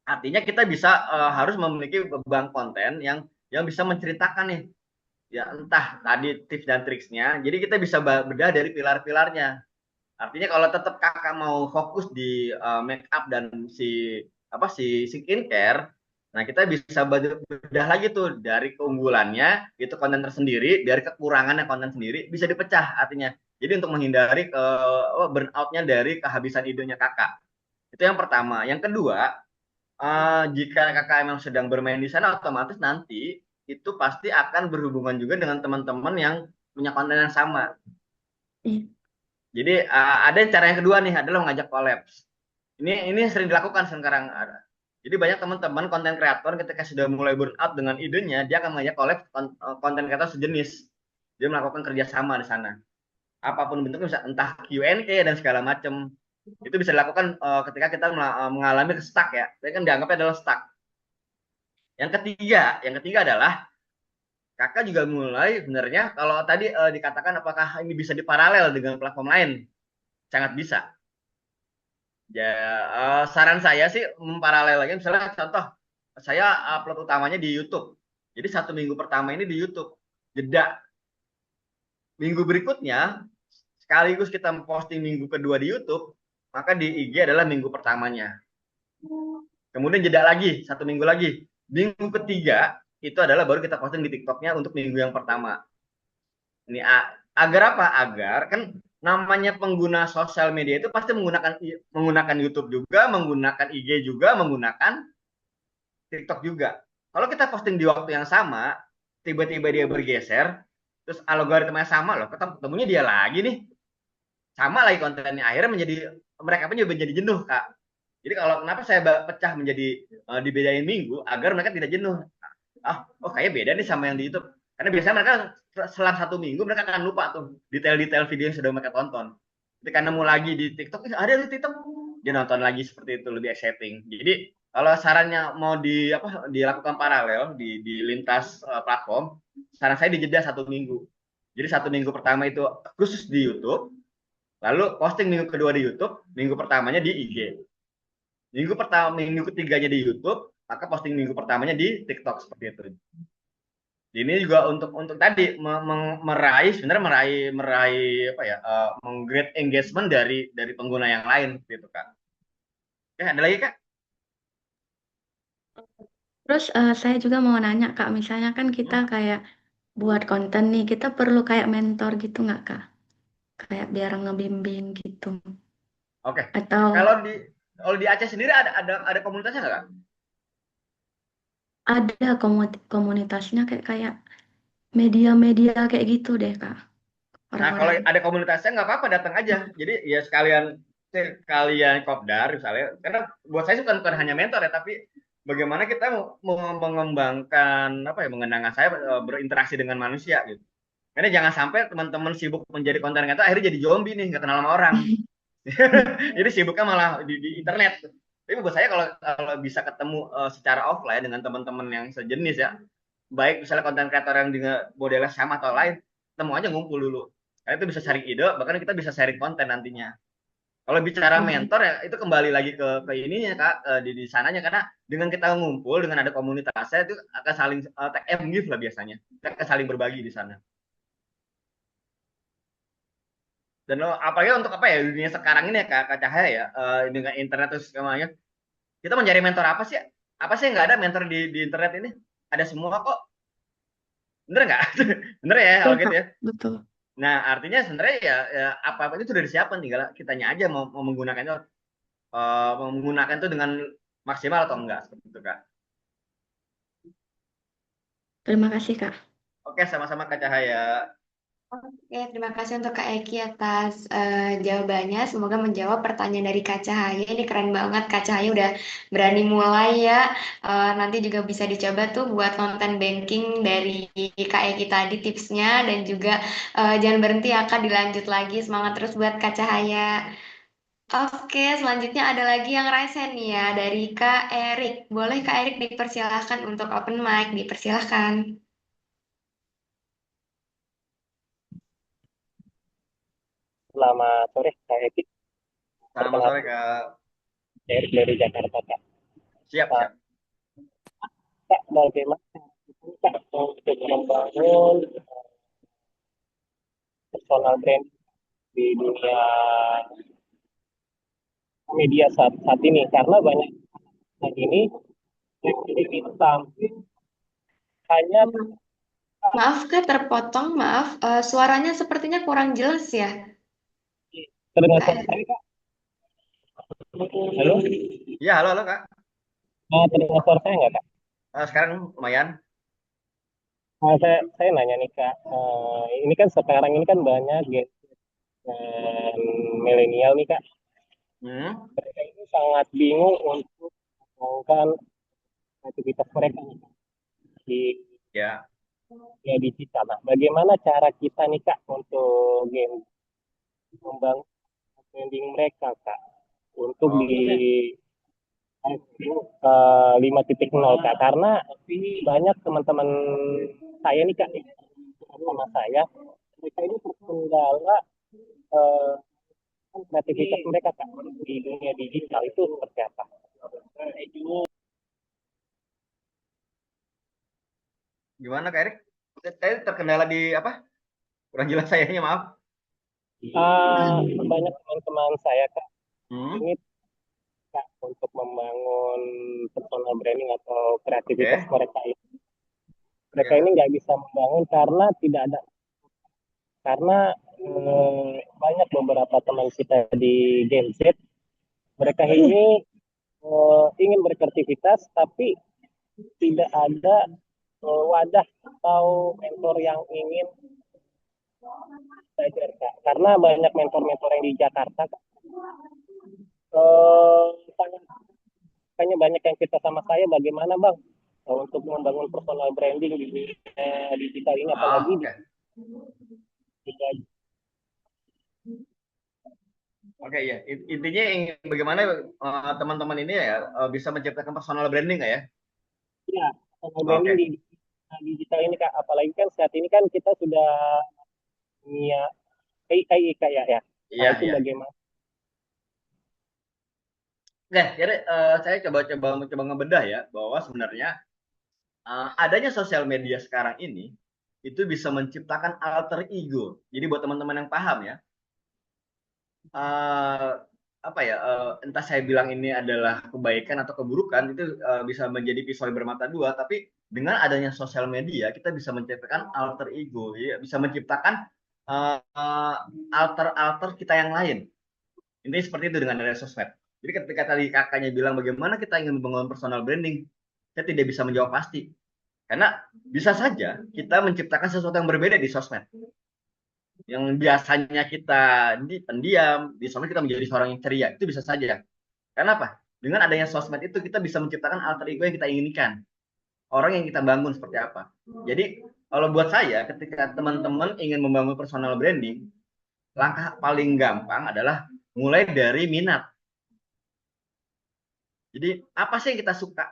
Artinya kita bisa harus memiliki bank konten yang bisa menceritakan nih ya entah tadi tips dan triksnya. Jadi kita bisa bedah dari pilar-pilarnya. Artinya kalau tetap kakak mau fokus di make up dan si skincare, nah kita bisa bedah lagi tuh dari keunggulannya itu konten tersendiri, dari kekurangannya konten sendiri bisa dipecah artinya. Jadi untuk menghindari burnoutnya dari kehabisan idenya kakak. Itu yang pertama. Yang kedua, jika kakak memang sedang bermain di sana, otomatis nanti itu pasti akan berhubungan juga dengan teman-teman yang punya konten yang sama. Iya. Jadi ada cara yang kedua nih adalah mengajak kolaps. Ini sering dilakukan sekarang. Jadi banyak teman-teman konten kreator ketika sudah mulai burn out dengan idenya, dia akan mengajak kolaps konten kreator sejenis. Dia melakukan kerjasama di sana. Apapun bentuknya, bisa entah Q&A dan segala macam. Itu bisa dilakukan ketika kita mengalami stuck ya. Tapi kan dianggapnya adalah stuck. Yang ketiga adalah kakak juga mulai sebenarnya kalau tadi dikatakan apakah ini bisa diparalel dengan platform lain, sangat bisa. Ya, saran saya sih memparalel lagi. Misalnya contoh, saya upload utamanya di YouTube. Jadi 1 minggu pertama ini di YouTube. Jeda. Minggu berikutnya, sekaligus kita posting minggu kedua di YouTube, maka di IG adalah minggu pertamanya. Kemudian jeda lagi, 1 minggu lagi. Minggu ketiga, itu adalah baru kita posting di TikToknya untuk minggu yang pertama. Ini agar apa? Agar kan namanya pengguna sosial media itu pasti menggunakan YouTube juga, menggunakan IG juga, menggunakan TikTok juga. Kalau kita posting di waktu yang sama, tiba-tiba dia bergeser, terus algoritmanya sama loh, ketemunya dia lagi nih, sama lagi kontennya, akhirnya mereka pun menjadi jenuh kak. Jadi kalau kenapa saya pecah menjadi dibedain minggu, agar mereka tidak jenuh. Oh kayaknya beda nih sama yang di YouTube. Karena biasanya mereka selang 1 minggu mereka akan lupa tuh detail-detail video yang sudah mereka tonton. Ketika nemu lagi di TikTok, ada di TikTok, dia nonton lagi seperti itu, lebih exciting. Jadi kalau sarannya mau dilakukan paralel di lintas platform, saran saya dijeda 1 minggu. Jadi 1 minggu pertama itu khusus di YouTube, lalu posting minggu kedua di YouTube, minggu pertamanya di IG. Minggu ketiganya di YouTube, maka posting minggu pertamanya di TikTok seperti itu. Ini juga untuk tadi meraih apa ya, menggrade engagement dari pengguna yang lain gitu kan. Oke, ada lagi kak? Terus saya juga mau nanya Kak, misalnya kan kita kayak buat konten nih, kita perlu kayak mentor gitu nggak Kak? Kayak biar ngebimbing gitu. Oke. Atau Kalau di Aceh sendiri ada komunitasnya nggak kak? ada komunitasnya kayak media-media kayak gitu deh Kak, Nah, kalau orang-orang. ada komunitasnya nggak apa-apa, datang aja. Jadi ya sekalian kopdar misalnya. Karena buat saya bukan hanya mentor ya, tapi bagaimana kita mau mengembangkan apa ya, mengenang saya berinteraksi dengan manusia gitu. Karena jangan sampai teman-teman sibuk menjadi konten kreator akhirnya jadi zombie nih, nggak kenal sama orang. Jadi sibuknya malah di internet. Tapi buat saya kalau bisa ketemu secara offline dengan teman-teman yang sejenis ya, baik misalnya konten kreator yang dengan modelnya sama atau lain, ketemu aja ngumpul dulu. Karena itu bisa sharing ide, bahkan kita bisa sharing konten nantinya. Kalau bicara Oh, mentor ya itu kembali lagi ke ininya kak, di sananya, karena dengan kita ngumpul dengan ada komunitasnya itu akan saling take and give lah biasanya. Kita akan saling berbagi di sana. Dan apalagi untuk apa ya dunia sekarang ini ya kak Cahaya ya, dengan internet terus semuanya, kita mencari mentor apa sih? Apa sih yang nggak ada mentor di internet ini? Ada semua kok. Bener nggak? Bener ya betul kalau gitu Kak, ya. betul. Nah, artinya sebenarnya ya apa-apa itu sudah disiapkan, tinggal kitanya aja mau menggunakannya, menggunakan itu dengan maksimal atau enggak seperti itu, Kak. Terima kasih Kak. Oke, sama-sama Kak Cahaya. Oke, terima kasih untuk Kak Eki atas jawabannya. Semoga menjawab pertanyaan dari Kak Cahaya. Ini keren banget, Kak Cahaya udah berani mulai ya. Nanti juga bisa dicoba tuh buat konten banking dari Kak Eki tadi tipsnya. Dan juga jangan berhenti ya Kak, dilanjut lagi. Semangat terus buat Kak Cahaya. Oke, selanjutnya ada lagi yang raise hand nih ya dari Kak Erik. Boleh Kak Erik dipersilahkan untuk open mic, dipersilahkan. Selamat sore, Kak Eki. Selamat sore, Perkenalkan, Kak. saya Erik dari Jakarta, Kak. Siap, Nah, siap. Kak, bagaimana Kak untuk membangun personal brand di dunia media saat ini? Karena banyak saat ini yang jadi hitam hanya Maaf Kak, terpotong, maaf. Suaranya sepertinya kurang jelas ya, terdengar Kak suara Erik. saya, Kak. Halo, Iya, halo, halo Kak. terdengar suara saya nggak Kak? Sekarang lumayan. Saya nanya nih Kak, ini kan sekarang ini kan banyak gen milenial nih Kak, Hmm, mereka ini sangat bingung untuk mengembangkan aktivitas mereka nih, Kak, di ya. dunia digital. Nah, bagaimana cara kita nih Kak untuk membangun branding mereka Kak untuk di Oke. 5.0 Kak, karena banyak teman-teman saya nih Kak, sama saya, mereka ini terkendala eh, kreativitas mereka Kak di dunia digital itu seperti apa? Gimana Kak Erik? Saya terkendala di apa? Kurang jelas sayanya, maaf. Banyak teman-teman saya Kak Hmm, ini Kak untuk membangun personal branding atau kreativitas oke. mereka Ya. ini nggak bisa membangun karena tidak ada karena banyak beberapa teman kita di Gen Z, mereka ini ingin berkreativitas tapi tidak ada wadah atau mentor yang ingin belajar Kak. Karena banyak mentor-mentor yang di Jakarta Kak, eh, banyak banyak yang kita sama saya bagaimana Bang untuk membangun personal branding di digital ini apalagi di Oke. Oke, ya. Intinya bagaimana teman-teman ini ya bisa menciptakan personal branding Kak ya? ya, personal branding Oke. di digital ini Kak, apalagi kan saat ini kan kita sudah dunia AI Kak ya. Nah, Iya, itu iya. bagaimana? Oke, jadi saya coba-coba mencoba ngebedah ya bahwa sebenarnya adanya sosial media sekarang ini itu bisa menciptakan alter ego. Jadi buat teman-teman yang paham ya, eh, apa ya, entah saya bilang ini adalah kebaikan atau keburukan itu bisa menjadi pisau yang bermata dua. Tapi dengan adanya sosial media kita bisa menciptakan alter ego, ya, bisa menciptakan alter-alter kita yang lain. Intinya seperti itu dengan adanya sosmed. Jadi ketika tadi kakaknya bilang bagaimana kita ingin membangun personal branding, saya tidak bisa menjawab pasti. Karena bisa saja kita menciptakan sesuatu yang berbeda di sosmed. Yang biasanya kita di pendiam, di sosmed kita menjadi seorang yang ceria. Itu bisa saja. Kenapa? Dengan adanya sosmed itu kita bisa menciptakan alter ego yang kita inginkan. Orang yang kita bangun seperti apa. Jadi kalau buat saya, ketika teman-teman ingin membangun personal branding, langkah paling gampang adalah mulai dari minat. Jadi apa sih yang kita suka?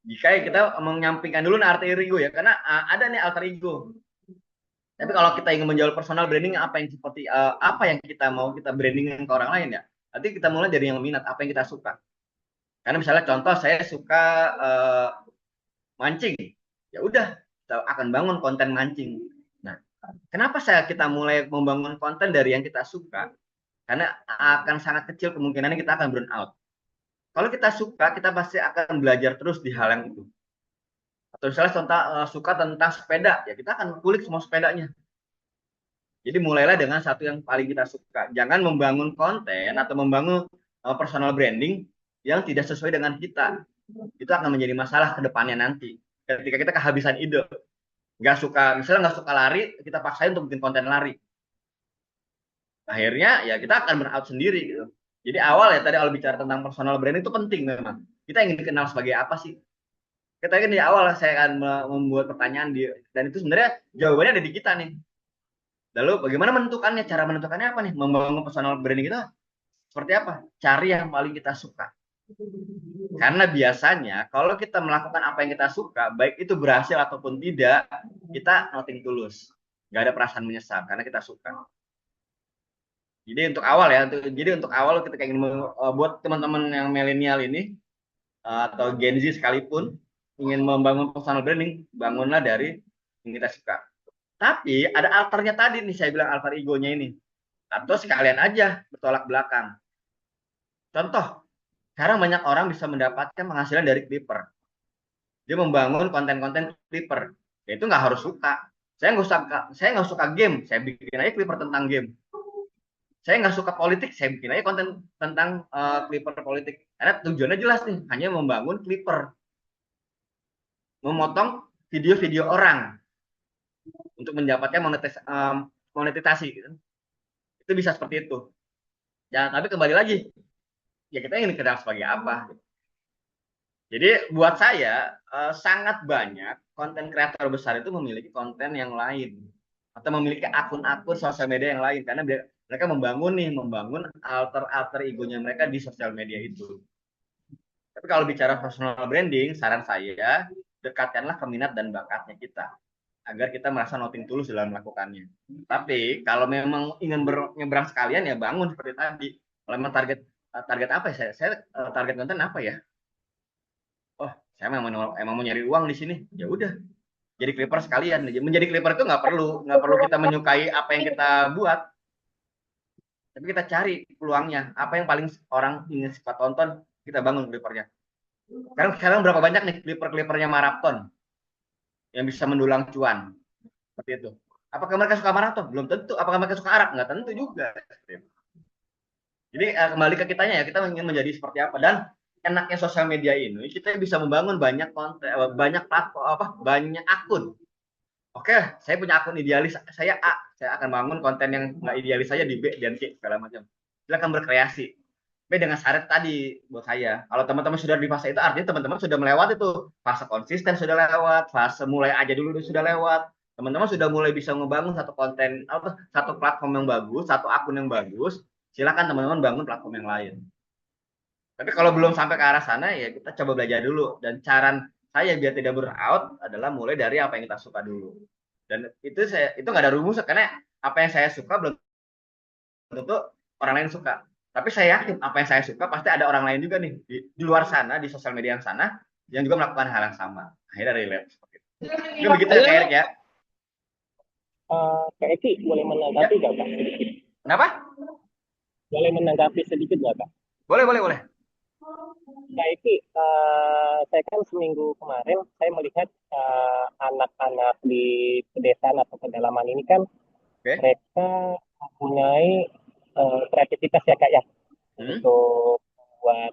Jika kita menyampingkan dulu alter ego ya, karena ada nih alter ego. Tapi kalau kita ingin menjual personal branding, apa yang seperti apa yang kita mau kita brandingin ke orang lain ya? Nanti kita mulai dari yang minat, apa yang kita suka. Karena misalnya contoh saya suka mancing, ya udah kita akan bangun konten mancing. Nah, kenapa kita mulai membangun konten dari yang kita suka? Karena akan sangat kecil kemungkinannya kita akan burn out. Kalau kita suka, kita pasti akan belajar terus di hal yang itu. Atau misalnya contoh suka tentang sepeda, ya kita akan kulik semua sepedanya. Jadi mulailah dengan satu yang paling kita suka. Jangan membangun konten atau membangun personal branding yang tidak sesuai dengan kita. Itu akan menjadi masalah ke depannya nanti. Ketika kita kehabisan ide, nggak suka, misalnya nggak suka lari, kita paksain untuk bikin konten lari. Akhirnya ya kita akan burn out sendiri gitu. Jadi awal ya tadi awal bicara tentang personal branding itu penting memang. Kita ingin dikenal sebagai apa sih? Kita kan di awal saya akan membuat pertanyaan dan itu sebenarnya jawabannya ada di kita nih. Lalu bagaimana menentukannya? Cara menentukannya apa nih? Membangun personal branding kita seperti apa? Cari yang paling kita suka. Karena biasanya kalau kita melakukan apa yang kita suka, baik itu berhasil ataupun tidak, kita nothing tulus. Nggak ada perasaan menyesal karena kita suka. Jadi untuk awal ya, jadi untuk awal kita ingin buat teman-teman yang milenial ini atau Gen Z sekalipun ingin membangun personal branding, bangunlah dari yang kita suka. Tapi ada alternya tadi nih saya bilang alter egonya ini. Atau sekalian aja bertolak belakang. Contoh, sekarang banyak orang bisa mendapatkan penghasilan dari Clipper. Dia membangun konten-konten Clipper. Ya, itu nggak harus suka. Saya nggak suka game. Saya bikin aja Clipper tentang game. saya nggak suka politik, saya bikin aja konten tentang clipper politik. Karena tujuannya jelas nih, hanya membangun clipper, memotong video-video orang untuk mendapatkan monetisasi. Gitu. Itu bisa seperti itu. Ya, tapi kembali lagi, ya kita ingin dikenal sebagai apa? Jadi buat saya sangat banyak konten kreator besar itu memiliki konten yang lain atau memiliki akun-akun sosial media yang lain karena mereka membangun alter egonya mereka di sosial media itu. Tapi kalau bicara personal branding, saran saya dekatkanlah ke minat dan bakatnya kita agar kita merasa nothing tulus dalam melakukannya. Tapi kalau memang ingin nyebrang sekalian ya bangun seperti tadi. Kalau memang target apa ya? Saya target konten apa ya? Oh, saya emang mau nyari uang di sini. Ya udah, jadi clipper sekalian. Menjadi clipper itu nggak perlu kita menyukai apa yang kita buat, tapi kita cari peluangnya. Apa yang paling orang ingin suka tonton, kita bangun clippernya. Sekarang berapa banyak nih clipper-clippernya maraton yang bisa mendulang cuan seperti itu. Apakah mereka suka maraton? Belum tentu. Apakah mereka suka Arab? Nggak tentu juga. Jadi kembali ke kitanya ya, kita ingin menjadi seperti apa. Dan enaknya sosial media ini, kita bisa membangun banyak konten, banyak platform, banyak akun. Oke, saya punya akun idealis, saya A, saya akan bangun konten yang nggak idealis saya di B dan C segala macam. Silakan berkreasi. B dengan syarat tadi buat saya. Kalau teman-teman sudah di fase itu, artinya teman-teman sudah melewati itu. Fase konsisten sudah lewat, fase mulai aja dulu sudah lewat. Teman-teman sudah mulai bisa ngebangun satu konten atau satu platform yang bagus, satu akun yang bagus. Silakan teman-teman bangun platform yang lain. Tapi kalau belum sampai ke arah sana ya kita coba belajar dulu. Dan cara saya biar tidak burnout adalah mulai dari apa yang kita suka dulu. Dan itu nggak ada rumus karena apa yang saya suka belum tentu orang lain suka. Tapi saya yakin apa yang saya suka pasti ada orang lain juga nih di luar sana, di sosial media yang sana yang juga melakukan hal yang sama. Akhirnya relate seperti itu. Itu begitu ya Kak Erik ya. Kak Eki boleh menanggapi nggak Kak? Kenapa? Boleh menanggapi sedikit nggak Kak? Boleh. Kak Eki, saya kan seminggu kemarin saya melihat anak-anak di pedesaan atau pedalaman ini kan mereka mempunyai kreativitas ya Kak ya untuk buat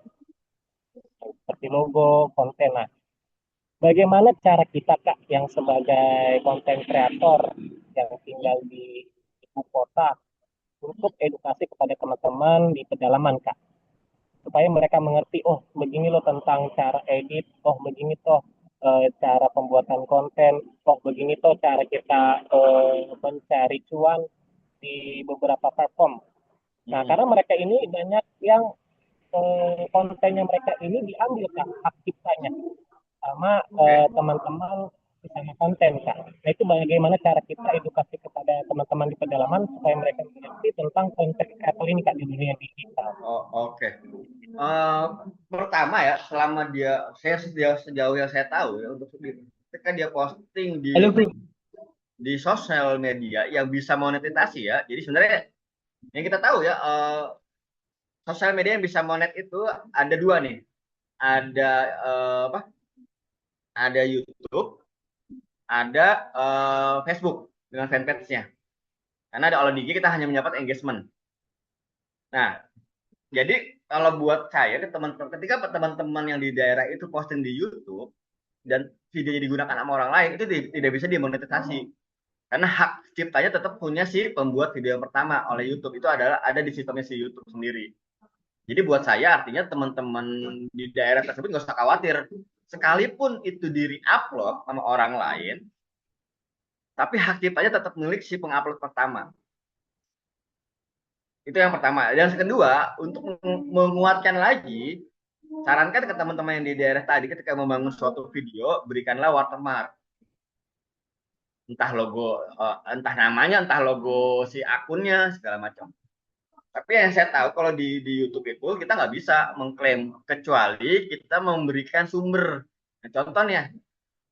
seperti logo, konten. Nah, bagaimana cara kita Kak yang sebagai konten kreator yang tinggal di ibu kota untuk edukasi kepada teman-teman di pedalaman Kak? Supaya mereka mengerti, oh begini loh tentang cara edit, oh begini toh cara pembuatan konten, oh begini toh cara kita mencari cuan di beberapa platform. Nah, karena mereka ini banyak yang kontennya mereka ini diambil Kak, hak ciptanya sama teman-teman sama konten Kak. Nah itu bagaimana cara kita edukasi kepada teman-teman di pedalaman supaya mereka mengerti tentang konten kreator ini Kak di dunia digital. Oke. Pertama ya, selama saya sejauh yang saya tahu ya untuk ketika dia posting di sosial media yang bisa monetisasi ya. Jadi sebenarnya yang kita tahu ya sosial media yang bisa monet itu ada dua nih. Ada apa? Ada YouTube, ada Facebook dengan fanpage-nya. Karena ada all IG kita hanya mendapat engagement. Nah, jadi kalau buat saya ketika teman-teman yang di daerah itu posting di YouTube dan videonya digunakan sama orang lain itu tidak bisa dimonetisasi. Karena hak ciptanya tetap punya si pembuat video yang pertama oleh YouTube. Itu ada di sistemnya si YouTube sendiri. Jadi buat saya artinya teman-teman di daerah tersebut nggak usah khawatir. Sekalipun itu di-upload sama orang lain, tapi hak ciptanya tetap milik si pengupload pertama. Itu yang pertama. Dan yang kedua, untuk menguatkan lagi, sarankan ke teman-teman yang di daerah tadi ketika membangun suatu video, berikanlah watermark. Entah logo, entah namanya, entah logo si akunnya, segala macam. Tapi yang saya tahu kalau di YouTube itu kita nggak bisa mengklaim kecuali kita memberikan sumber. Nah, contohnya,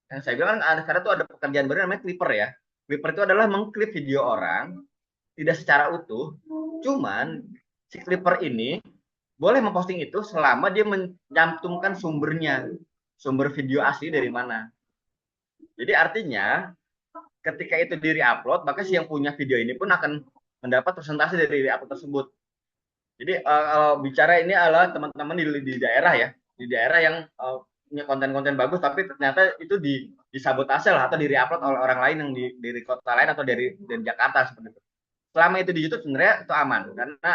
yang saya bilang kan sekarang tuh ada pekerjaan baru namanya clipper ya. Clipper itu adalah mengklip video orang tidak secara utuh, cuman si clipper ini boleh memposting itu selama dia mencantumkan sumbernya, sumber video asli dari mana. Jadi artinya ketika itu di-upload, maka si yang punya video ini pun akan mendapat presentasi dari upload tersebut. Jadi kalau bicara ini adalah teman-teman di daerah ya, di daerah yang punya konten-konten bagus, tapi ternyata itu disabotase lah atau di-upload oleh orang lain yang dari kota lain atau dari Jakarta seperti itu. Selama itu di YouTube sebenarnya itu aman karena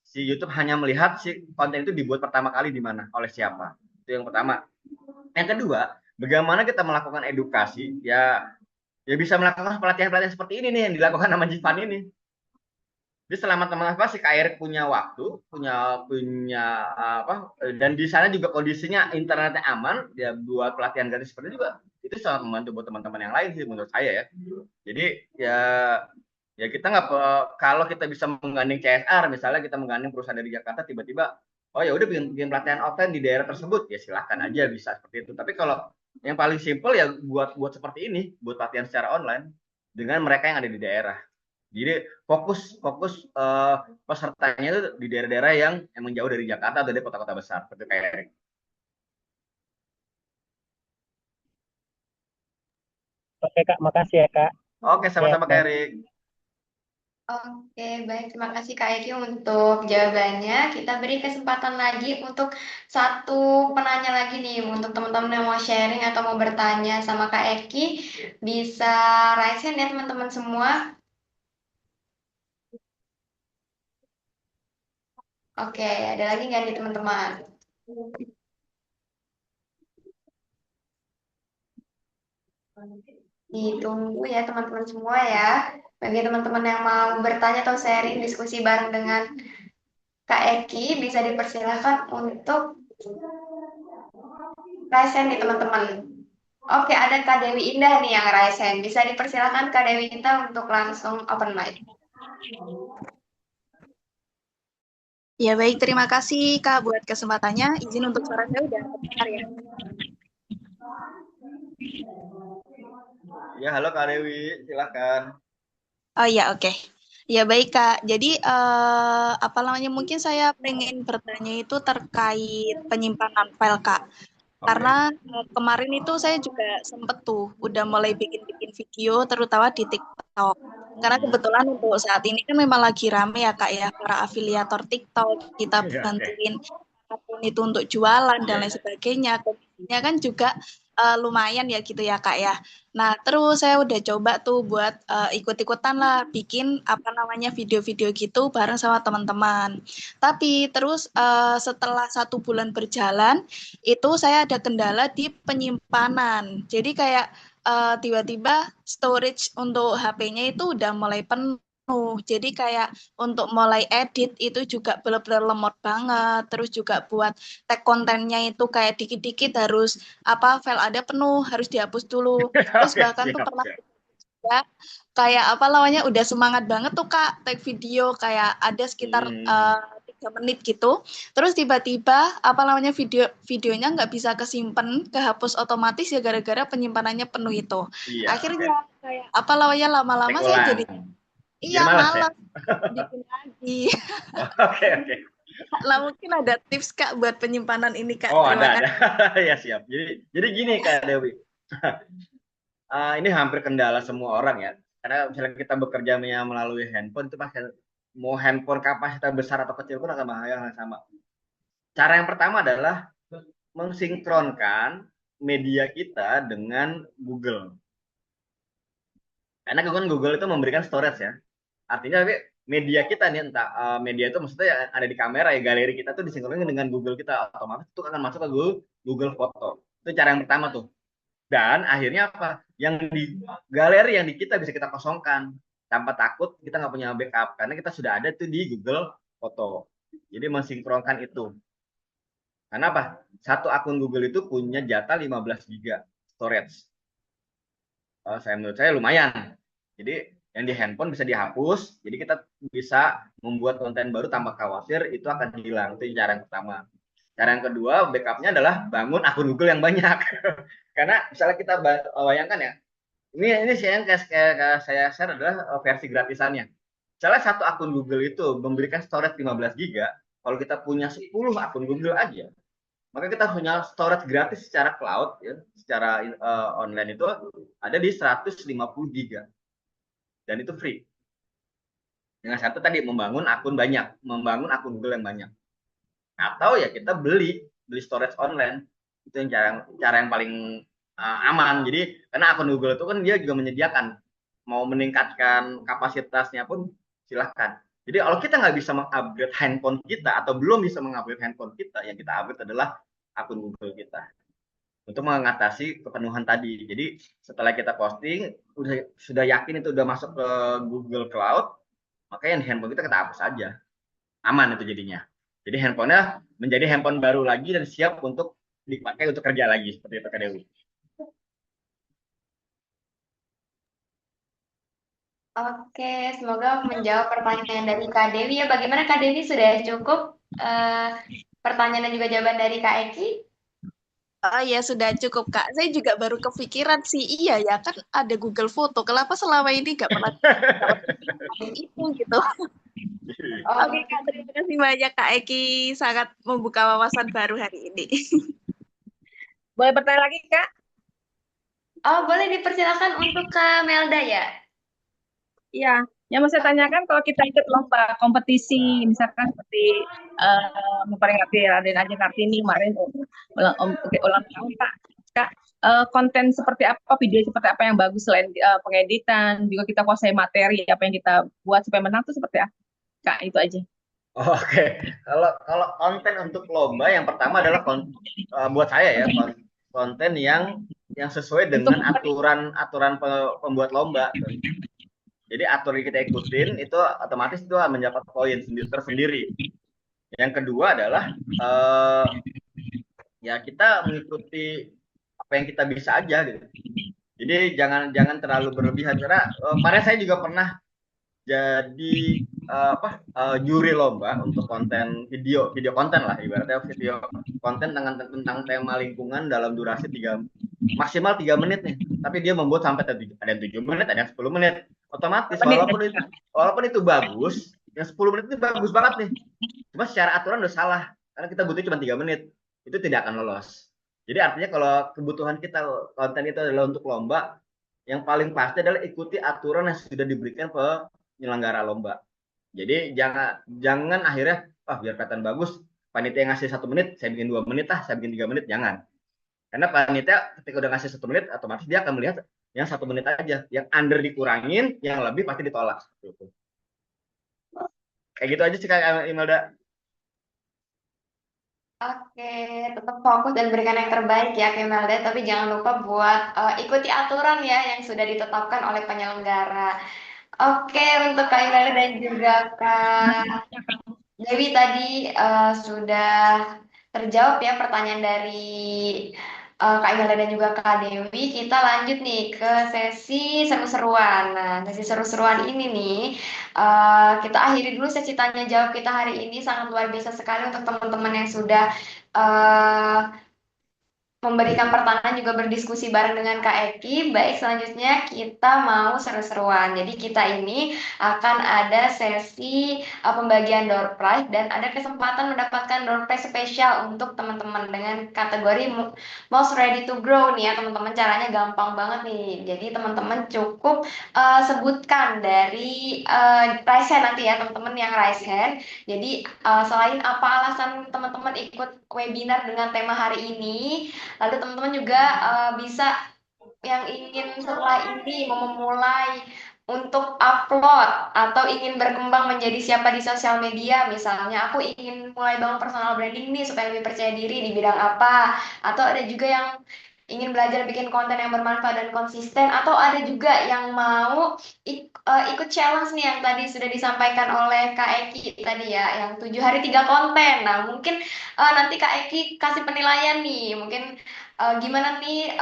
si YouTube hanya melihat si konten itu dibuat pertama kali di mana, oleh siapa. Itu yang pertama. Yang kedua, bagaimana kita melakukan edukasi ya bisa melakukan pelatihan-pelatihan seperti ini nih yang dilakukan sama Jivan ini. Jadi selama teman-teman si Kak Erik punya waktu, punya apa, dan di sana juga kondisinya internetnya aman, ya buat pelatihan gratis seperti juga itu sangat membantu buat teman-teman yang lain sih menurut saya ya. Jadi ya kita nggak, kalau kita bisa menggandeng CSR, misalnya kita menggandeng perusahaan dari Jakarta, tiba-tiba oh ya udah bikin pelatihan offline di daerah tersebut, ya silahkan aja bisa seperti itu. Tapi kalau yang paling simpel ya buat seperti ini, buat pelatihan secara online dengan mereka yang ada di daerah. Jadi fokus pesertanya itu di daerah-daerah yang emang jauh dari Jakarta atau dari kota-kota besar seperti kayak Erik. Oke Kak, makasih ya Kak. Oke, sama-sama Kak Erik. Oke, baik. Terima kasih Kak Eki untuk jawabannya. Kita beri kesempatan lagi untuk satu penanya lagi nih. Untuk teman-teman yang mau sharing atau mau bertanya sama Kak Eki, bisa raise hand ya teman-teman semua. Oke, ada lagi nggak nih teman-teman? Ditunggu ya teman-teman semua ya. Bagi teman-teman yang mau bertanya atau sharing diskusi bareng dengan Kak Eki, bisa dipersilakan untuk raise hand nih teman-teman. Oke, ada Kak Dewi Indah nih yang raise hand. Bisa dipersilakan Kak Dewi Indah untuk langsung open mic. Ya baik, terima kasih Kak buat kesempatannya. Izin untuk suara saya udah terdengar ya. Ya, halo Kak Dewi, silakan. Oh ya, oke. Ya baik Kak. Jadi apa namanya, mungkin saya pengen bertanya itu terkait penyimpanan file Kak. Karena kemarin itu saya juga sempet tuh udah mulai bikin-bikin video terutama di TikTok. Karena kebetulan untuk saat ini kan memang lagi rame ya Kak ya, para afiliator TikTok, kita bantuin apapun itu untuk jualan dan lain sebagainya. Komisinya kan juga lumayan ya gitu ya Kak ya. Nah terus saya udah coba tuh buat ikut-ikutan lah bikin apa namanya video-video gitu bareng sama teman-teman. Tapi terus setelah 1 bulan berjalan itu saya ada kendala di penyimpanan. Jadi kayak tiba-tiba storage untuk HP-nya itu udah mulai penuh. Jadi kayak untuk mulai edit itu juga benar-benar lemot banget. Terus juga buat tag kontennya itu kayak dikit-dikit harus apa file ada penuh harus dihapus dulu. Terus Oke, bahkan tuh pernah juga kayak apa namanya udah semangat banget tuh Kak tag video kayak ada sekitar 3 menit gitu. Terus tiba-tiba apa namanya videonya nggak bisa kesimpan, kehapus otomatis ya gara-gara penyimpanannya penuh itu. Iya, Akhirnya kayak apa namanya lama-lama saya jadi Jadi malas ya? malas bikin lagi. Oke. Lah mungkin ada tips Kak buat penyimpanan ini Kak. Oh, Terima ada. kasih. Ya siap. Jadi gini Kak Dewi. Ini hampir kendala semua orang ya. Karena misalnya kita bekerja melalui handphone itu pasti mau handphone kapasitas besar atau kecil pun akan hal yang sama. Cara yang pertama adalah mensinkronkan media kita dengan Google. Karena Google itu memberikan storage ya. Artinya media kita nih entah media itu maksudnya ada di kamera ya, galeri kita tuh disinkronkan dengan Google kita, otomatis itu akan masuk ke Google Foto. Itu cara yang pertama tuh. Dan akhirnya apa? Yang di galeri yang di kita bisa kita kosongkan tanpa takut kita nggak punya backup karena kita sudah ada tuh di Google Foto. Jadi mensinkronkan itu. Karena apa? Satu akun Google itu punya jatah 15 GB storage. Menurut saya lumayan. Jadi yang di handphone bisa dihapus, jadi kita bisa membuat konten baru tanpa khawatir itu akan hilang. Itu cara yang pertama. Cara yang kedua, backupnya adalah bangun akun Google yang banyak. Karena misalnya kita bayangkan ya, ini yang saya share adalah versi gratisannya. Misalnya satu akun Google itu memberikan storage 15 GB, kalau kita punya 10 akun Google aja, maka kita punya storage gratis secara cloud ya, secara online itu ada di 150 GB dan itu free. Dengan satu tadi membangun akun Google yang banyak. Atau ya kita beli storage online. Itu yang cara yang paling aman. Jadi karena akun Google itu kan dia juga menyediakan, mau meningkatkan kapasitasnya pun silahkan. Jadi kalau kita nggak bisa mengupgrade handphone kita atau belum bisa mengupgrade handphone kita, yang kita upgrade adalah akun Google kita untuk mengatasi kepenuhan tadi. Jadi setelah kita posting, sudah yakin itu udah masuk ke Google Cloud, makanya handphone kita hapus aja. Aman itu jadinya. Jadi handphonenya menjadi handphone baru lagi dan siap untuk dipakai untuk kerja lagi, seperti itu Kak Dewi. Oke, semoga menjawab pertanyaan dari Kak Dewi ya. Bagaimana Kak Dewi, sudah cukup pertanyaan dan juga jawaban dari Kak Eki? Oh ya sudah cukup Kak. Saya juga baru kepikiran sih, iya ya kan ada Google Foto. Kenapa selama ini nggak pernah itu gitu. Oke Kak, terima kasih banyak Kak Eki, sangat membuka wawasan baru hari ini. Boleh bertanya lagi, Kak? Oh, boleh dipersilakan untuk Kak Melda ya. Iya, yang mau saya tanyakan kalau kita ikut lomba kompetisi, misalkan seperti memperingati Raden Ajeng Kartini kemarin ulang tahun Pak, Kak, konten seperti apa, video seperti apa yang bagus selain pengeditan, juga kita kuasai materi apa yang kita buat supaya menang itu seperti apa, Kak? Itu aja. Oke, kalau konten untuk lomba yang pertama adalah buat saya ya konten yang sesuai dengan aturan pembuat lomba. Jadi aturan yang kita ikutin itu otomatis itu mendapat poin tersendiri. Yang kedua adalah ya kita mengikuti apa yang kita bisa aja gitu. Jadi jangan terlalu berlebihan, karena kemarin saya juga pernah jadi juri lomba untuk konten video konten lah, ibaratnya video konten tentang tema lingkungan dalam durasi maksimal 3 menit nih, tapi dia membuat sampai ada yang 7 menit, ada yang 10 menit. Otomatis walaupun itu bagus, yang 10 menit itu bagus banget nih, cuma secara aturan udah salah karena kita butuh cuma 3 menit, itu tidak akan lolos. Jadi artinya kalau kebutuhan kita konten itu adalah untuk lomba, yang paling pasti adalah ikuti aturan yang sudah diberikan penyelenggara lomba. Jadi jangan akhirnya biar kelihatan bagus, panitia ngasih 1 menit, saya bikin 2 menit saya bikin 3 menit, jangan. Karena panitia ketika udah ngasih 1 menit, otomatis dia akan melihat yang 1 menit aja, yang under dikurangin, yang lebih pasti ditolak. Gitu. Kayak gitu aja sih Kak Imelda. Oke, tetap fokus dan berikan yang terbaik ya Kak Melda, tapi jangan lupa buat ikuti aturan ya yang sudah ditetapkan oleh penyelenggara. Oke, untuk Kak Melda dan juga Kak Dewi tadi sudah terjawab ya pertanyaan dari Kak Imelda dan juga Kak Dewi. Kita lanjut nih ke sesi seru-seruan. Nah, sesi seru-seruan ini nih kita akhiri dulu sesi tanya jawab kita hari ini. Sangat luar biasa sekali untuk teman-teman yang sudah eh, memberikan pertanyaan juga berdiskusi bareng dengan Kak Eki. Baik, selanjutnya kita mau seru-seruan. Jadi kita ini akan ada sesi pembagian door prize dan ada kesempatan mendapatkan door prize spesial untuk teman-teman dengan kategori most ready to grow nih ya teman-teman. Caranya gampang banget nih. Jadi teman-teman cukup sebutkan dari raise hand nanti ya teman-teman yang raise hand. Jadi selain apa alasan teman-teman ikut webinar dengan tema hari ini, lalu teman-teman juga bisa yang ingin setelah ini mau memulai untuk upload atau ingin berkembang menjadi siapa di sosial media, misalnya aku ingin mulai bangun personal branding nih supaya lebih percaya diri di bidang apa, atau ada juga yang ingin belajar bikin konten yang bermanfaat dan konsisten, atau ada juga yang mau ikut challenge nih yang tadi sudah disampaikan oleh Kak Eki tadi ya, yang 7 hari 3 konten. Nah mungkin nanti Kak Eki kasih penilaian nih, mungkin gimana nih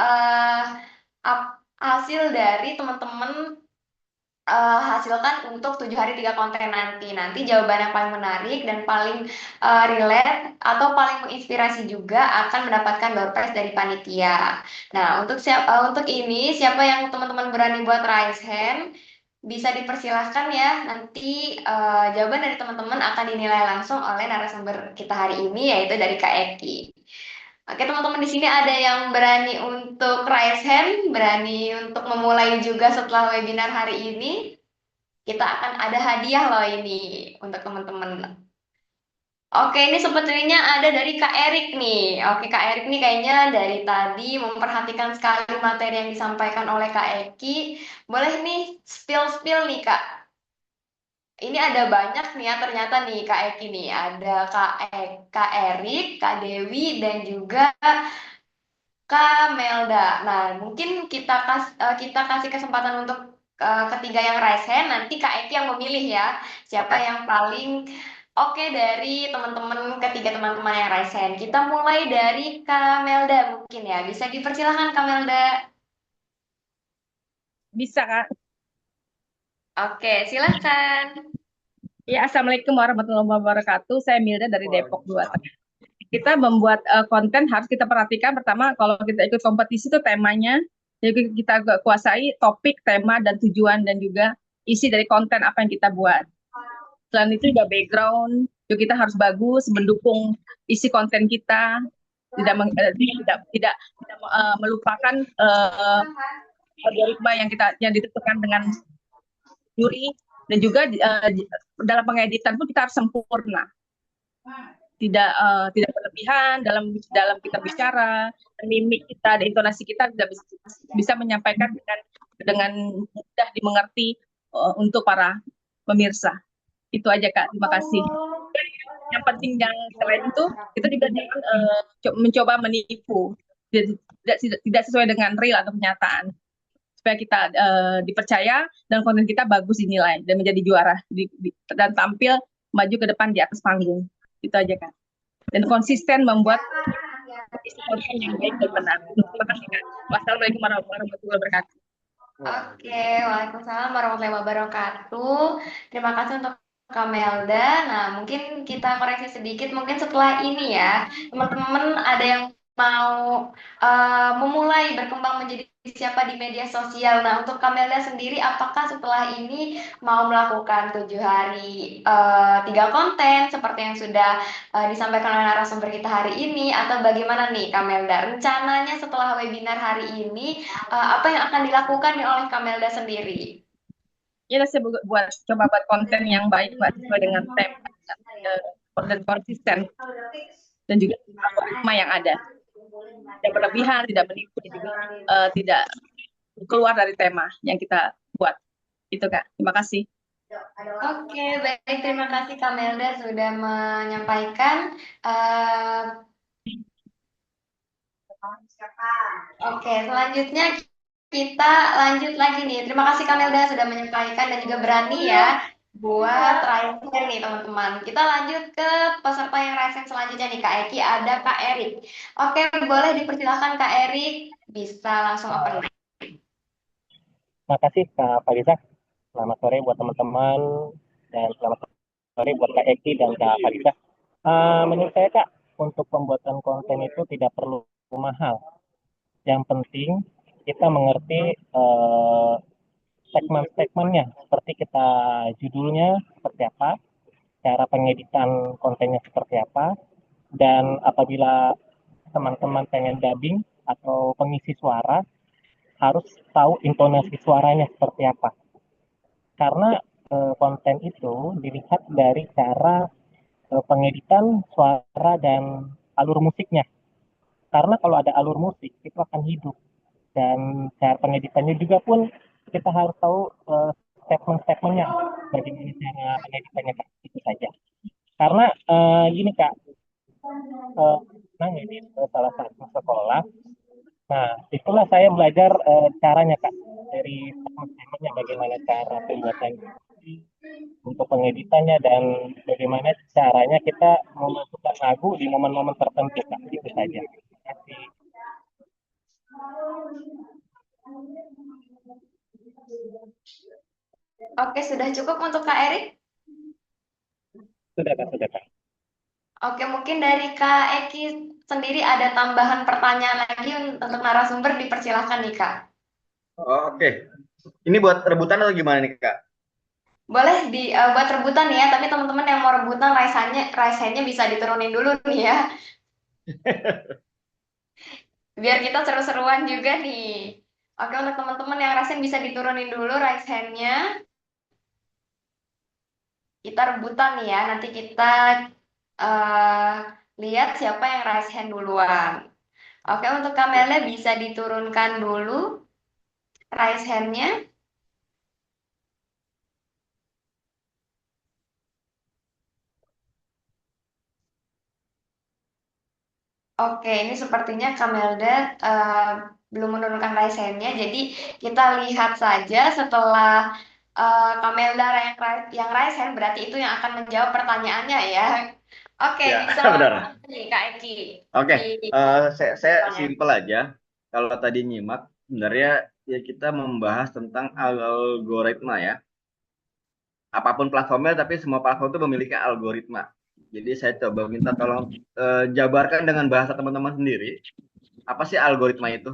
hasil dari teman-teman hasilkan untuk 7 hari 3 konten nanti. Nanti jawaban yang paling menarik dan paling relate atau paling menginspirasi juga akan mendapatkan door prize dari panitia. Nah, untuk ini siapa yang teman-teman berani buat raise hand bisa dipersilahkan ya. Nanti jawaban dari teman-teman akan dinilai langsung oleh narasumber kita hari ini yaitu dari Kak Eki. Oke teman-teman, di sini ada yang berani untuk raise hand, berani untuk memulai juga setelah webinar hari ini. Kita akan ada hadiah loh ini untuk teman-teman. Oke, ini sepertinya ada dari Kak Erik nih. Oke, Kak Erik nih kayaknya dari tadi memperhatikan sekali materi yang disampaikan oleh Kak Eki. Boleh nih spill-spill nih Kak. Ini ada banyak nih ya ternyata nih Kak Eki nih. Ada Kak Erik, Kak Dewi, dan juga Kak Melda. Nah, mungkin kita kasih kesempatan untuk ketiga yang raise hand. Nanti Kak Eki yang memilih ya, siapa Oke. yang paling oke dari teman-teman ketiga teman-teman yang raise hand. Kita mulai dari Kak Melda mungkin ya. Bisa dipersilahkan Kak Melda. Bisa, Kak? Oke, silakan. Ya, Assalamualaikum warahmatullahi wabarakatuh. Saya Milda dari Depok 2. Waalaikumsalam. Kita membuat konten harus kita perhatikan pertama kalau kita ikut kompetisi itu temanya, jadi kita kuasai topik, tema, dan tujuan dan juga isi dari konten apa yang kita buat. Selain itu juga background, juga kita harus bagus mendukung isi konten kita, tidak melupakan algoritma yang ditentukan dengan juri dan juga dalam pengeditan pun kita harus sempurna, tidak berlebihan dalam kita bicara, mimik kita, dan intonasi kita tidak bisa menyampaikan dengan mudah dimengerti untuk para pemirsa. Itu aja Kak, terima kasih. Yang penting yang selain itu kita juga jangan mencoba menipu, tidak sesuai dengan real atau kenyataan, supaya kita dipercaya dan konten kita bagus dinilai dan menjadi juara dan tampil maju ke depan di atas panggung. Itu aja Kak. Dan konsisten membuat isi konten yang baik dan benar. Terima kasih Kak. Wassalamualaikum warahmatullahi wabarakatuh. Oke, Waalaikumsalam warahmatullahi wabarakatuh. Terima kasih untuk Kak Melda. Nah, mungkin kita koreksi sedikit. Mungkin setelah ini ya, teman-teman ada yang mau memulai berkembang menjadi siapa di media sosial. Nah, untuk Kak Melda sendiri, apakah setelah ini mau melakukan 7 hari 3 konten seperti yang sudah disampaikan oleh narasumber kita hari ini, atau bagaimana nih Kak Melda? Rencananya setelah webinar hari ini, apa yang akan dilakukan nih oleh Kamelda sendiri? Ya, saya coba buat konten yang baik Mbak, sesuai dengan tema dan konsisten dan juga algoritma yang ada. Tidak berlebihan, tidak menipu, juga tidak keluar dari tema yang kita buat. Itu Kak. Terima kasih. Oke, baik. Terima kasih Kamelda sudah menyampaikan. Oke, selanjutnya kita lanjut lagi nih. Terima kasih Kamelda sudah menyampaikan dan juga berani ya buat terakhir nih teman-teman. Kita lanjut ke peserta yang raise hand selanjutnya nih Kak Eki. Ada Kak Erik. Oke, boleh dipersilakan Kak Erik. Bisa langsung open mic. Terima kasih Kak Farisa. Selamat sore buat teman-teman dan selamat sore buat Kak Eki dan Kak Farisa. Menurut saya Kak, untuk pembuatan konten itu tidak perlu mahal. Yang penting kita mengerti segmen-segmennya, seperti kita judulnya seperti apa, cara pengeditan kontennya seperti apa, dan apabila teman-teman pengen dubbing atau pengisi suara, harus tahu intonasi suaranya seperti apa. Karena konten itu dilihat dari cara pengeditan suara dan alur musiknya. Karena kalau ada alur musik, itu akan hidup. Dan cara pengeditannya juga pun kita harus tahu segmen-segmennya, bagaimana cara pengeditannya, Kak. Itu saja. Karena gini Kak, ngedit salah satu sekolah. Nah, itulah saya belajar caranya Kak, dari segmen-segmennya, bagaimana cara pembuatan untuk pengeditannya dan bagaimana caranya kita memasukkan lagu di momen-momen tertentu Kak. Itu saja. Terima kasih. Oke, sudah cukup untuk Kak Erik? Sudah Kak, sudah Kak. Oke, mungkin dari Kak Eki sendiri ada tambahan pertanyaan lagi untuk narasumber, dipersilahkan nih Kak. Oke. Ini buat rebutan atau gimana nih Kak? Boleh buat rebutan ya, tapi teman-teman yang mau rebutan raise hand-nya bisa diturunin dulu nih ya. Biar kita seru-seruan juga nih. Oke, untuk teman-teman yang raise hand bisa diturunin dulu raise hand-nya. kita rebutan nih ya. Nanti kita eh lihat siapa yang raise hand duluan. Oke, untuk Kamelda bisa diturunkan dulu raise hand-nya. Oke, ini sepertinya Kamelda belum menurunkan raise hand-nya. Jadi kita lihat saja setelah Kamelda yang raise hand, berarti itu yang akan menjawab pertanyaannya ya. Oke, Ya, bisa benar. langsung nih Kak Eki. Oke, Di saya simpel aja. Kalau tadi nyimak, sebenarnya ya kita membahas tentang algoritma ya. Apapun platformnya, tapi semua platform itu memiliki algoritma. Jadi saya coba minta tolong jabarkan dengan bahasa teman-teman sendiri. Apa sih algoritma itu?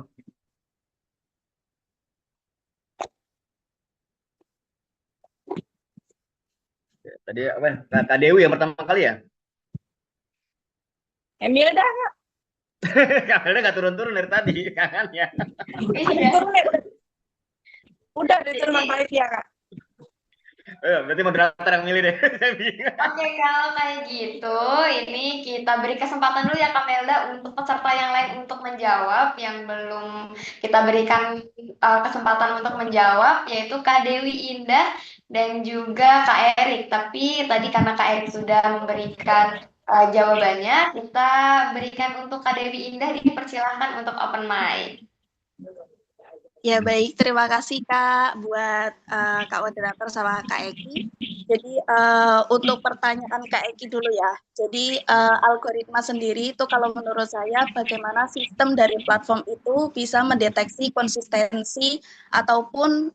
Ya, tadi apa? Kak Dewi yang pertama kali ya? Emil dah. Karena nggak turun-turun dari tadi, kan ya? Iya. Udah diterima baik ya Kak. Berarti moderator yang milih deh. Saya bingung. Oke, kalau kayak gitu, ini kita beri kesempatan dulu ya Kak Melda untuk peserta yang lain untuk menjawab, yang belum kita berikan kesempatan untuk menjawab, yaitu Kak Dewi Indah dan juga Kak Erik. Tapi tadi karena Kak Erik sudah memberikan jawabannya, kita berikan untuk Kak Dewi Indah, dipersilahkan untuk open mic. Ya baik, terima kasih Kak buat Kak moderator sama Kak Eki. Jadi untuk pertanyaan Kak Eki dulu ya. Jadi algoritma sendiri itu kalau menurut saya bagaimana sistem dari platform itu bisa mendeteksi konsistensi ataupun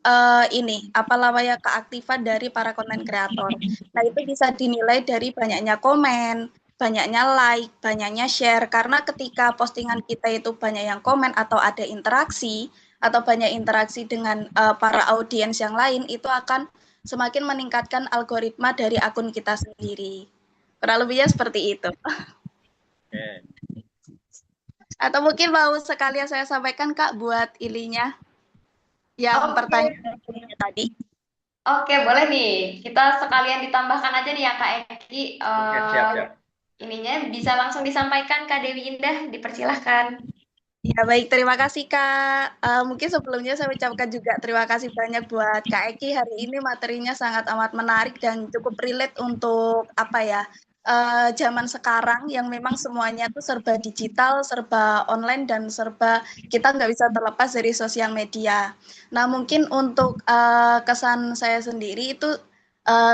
ini apa namanya keaktifan dari para konten kreator. Nah itu bisa dinilai dari banyaknya komen, banyaknya like, banyaknya share. Karena ketika postingan kita itu banyak yang komen atau ada interaksi atau banyak interaksi dengan para audiens yang lain, itu akan semakin meningkatkan algoritma dari akun kita sendiri. Kurang lebihnya seperti itu. Oke. Atau mungkin mau sekalian saya sampaikan Kak buat ilinya yang pertanyaan tadi. Oke, boleh nih. Kita sekalian ditambahkan aja nih ya Kak Eki. Oke, siap. Ininya bisa langsung disampaikan Kak Dewi Indah, dipersilahkan. Ya baik, terima kasih Kak. Mungkin sebelumnya saya ucapkan juga terima kasih banyak buat Kak Eki. Hari ini materinya sangat amat menarik dan cukup relate untuk apa ya, zaman sekarang yang memang semuanya tuh serba digital, serba online, dan serba kita nggak bisa terlepas dari sosial media. Nah mungkin untuk kesan saya sendiri itu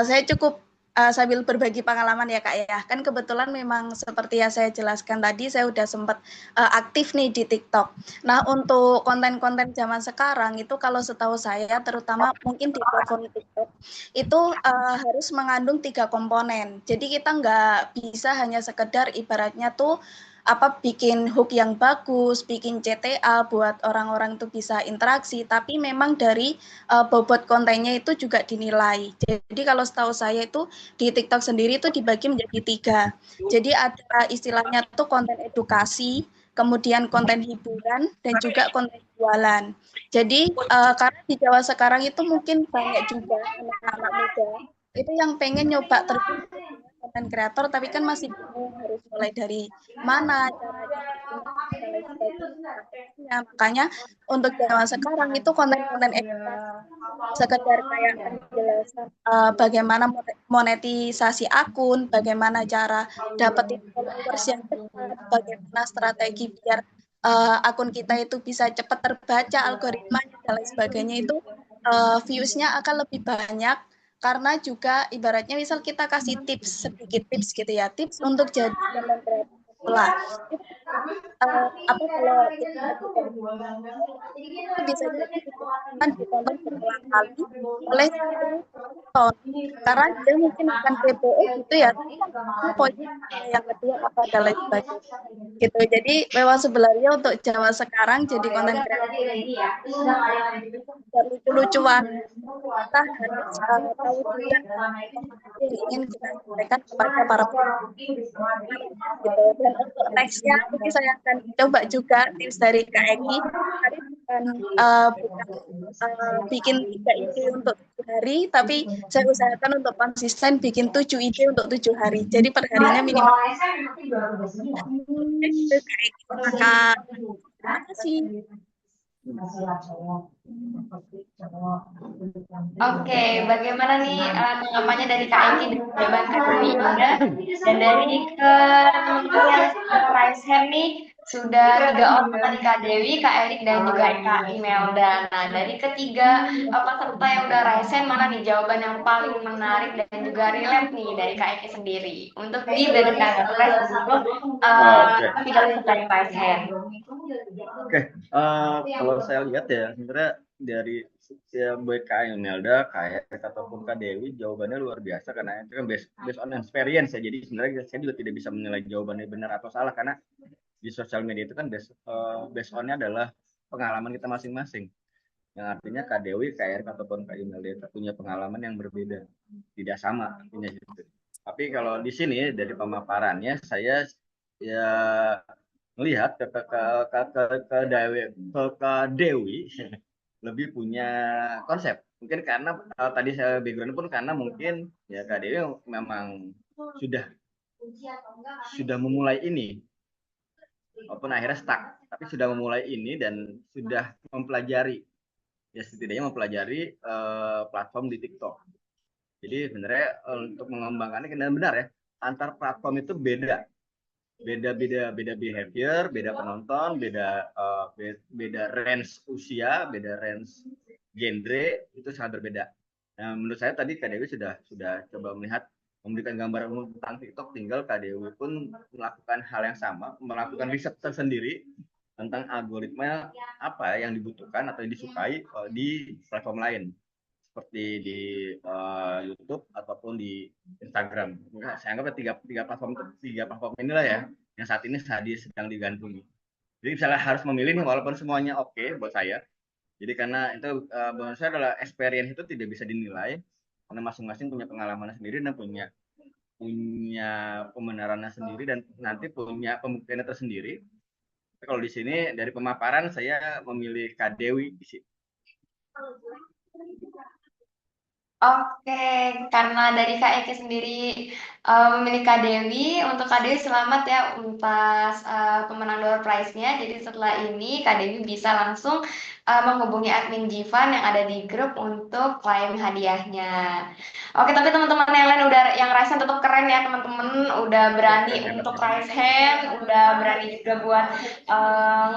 saya cukup sambil berbagi pengalaman ya Kak ya. Kan kebetulan memang seperti yang saya jelaskan tadi, saya udah sempat aktif nih di TikTok. Nah, untuk konten-konten zaman sekarang itu kalau setahu saya, terutama mungkin di platform TikTok, itu harus mengandung 3 komponen. Jadi kita nggak bisa hanya sekedar ibaratnya tuh bikin hook yang bagus, bikin CTA buat orang-orang tuh bisa interaksi, tapi memang dari bobot kontennya itu juga dinilai. Jadi kalau setahu saya itu di TikTok sendiri itu dibagi menjadi 3. Jadi ada istilahnya tuh konten edukasi, kemudian konten hiburan, dan juga konten jualan. Jadi karena di Jawa sekarang itu mungkin banyak juga anak-anak muda itu yang pengen nyoba terjun konten kreator, tapi kan masih bingung harus mulai dari mana caranya, dan lain sebagainya. Makanya untuk zaman sekarang itu konten-konten edukasi sekedar kayak penjelasan bagaimana monetisasi akun, bagaimana cara dapetin followers yang cepat, bagaimana strategi biar akun kita itu bisa cepat terbaca algoritmanya dan lain sebagainya, itu views-nya akan lebih banyak. Karena juga ibaratnya misal kita kasih tips, sedikit tips gitu ya, tips untuk jadi konten kreator pemula. Kalau kita itu bisa jadi ditonton berulang kali oleh 10 penonton. Karena dia mungkin akan kepo, gitu ya, poinnya yang kedua apa dan lain sebagainya. Gitu. Jadi memang sebenarnya untuk Jawa sekarang jadi konten kreator lucu-lucuan, kita harus tahu juga yang ingin kita sampaikan kepada para gitu. Dan untuk nextnya mungkin saya akan coba juga tips dari Kak Eki. Tadi bukan bikin 3 ide untuk 7 hari, tapi saya usahakan untuk konsisten bikin 7 ide untuk 7 hari. Jadi perharinya minimal. Gitu, Kak. Terima kasih. Oke, bagaimana nih tanggapannya dari Kak Eki dan Kak Dewi Indah? Dan dari ke teman-teman yang raise hand nih, sudah 3 orang tadi Kak Dewi, Kak Erik, dan juga Kak Imelda. Nah, dari ketiga peserta yang udah raise hand, mana nih jawaban yang paling menarik dan juga relate nih dari Kak Eki sendiri? Untuk di The Press untuk ketiga peserta yang raise hand. Oke, kalau saya lihat ya, sebenarnya dari ya baik Kak Imelda, Kak Erik ataupun Kak Dewi, jawabannya luar biasa karena itu kan based on experience ya. Jadi sebenarnya saya juga tidak bisa menilai jawabannya benar atau salah karena di sosial media itu kan based on-nya adalah pengalaman kita masing-masing. Yang artinya Kak Dewi, Kak Erik ataupun Kak Imelda punya pengalaman yang berbeda, tidak sama artinya gitu. Tapi kalau di sini dari pemaparannya saya ya melihat ke Dewi lebih punya konsep. Mungkin karena tadi saya background pun karena mungkin ya Kak Dewi memang sudah memulai ini walaupun akhirnya stuck, tapi sudah memulai ini dan sudah mempelajari ya setidaknya mempelajari platform di TikTok. Jadi sebenarnya untuk mengembangkannya benar ya antar platform itu beda behavior, beda penonton, beda range usia, beda range genre itu sangat berbeda. Nah, menurut saya tadi Kak Dewi sudah coba memberikan gambaran umum tentang TikTok, tinggal Kak Dewi pun melakukan hal yang sama, melakukan riset tersendiri tentang algoritma apa yang dibutuhkan atau yang disukai di platform lain seperti di YouTube ataupun di Instagram. Saya anggap tiga platform inilah ya yang saat ini sedang digandrungi. Jadi misalnya harus memilih nih walaupun semuanya oke buat saya. Jadi karena itu menurut saya adalah experience itu tidak bisa dinilai karena masing-masing punya pengalaman sendiri dan punya pembenarannya sendiri dan nanti punya pembuktiannya tersendiri. Kalau di sini dari pemaparan saya memilih Kak Dewi di sini. Oke, karena dari Kak Eki sendiri memilih Kak Dewi, untuk Kak Dewi selamat ya atas pemenang door prize-nya. Jadi setelah ini Kak Dewi bisa langsung menghubungi admin Jivan yang ada di grup untuk klaim hadiahnya. Oke, tapi teman-teman yang lain yang raise hand tetap keren ya teman-teman, udah berani untuk raise hand, udah berani juga buat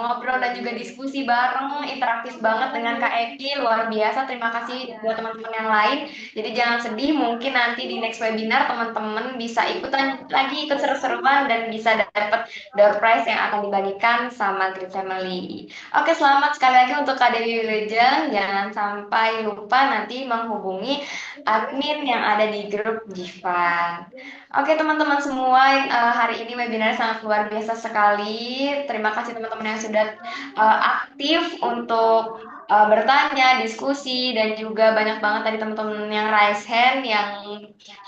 ngobrol dan juga diskusi bareng, interaktif banget dengan Kak Eki, luar biasa. Terima kasih buat teman-teman yang lain. Jadi jangan sedih, mungkin nanti di next webinar teman-teman bisa ikutan lagi, ikut seru-seruan dan bisa dapat door prize yang akan dibagikan sama Green Family. Oke, selamat sekali lagi untuk Kak Dewi Wilujeng. Jangan sampai lupa nanti menghubungi admin yang ada di grup Jivan. Oke teman-teman semua, hari ini webinar sangat luar biasa sekali. Terima kasih teman-teman yang sudah aktif untuk bertanya, diskusi, dan juga banyak banget tadi teman-teman yang raise hand, yang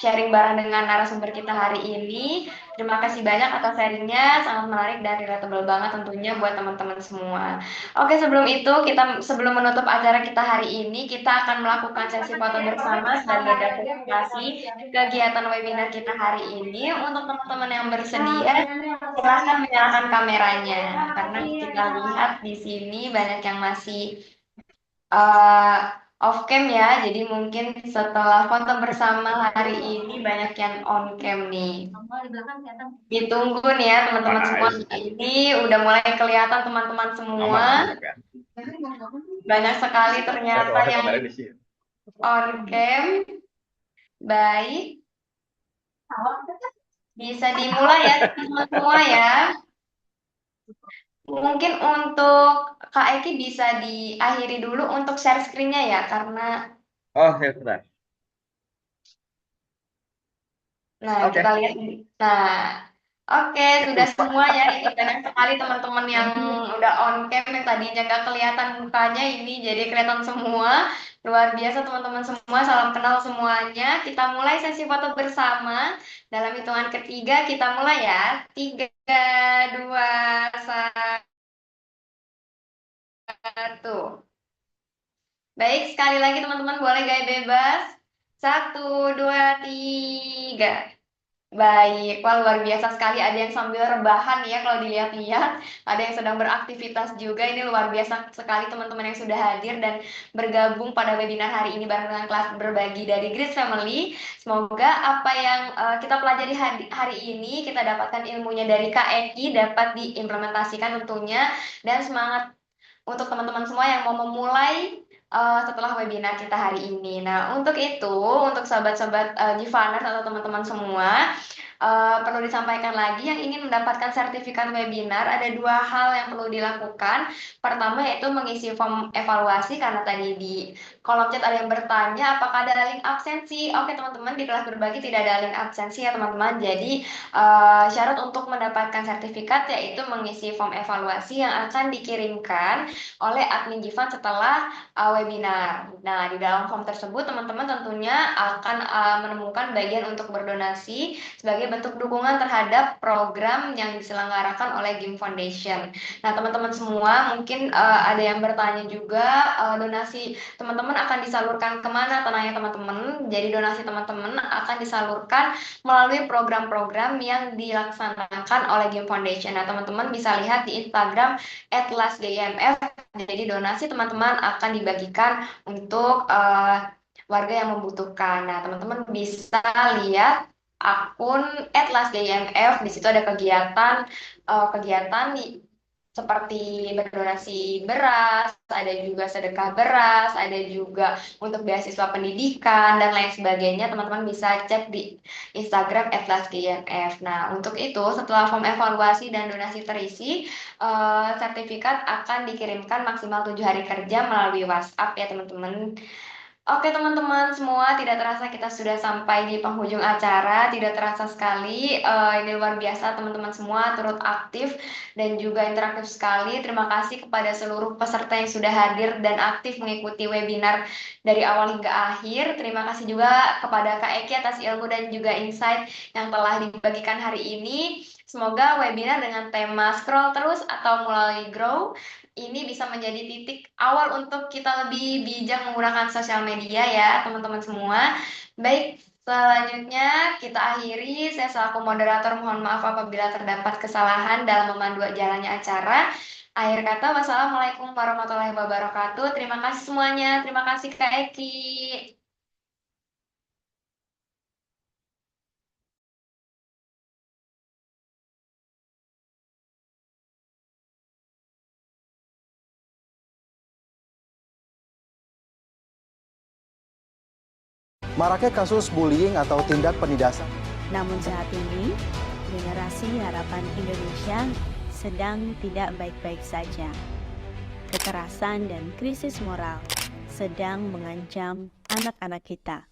sharing bareng dengan narasumber kita hari ini. Terima kasih banyak atas sharingnya, sangat menarik dan relatable banget tentunya buat teman-teman semua. Oke, sebelum menutup acara kita hari ini, kita akan melakukan sesi foto bersama sebagai dokumentasi kegiatan webinar kita hari ini. Untuk teman-teman yang bersedia, silahkan menyalakan kameranya, karena kita lihat di sini banyak yang masih off cam ya, jadi mungkin setelah foto bersama hari ini banyak yang on cam nih. Ditunggu nih ya teman-teman semua. Ini udah mulai kelihatan teman-teman semua. Banyak sekali ternyata yang on cam. Baik. Bisa dimulai ya teman-teman semua ya. Mungkin untuk Kak Eki bisa diakhiri dulu untuk share screen-nya ya, karena ya sudah. Nah, kita lihat nih. Nah, oke, sudah semua ya. Ini banyak sekali teman-teman yang udah on cam yang tadinya nggak kelihatan mukanya ini jadi kelihatan semua. Luar biasa teman-teman semua. Salam kenal semuanya. Kita mulai sesi foto bersama. Dalam hitungan ketiga kita mulai ya. 3, 2, 1. wabarakatuh. Baik, sekali lagi teman-teman boleh gaya bebas. 1, 2, 3. Baik, wah luar biasa sekali. Ada yang sambil rebahan ya kalau dilihat-lihat. Ada yang sedang beraktivitas juga. Ini luar biasa sekali teman-teman yang sudah hadir dan bergabung pada webinar hari ini bareng dengan kelas berbagi dari Grid Family. Semoga apa yang kita pelajari hari ini, kita dapatkan ilmunya dari Kak Eki, dapat diimplementasikan tentunya. Dan semangat untuk teman-teman semua yang mau memulai setelah webinar kita hari ini. Nah, untuk itu, untuk sahabat-sahabat Givaners atau teman-teman semua, perlu disampaikan lagi yang ingin mendapatkan sertifikat webinar, ada 2 hal yang perlu dilakukan. Pertama yaitu mengisi form evaluasi, karena tadi di kolom chat ada yang bertanya apakah ada link absensi. Oke teman-teman, di kelas berbagi tidak ada link absensi ya teman-teman. Jadi syarat untuk mendapatkan sertifikat yaitu mengisi form evaluasi yang akan dikirimkan oleh admin Givan setelah webinar. Nah, di dalam form tersebut teman-teman tentunya akan menemukan bagian untuk berdonasi sebagai bentuk dukungan terhadap program yang diselenggarakan oleh GIM Foundation. Nah, teman-teman semua mungkin ada yang bertanya juga donasi teman-teman akan disalurkan kemana? Tenangnya teman-teman, jadi donasi teman-teman akan disalurkan melalui program-program yang dilaksanakan oleh GIM Foundation. Nah, teman-teman bisa lihat di Instagram @lasgimf. Jadi donasi teman-teman akan dibagikan untuk warga yang membutuhkan. Nah, teman-teman bisa lihat akun @lasgimf. Di situ ada kegiatan seperti berdonasi beras, ada juga sedekah beras, ada juga untuk beasiswa pendidikan dan lain sebagainya. Teman-teman bisa cek di Instagram @lasgimf. Nah, untuk itu setelah form evaluasi dan donasi terisi, sertifikat akan dikirimkan maksimal 7 hari kerja melalui WhatsApp ya teman-teman. Oke teman-teman semua, tidak terasa kita sudah sampai di penghujung acara. Tidak terasa sekali, ini luar biasa teman-teman semua turut aktif dan juga interaktif sekali. Terima kasih kepada seluruh peserta yang sudah hadir dan aktif mengikuti webinar dari awal hingga akhir. Terima kasih juga kepada Kak Eki atas ilmu dan juga insight yang telah dibagikan hari ini. Semoga webinar dengan tema scroll terus atau mulai grow ini bisa menjadi titik awal untuk kita lebih bijak menggunakan sosial media ya teman-teman semua. Baik, selanjutnya kita akhiri. Saya selaku moderator mohon maaf apabila terdapat kesalahan dalam memandu jalannya acara. Akhir kata, wassalamualaikum warahmatullahi wabarakatuh. Terima kasih semuanya. Terima kasih Kak Eki. Maraknya kasus bullying atau tindak penindasan. Namun saat ini, generasi harapan Indonesia sedang tidak baik-baik saja. Kekerasan dan krisis moral sedang mengancam anak-anak kita.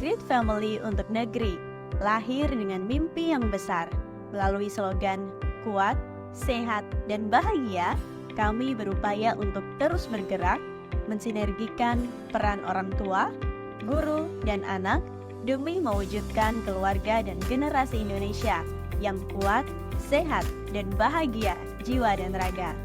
Grid Family untuk negeri lahir dengan mimpi yang besar. Melalui slogan kuat, sehat, dan bahagia, kami berupaya untuk terus bergerak, mensinergikan peran orang tua, guru, dan anak demi mewujudkan keluarga dan generasi Indonesia yang kuat, sehat, dan bahagia jiwa dan raga.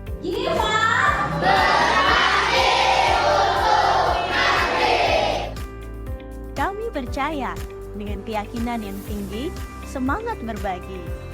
Kami percaya dengan keyakinan yang tinggi, semangat berbagi,